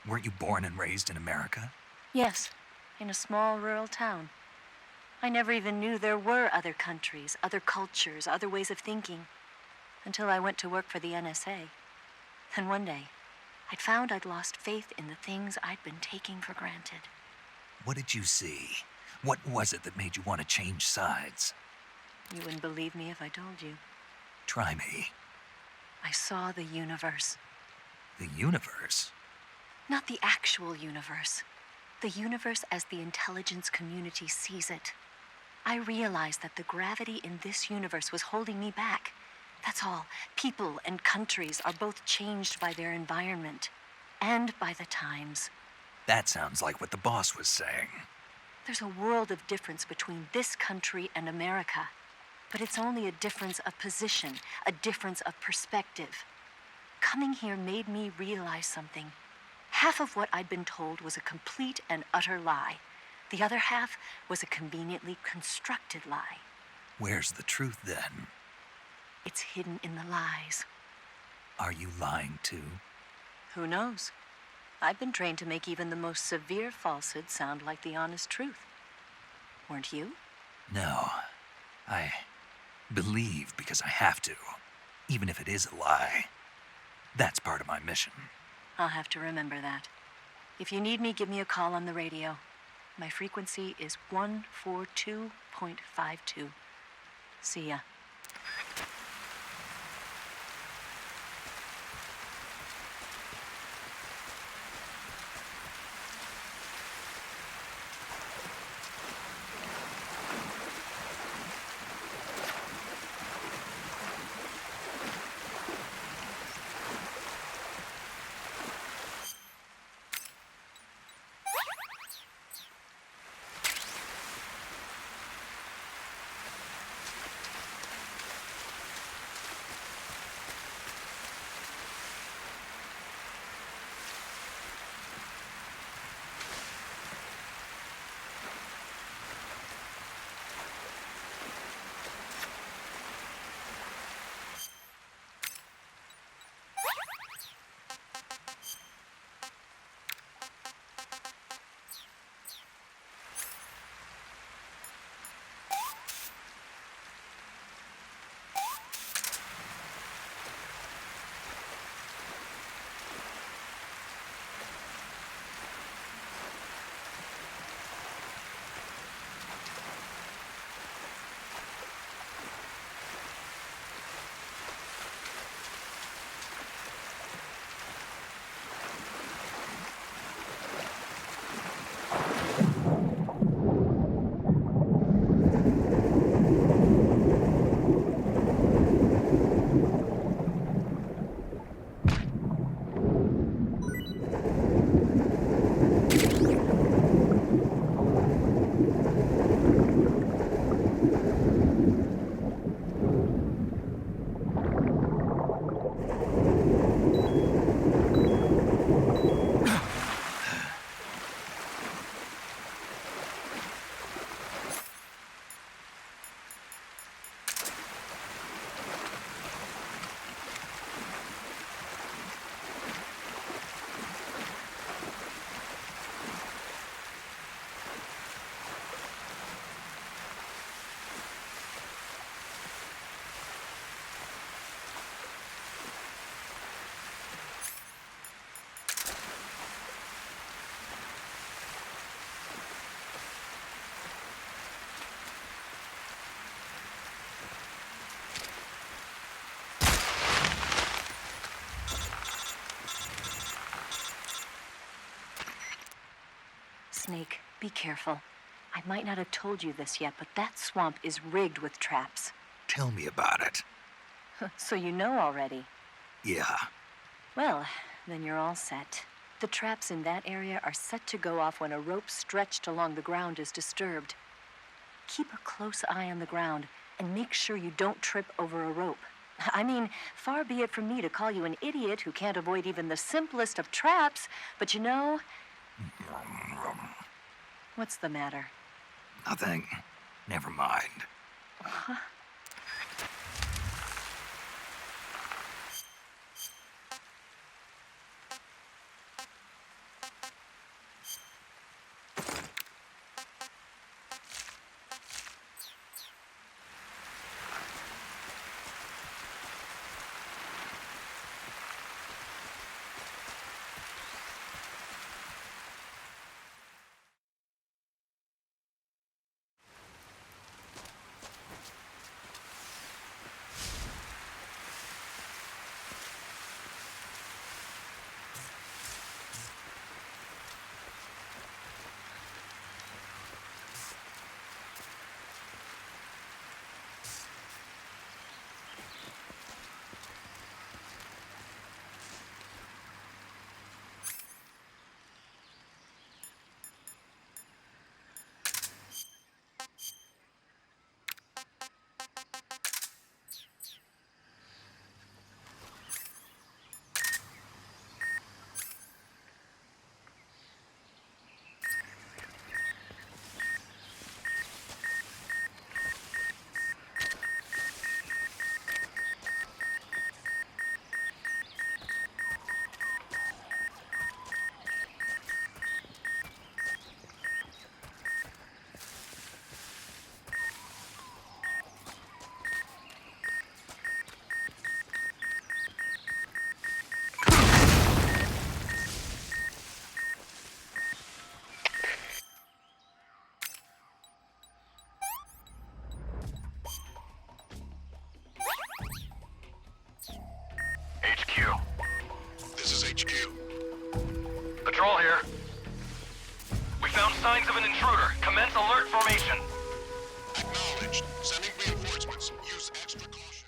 Weren't you born and raised in America? Yes, in a small rural town. I never even knew there were other countries, other cultures, other ways of thinking, until I went to work for the NSA. Then one day, I'd found I'd lost faith in the things I'd been taking for granted. What did you see? What was it that made you want to change sides? You wouldn't believe me if I told you. Try me. I saw the universe. The universe? Not the actual universe. The universe as the intelligence community sees it. I realized that the gravity in this universe was holding me back. That's all. People and countries are both changed by their environment and by the times. That sounds like what the boss was saying. There's a world of difference between this country and America. But it's only a difference of position, a difference of perspective. Coming here made me realize something. Half of what I'd been told was a complete and utter lie. The other half was a conveniently constructed lie. Where's the truth then? It's hidden in the lies. Are you lying too? Who knows? I've been trained to make even the most severe falsehood sound like the honest truth. Weren't you? No. I believe because I have to, even if it is a lie. That's part of my mission. I'll have to remember that. If you need me, give me a call on the radio. My frequency is 142.52. See ya. Snake, be careful. I might not have told you this yet, but that swamp is rigged with traps. Tell me about it. So you know already. Yeah. Well, then you're all set. The traps in that area are set to go off when a rope stretched along the ground is disturbed. Keep a close eye on the ground and make sure you don't trip over a rope. I mean, far be it from me to call you an idiot who can't avoid even the simplest of traps, but you know... What's the matter? Nothing. Never mind. Huh? HQ. This is HQ. Patrol here. We found signs of an intruder. Commence alert formation. Acknowledged. Sending reinforcements. Use extra caution.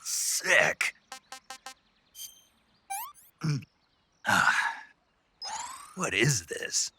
Sick. What is this?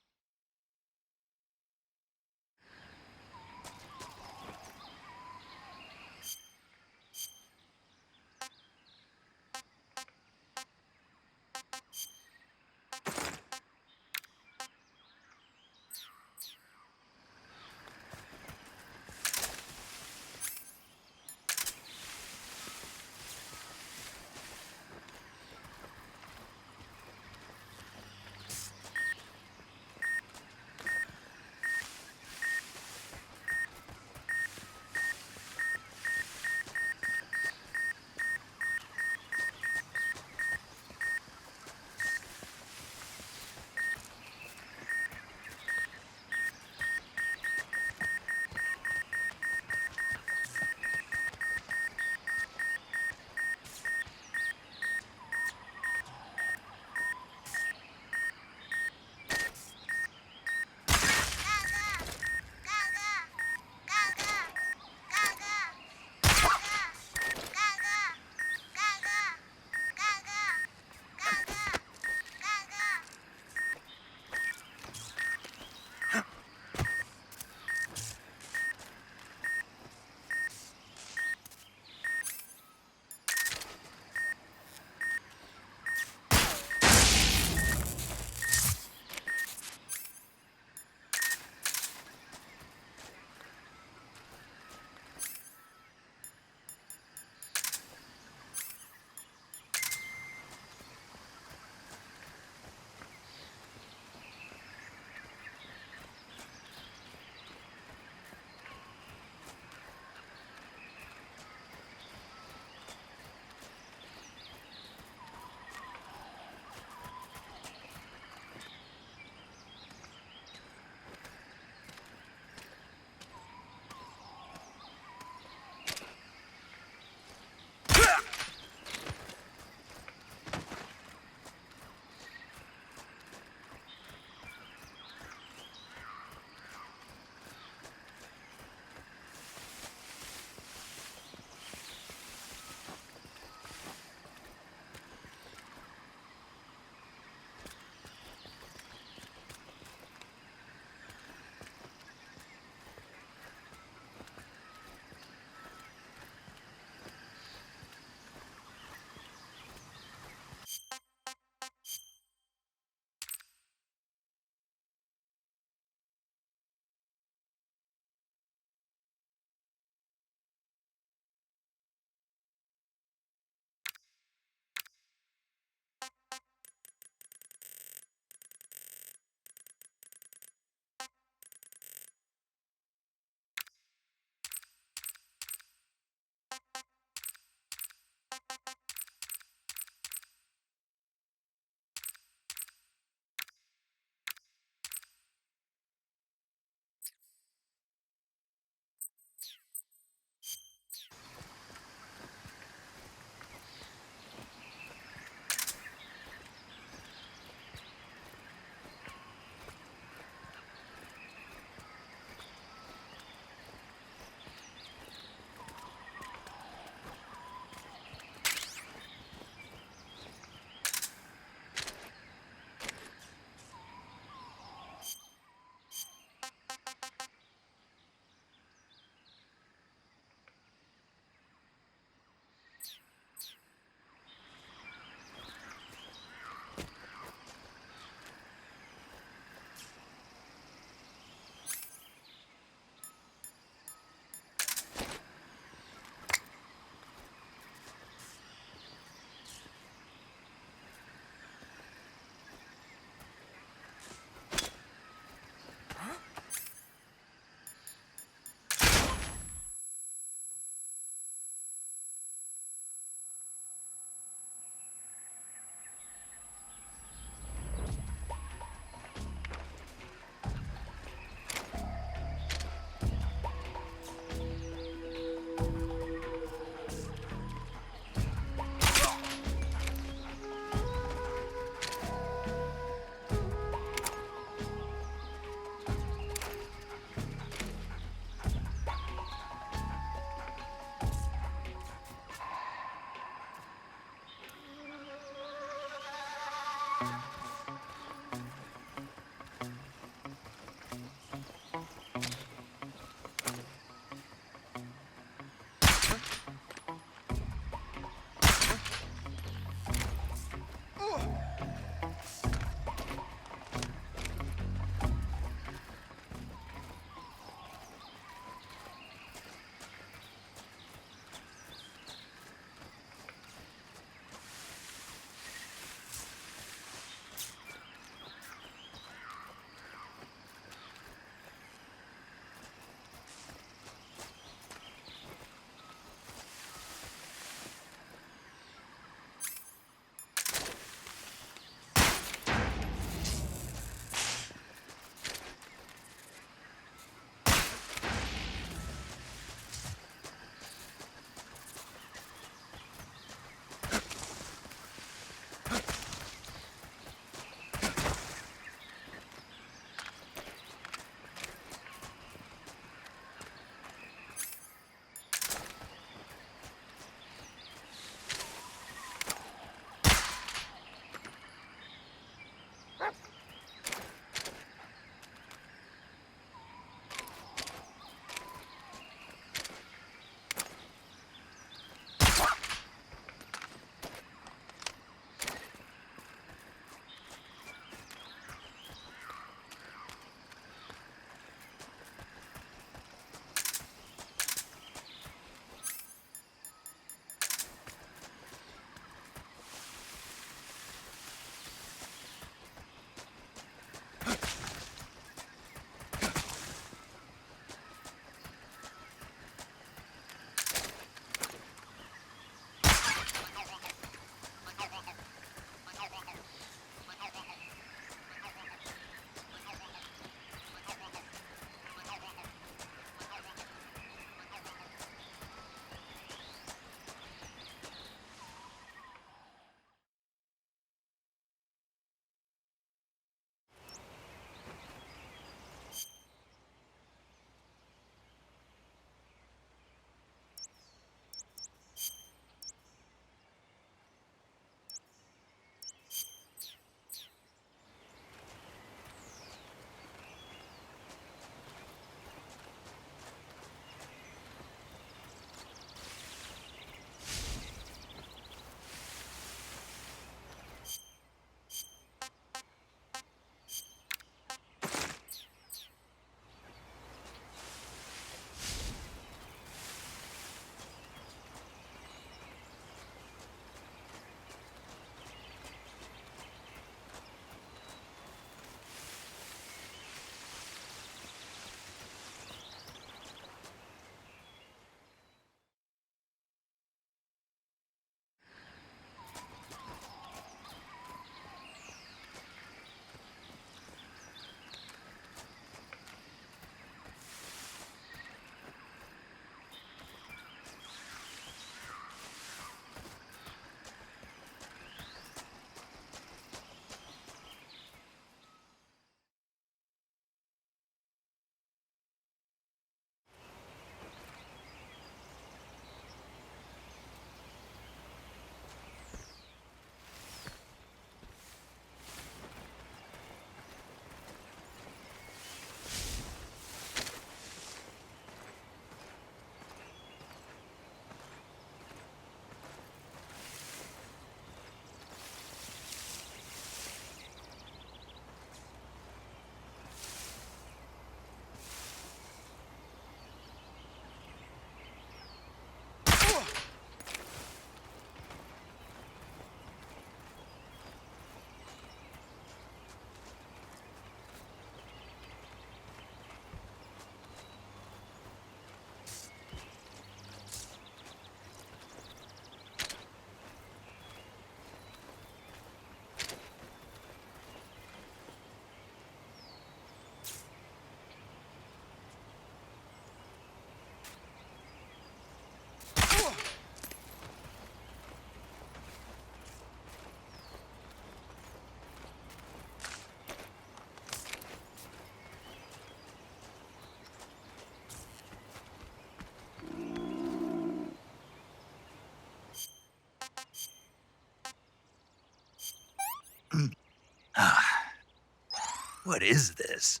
What is this?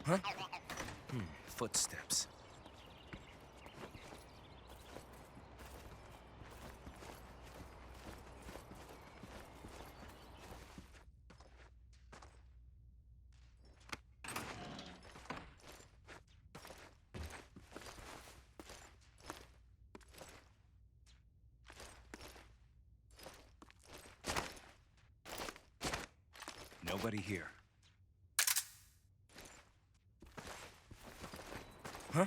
Huh? Footsteps. Nobody here. Huh?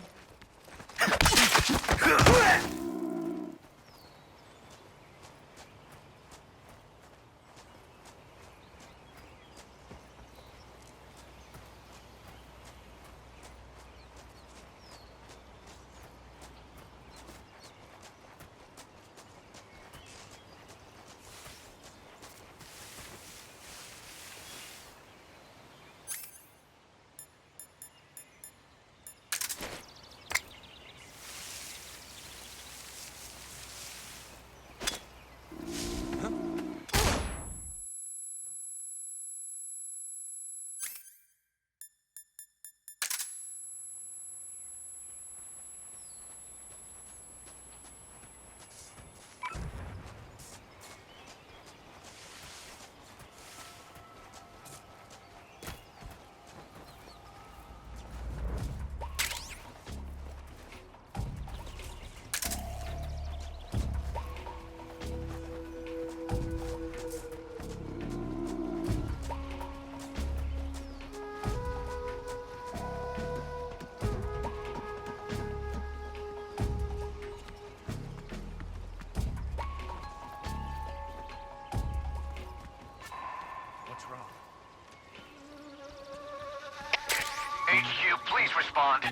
Please respond.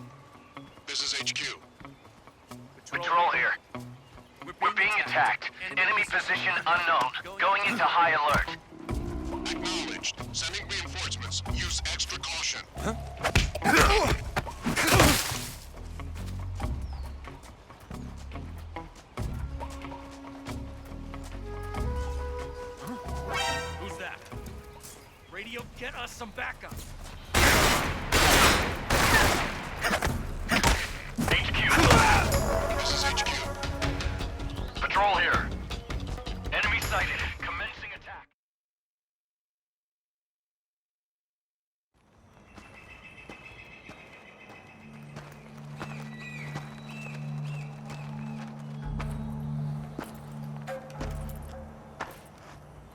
This is HQ. Patrol here. We're being attacked. Enemy position unknown. Going into high alert. Acknowledged. Sending reinforcements. Use extra caution. Who's that? Radio, get us some backup. HQ. This is HQ. Patrol here. Enemy sighted. Commencing attack.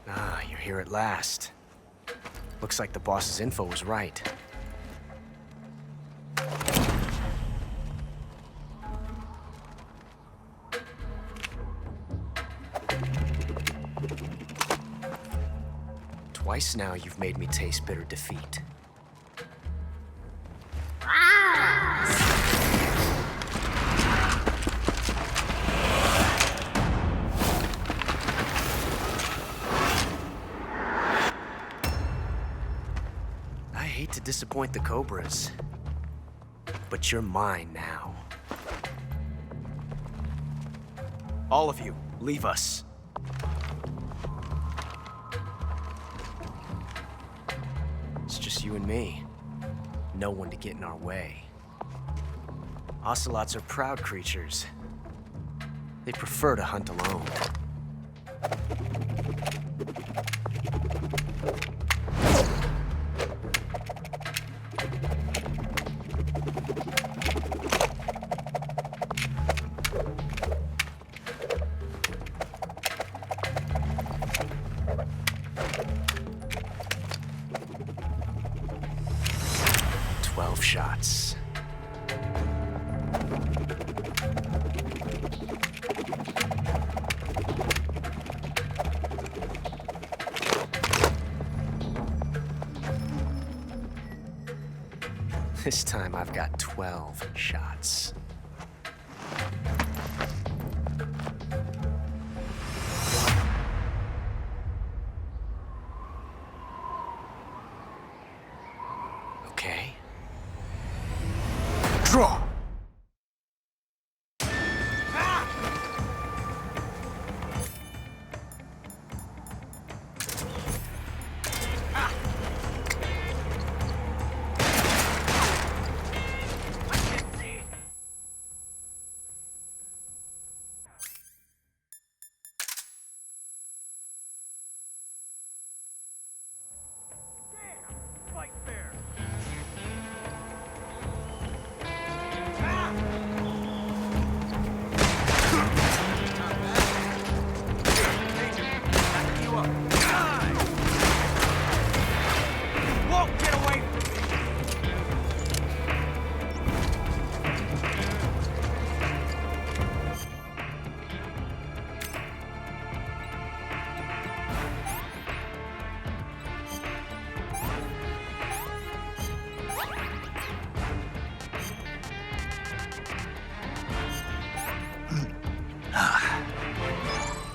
Ah, you're here at last. Looks like the boss's info was right. Twice now you've made me taste bitter defeat. I hate to disappoint the Cobras, but you're mine now. All of you, leave us. It's just you and me. No one to get in our way. Ocelots are proud creatures. They prefer to hunt alone. Shots. This time I've got 12 shots. Okay. Draw!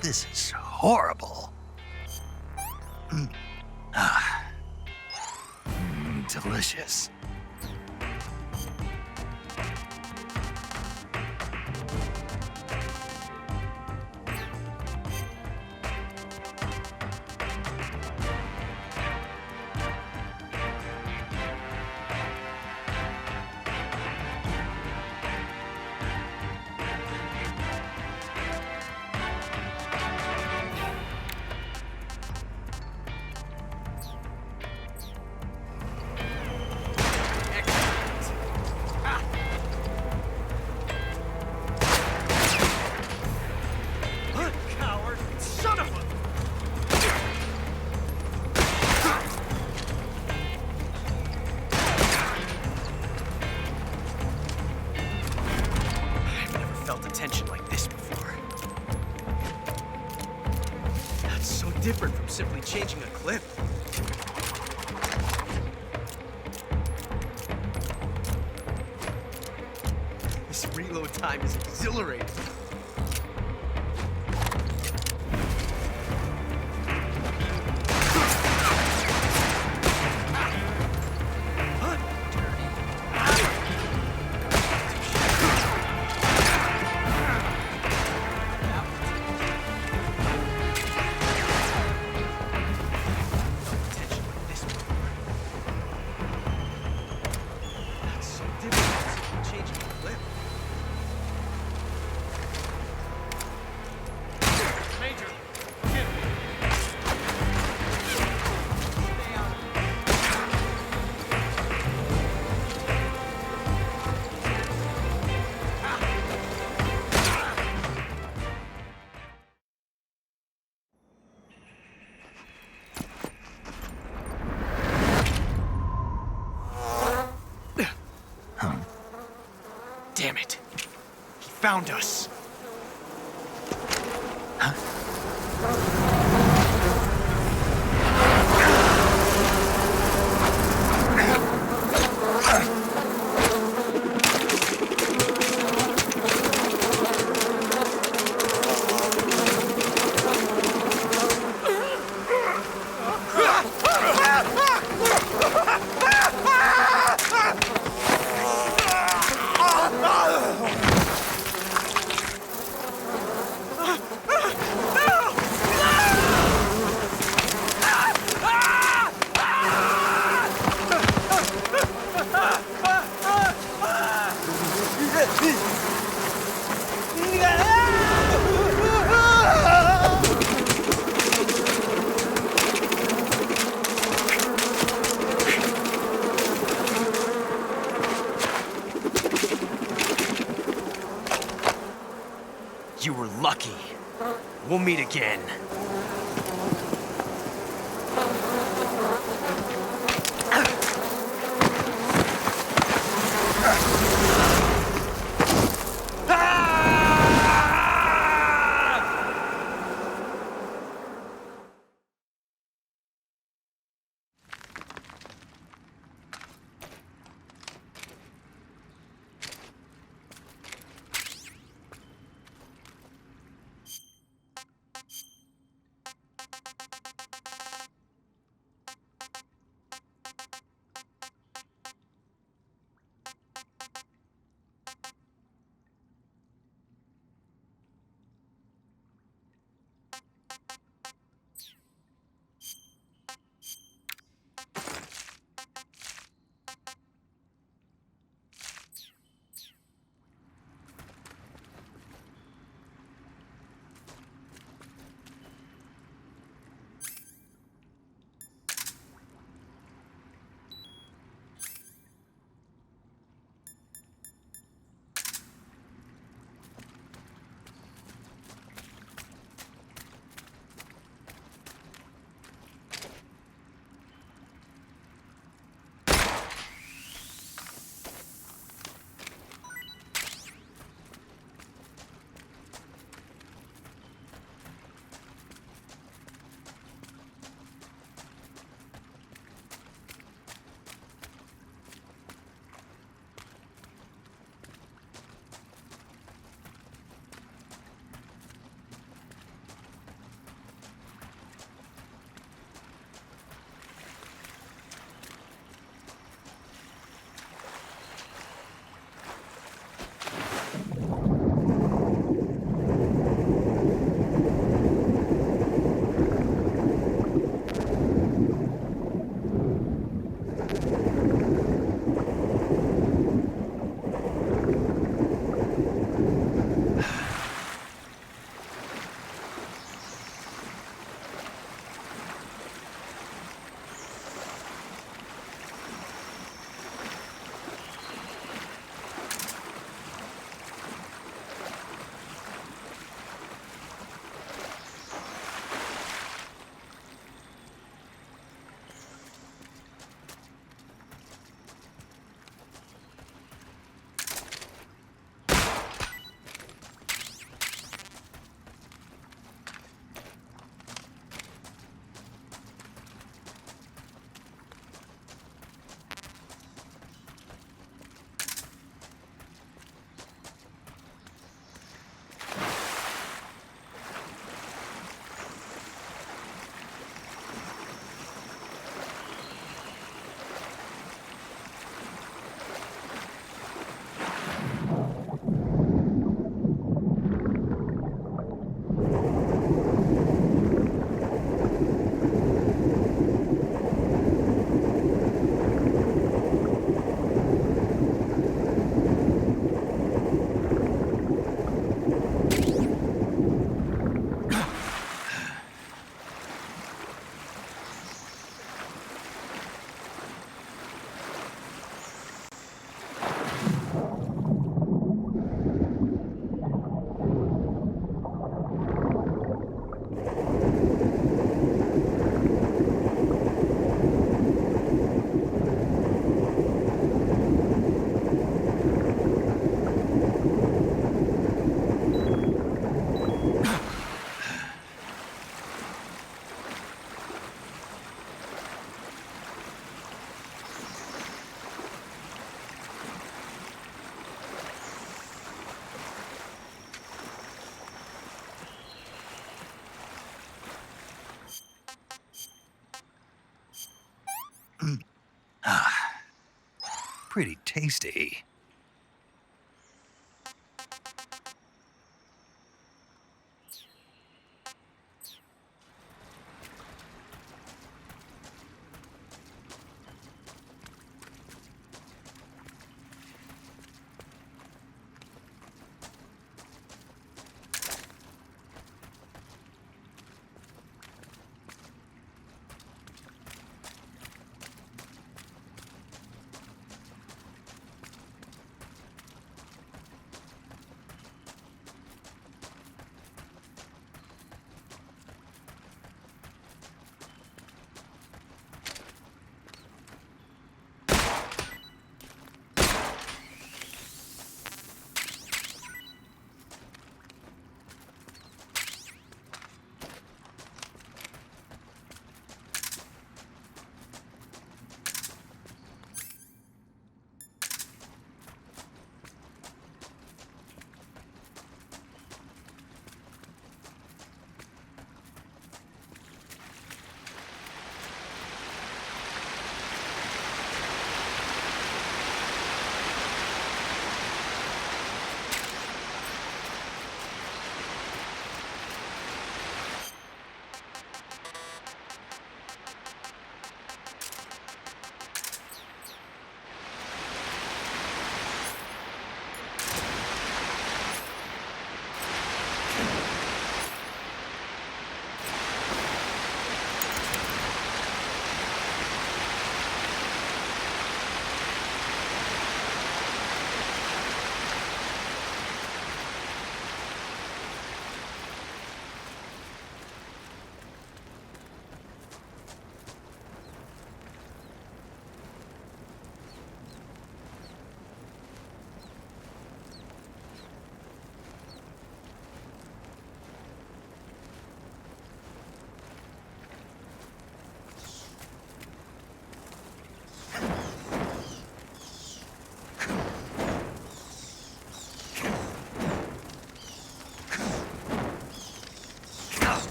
This is horrible. Delicious. Different from simply changing a clip. reload time is exhilarating. Damn it. He found us. You were lucky. We'll meet again. pretty tasty.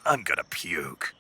I'm gonna puke.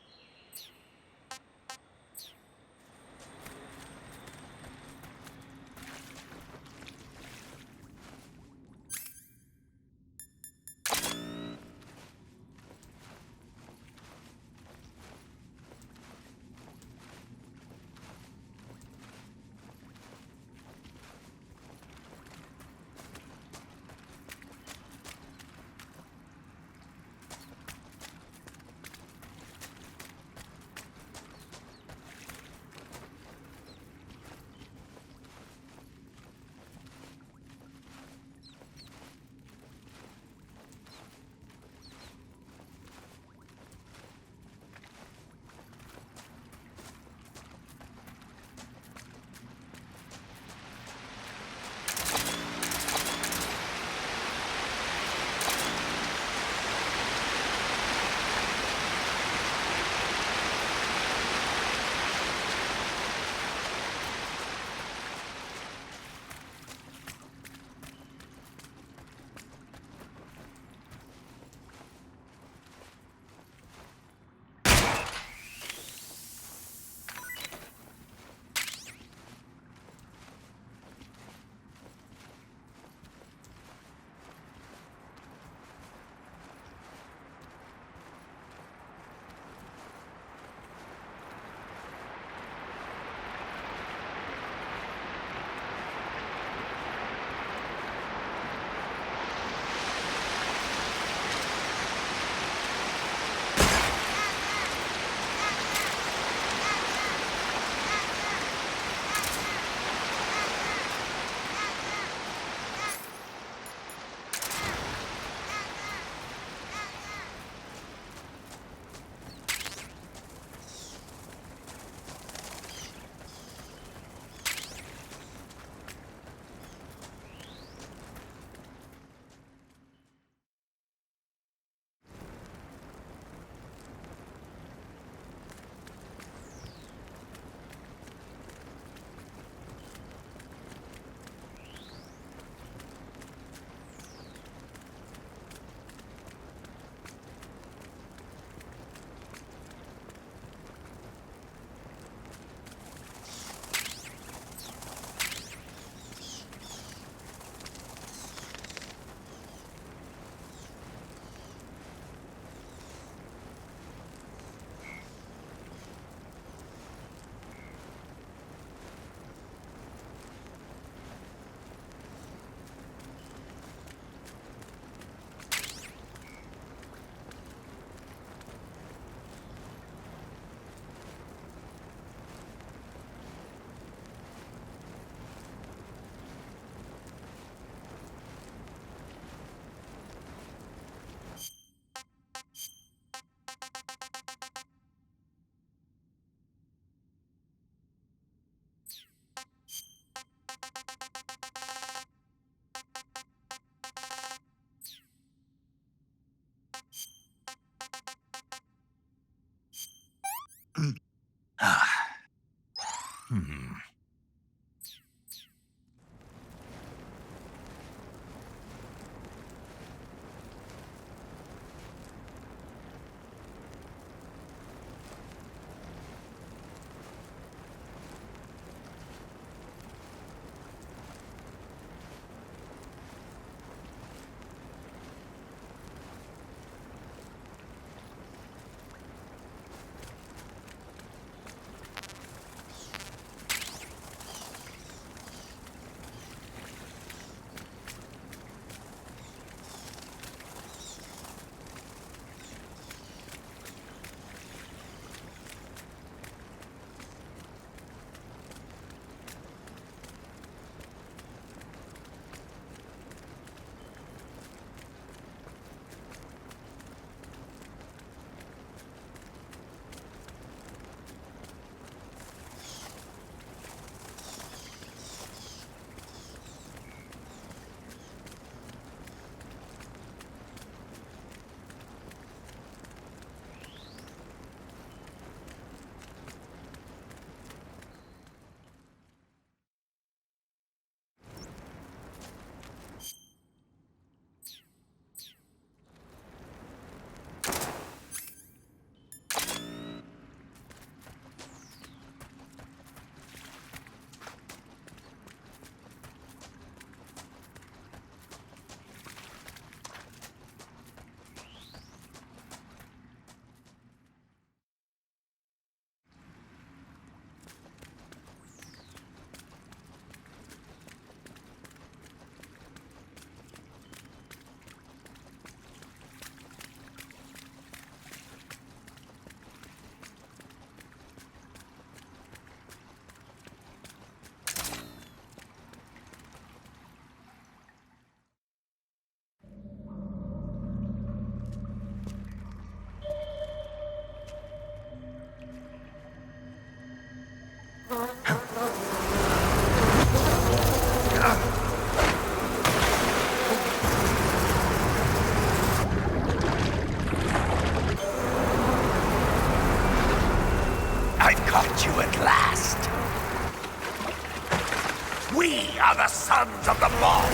sons of the boss!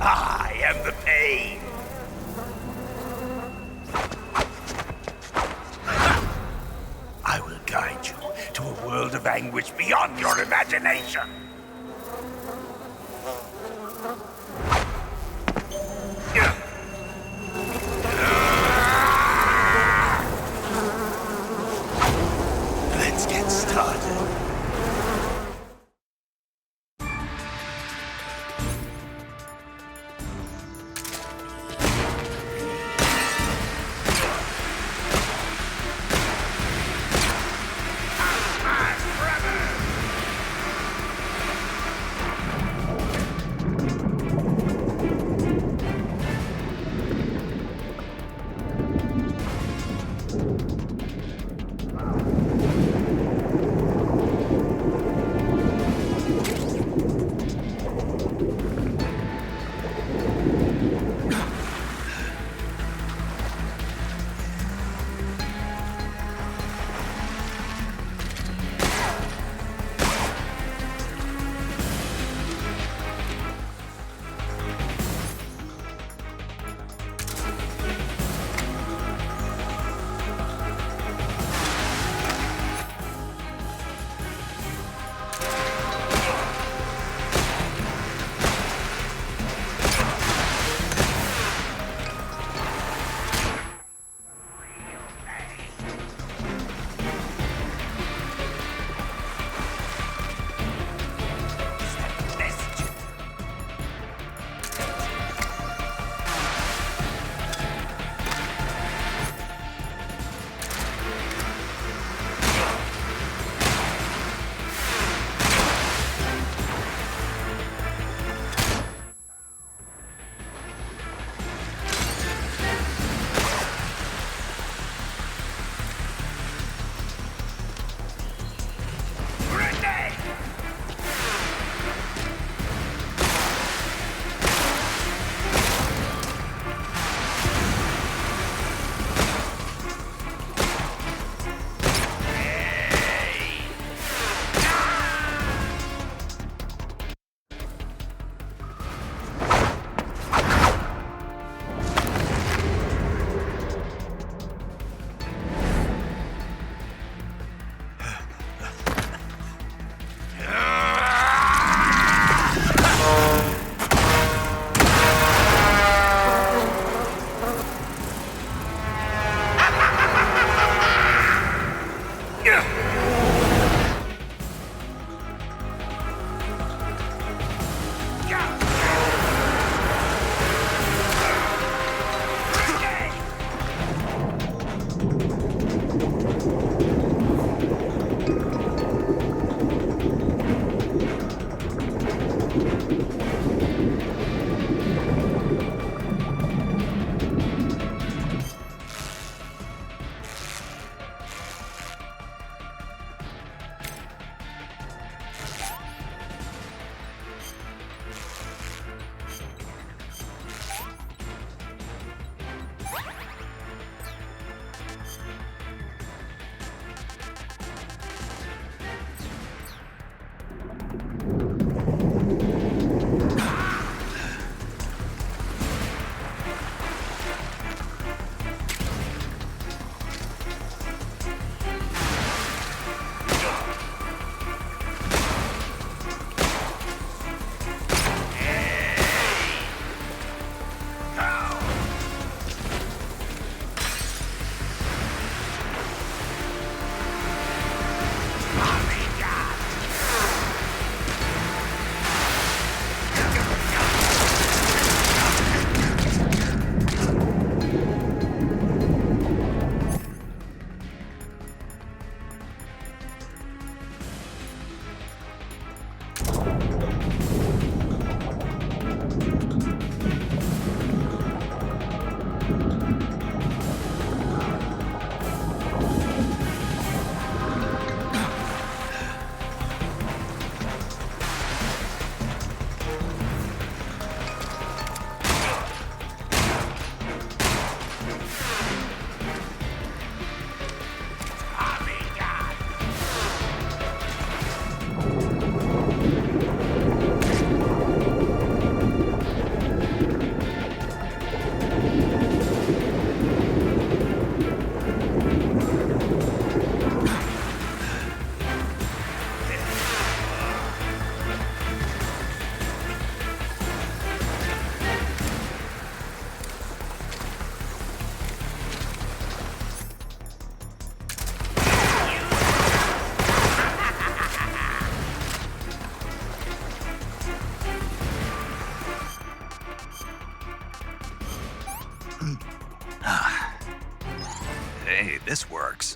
I am the pain! I will guide you to a world of anguish beyond your imagination! Let's get started. this works.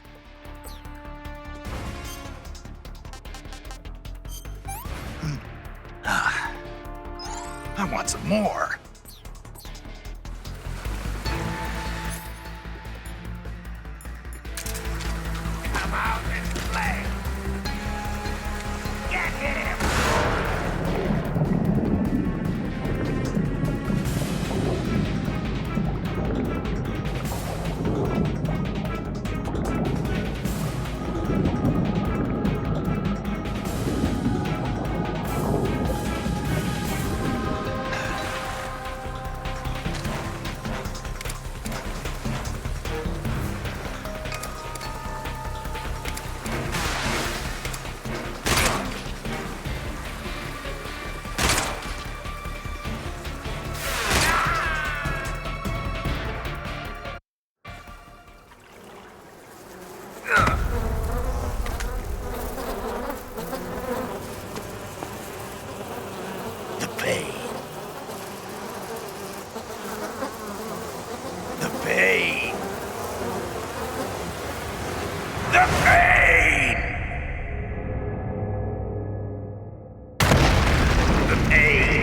I want some more. Come out and play. Get him. The pain. The pain. The pain. The pain.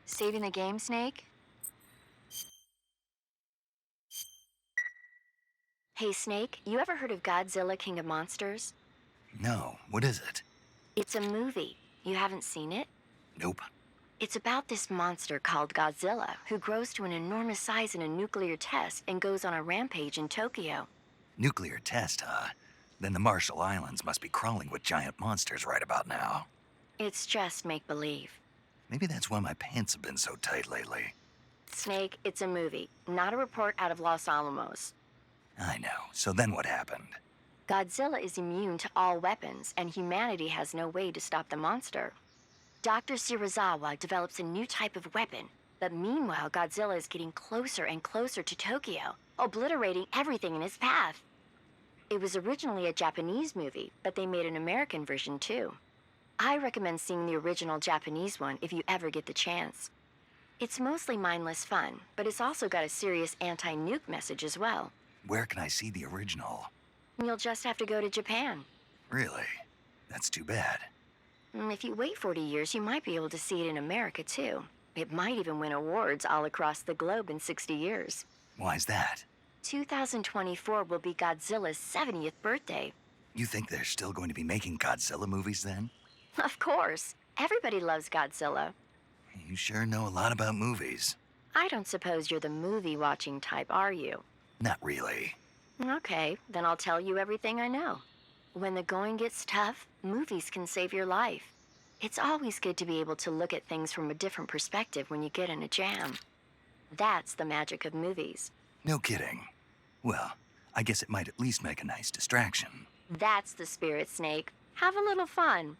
Saving the game, Snake? Hey, Snake, you ever heard of Godzilla, King of Monsters? No, what is it? It's a movie. You haven't seen it? Nope. It's about this monster called Godzilla, who grows to an enormous size in a nuclear test and goes on a rampage in Tokyo. Nuclear test, huh? Then the Marshall Islands must be crawling with giant monsters right about now. It's just make-believe. Maybe that's why my pants have been so tight lately. Snake, it's a movie, not a report out of Los Alamos. I know. So then what happened? Godzilla is immune to all weapons, and humanity has no way to stop the monster. Dr. Shirazawa develops a new type of weapon, but meanwhile Godzilla is getting closer and closer to Tokyo, obliterating everything in his path. It was originally a Japanese movie, but they made an American version too. I recommend seeing the original Japanese one if you ever get the chance. It's mostly mindless fun, but it's also got a serious anti-nuke message as well. Where can I see the original? You'll just have to go to Japan. Really? That's too bad. If you wait 40 years, you might be able to see it in America too. It might even win awards all across the globe in 60 years. Why's that? 2024 will be Godzilla's 70th birthday. You think they're still going to be making Godzilla movies then? Of course. Everybody loves Godzilla. You sure know a lot about movies. I don't suppose you're the movie-watching type, are you? Not really. Okay, then I'll tell you everything I know. When the going gets tough, movies can save your life. It's always good to be able to look at things from a different perspective when you get in a jam. That's the magic of movies. No kidding. Well, I guess it might at least make a nice distraction. That's the spirit, Snake. Have a little fun.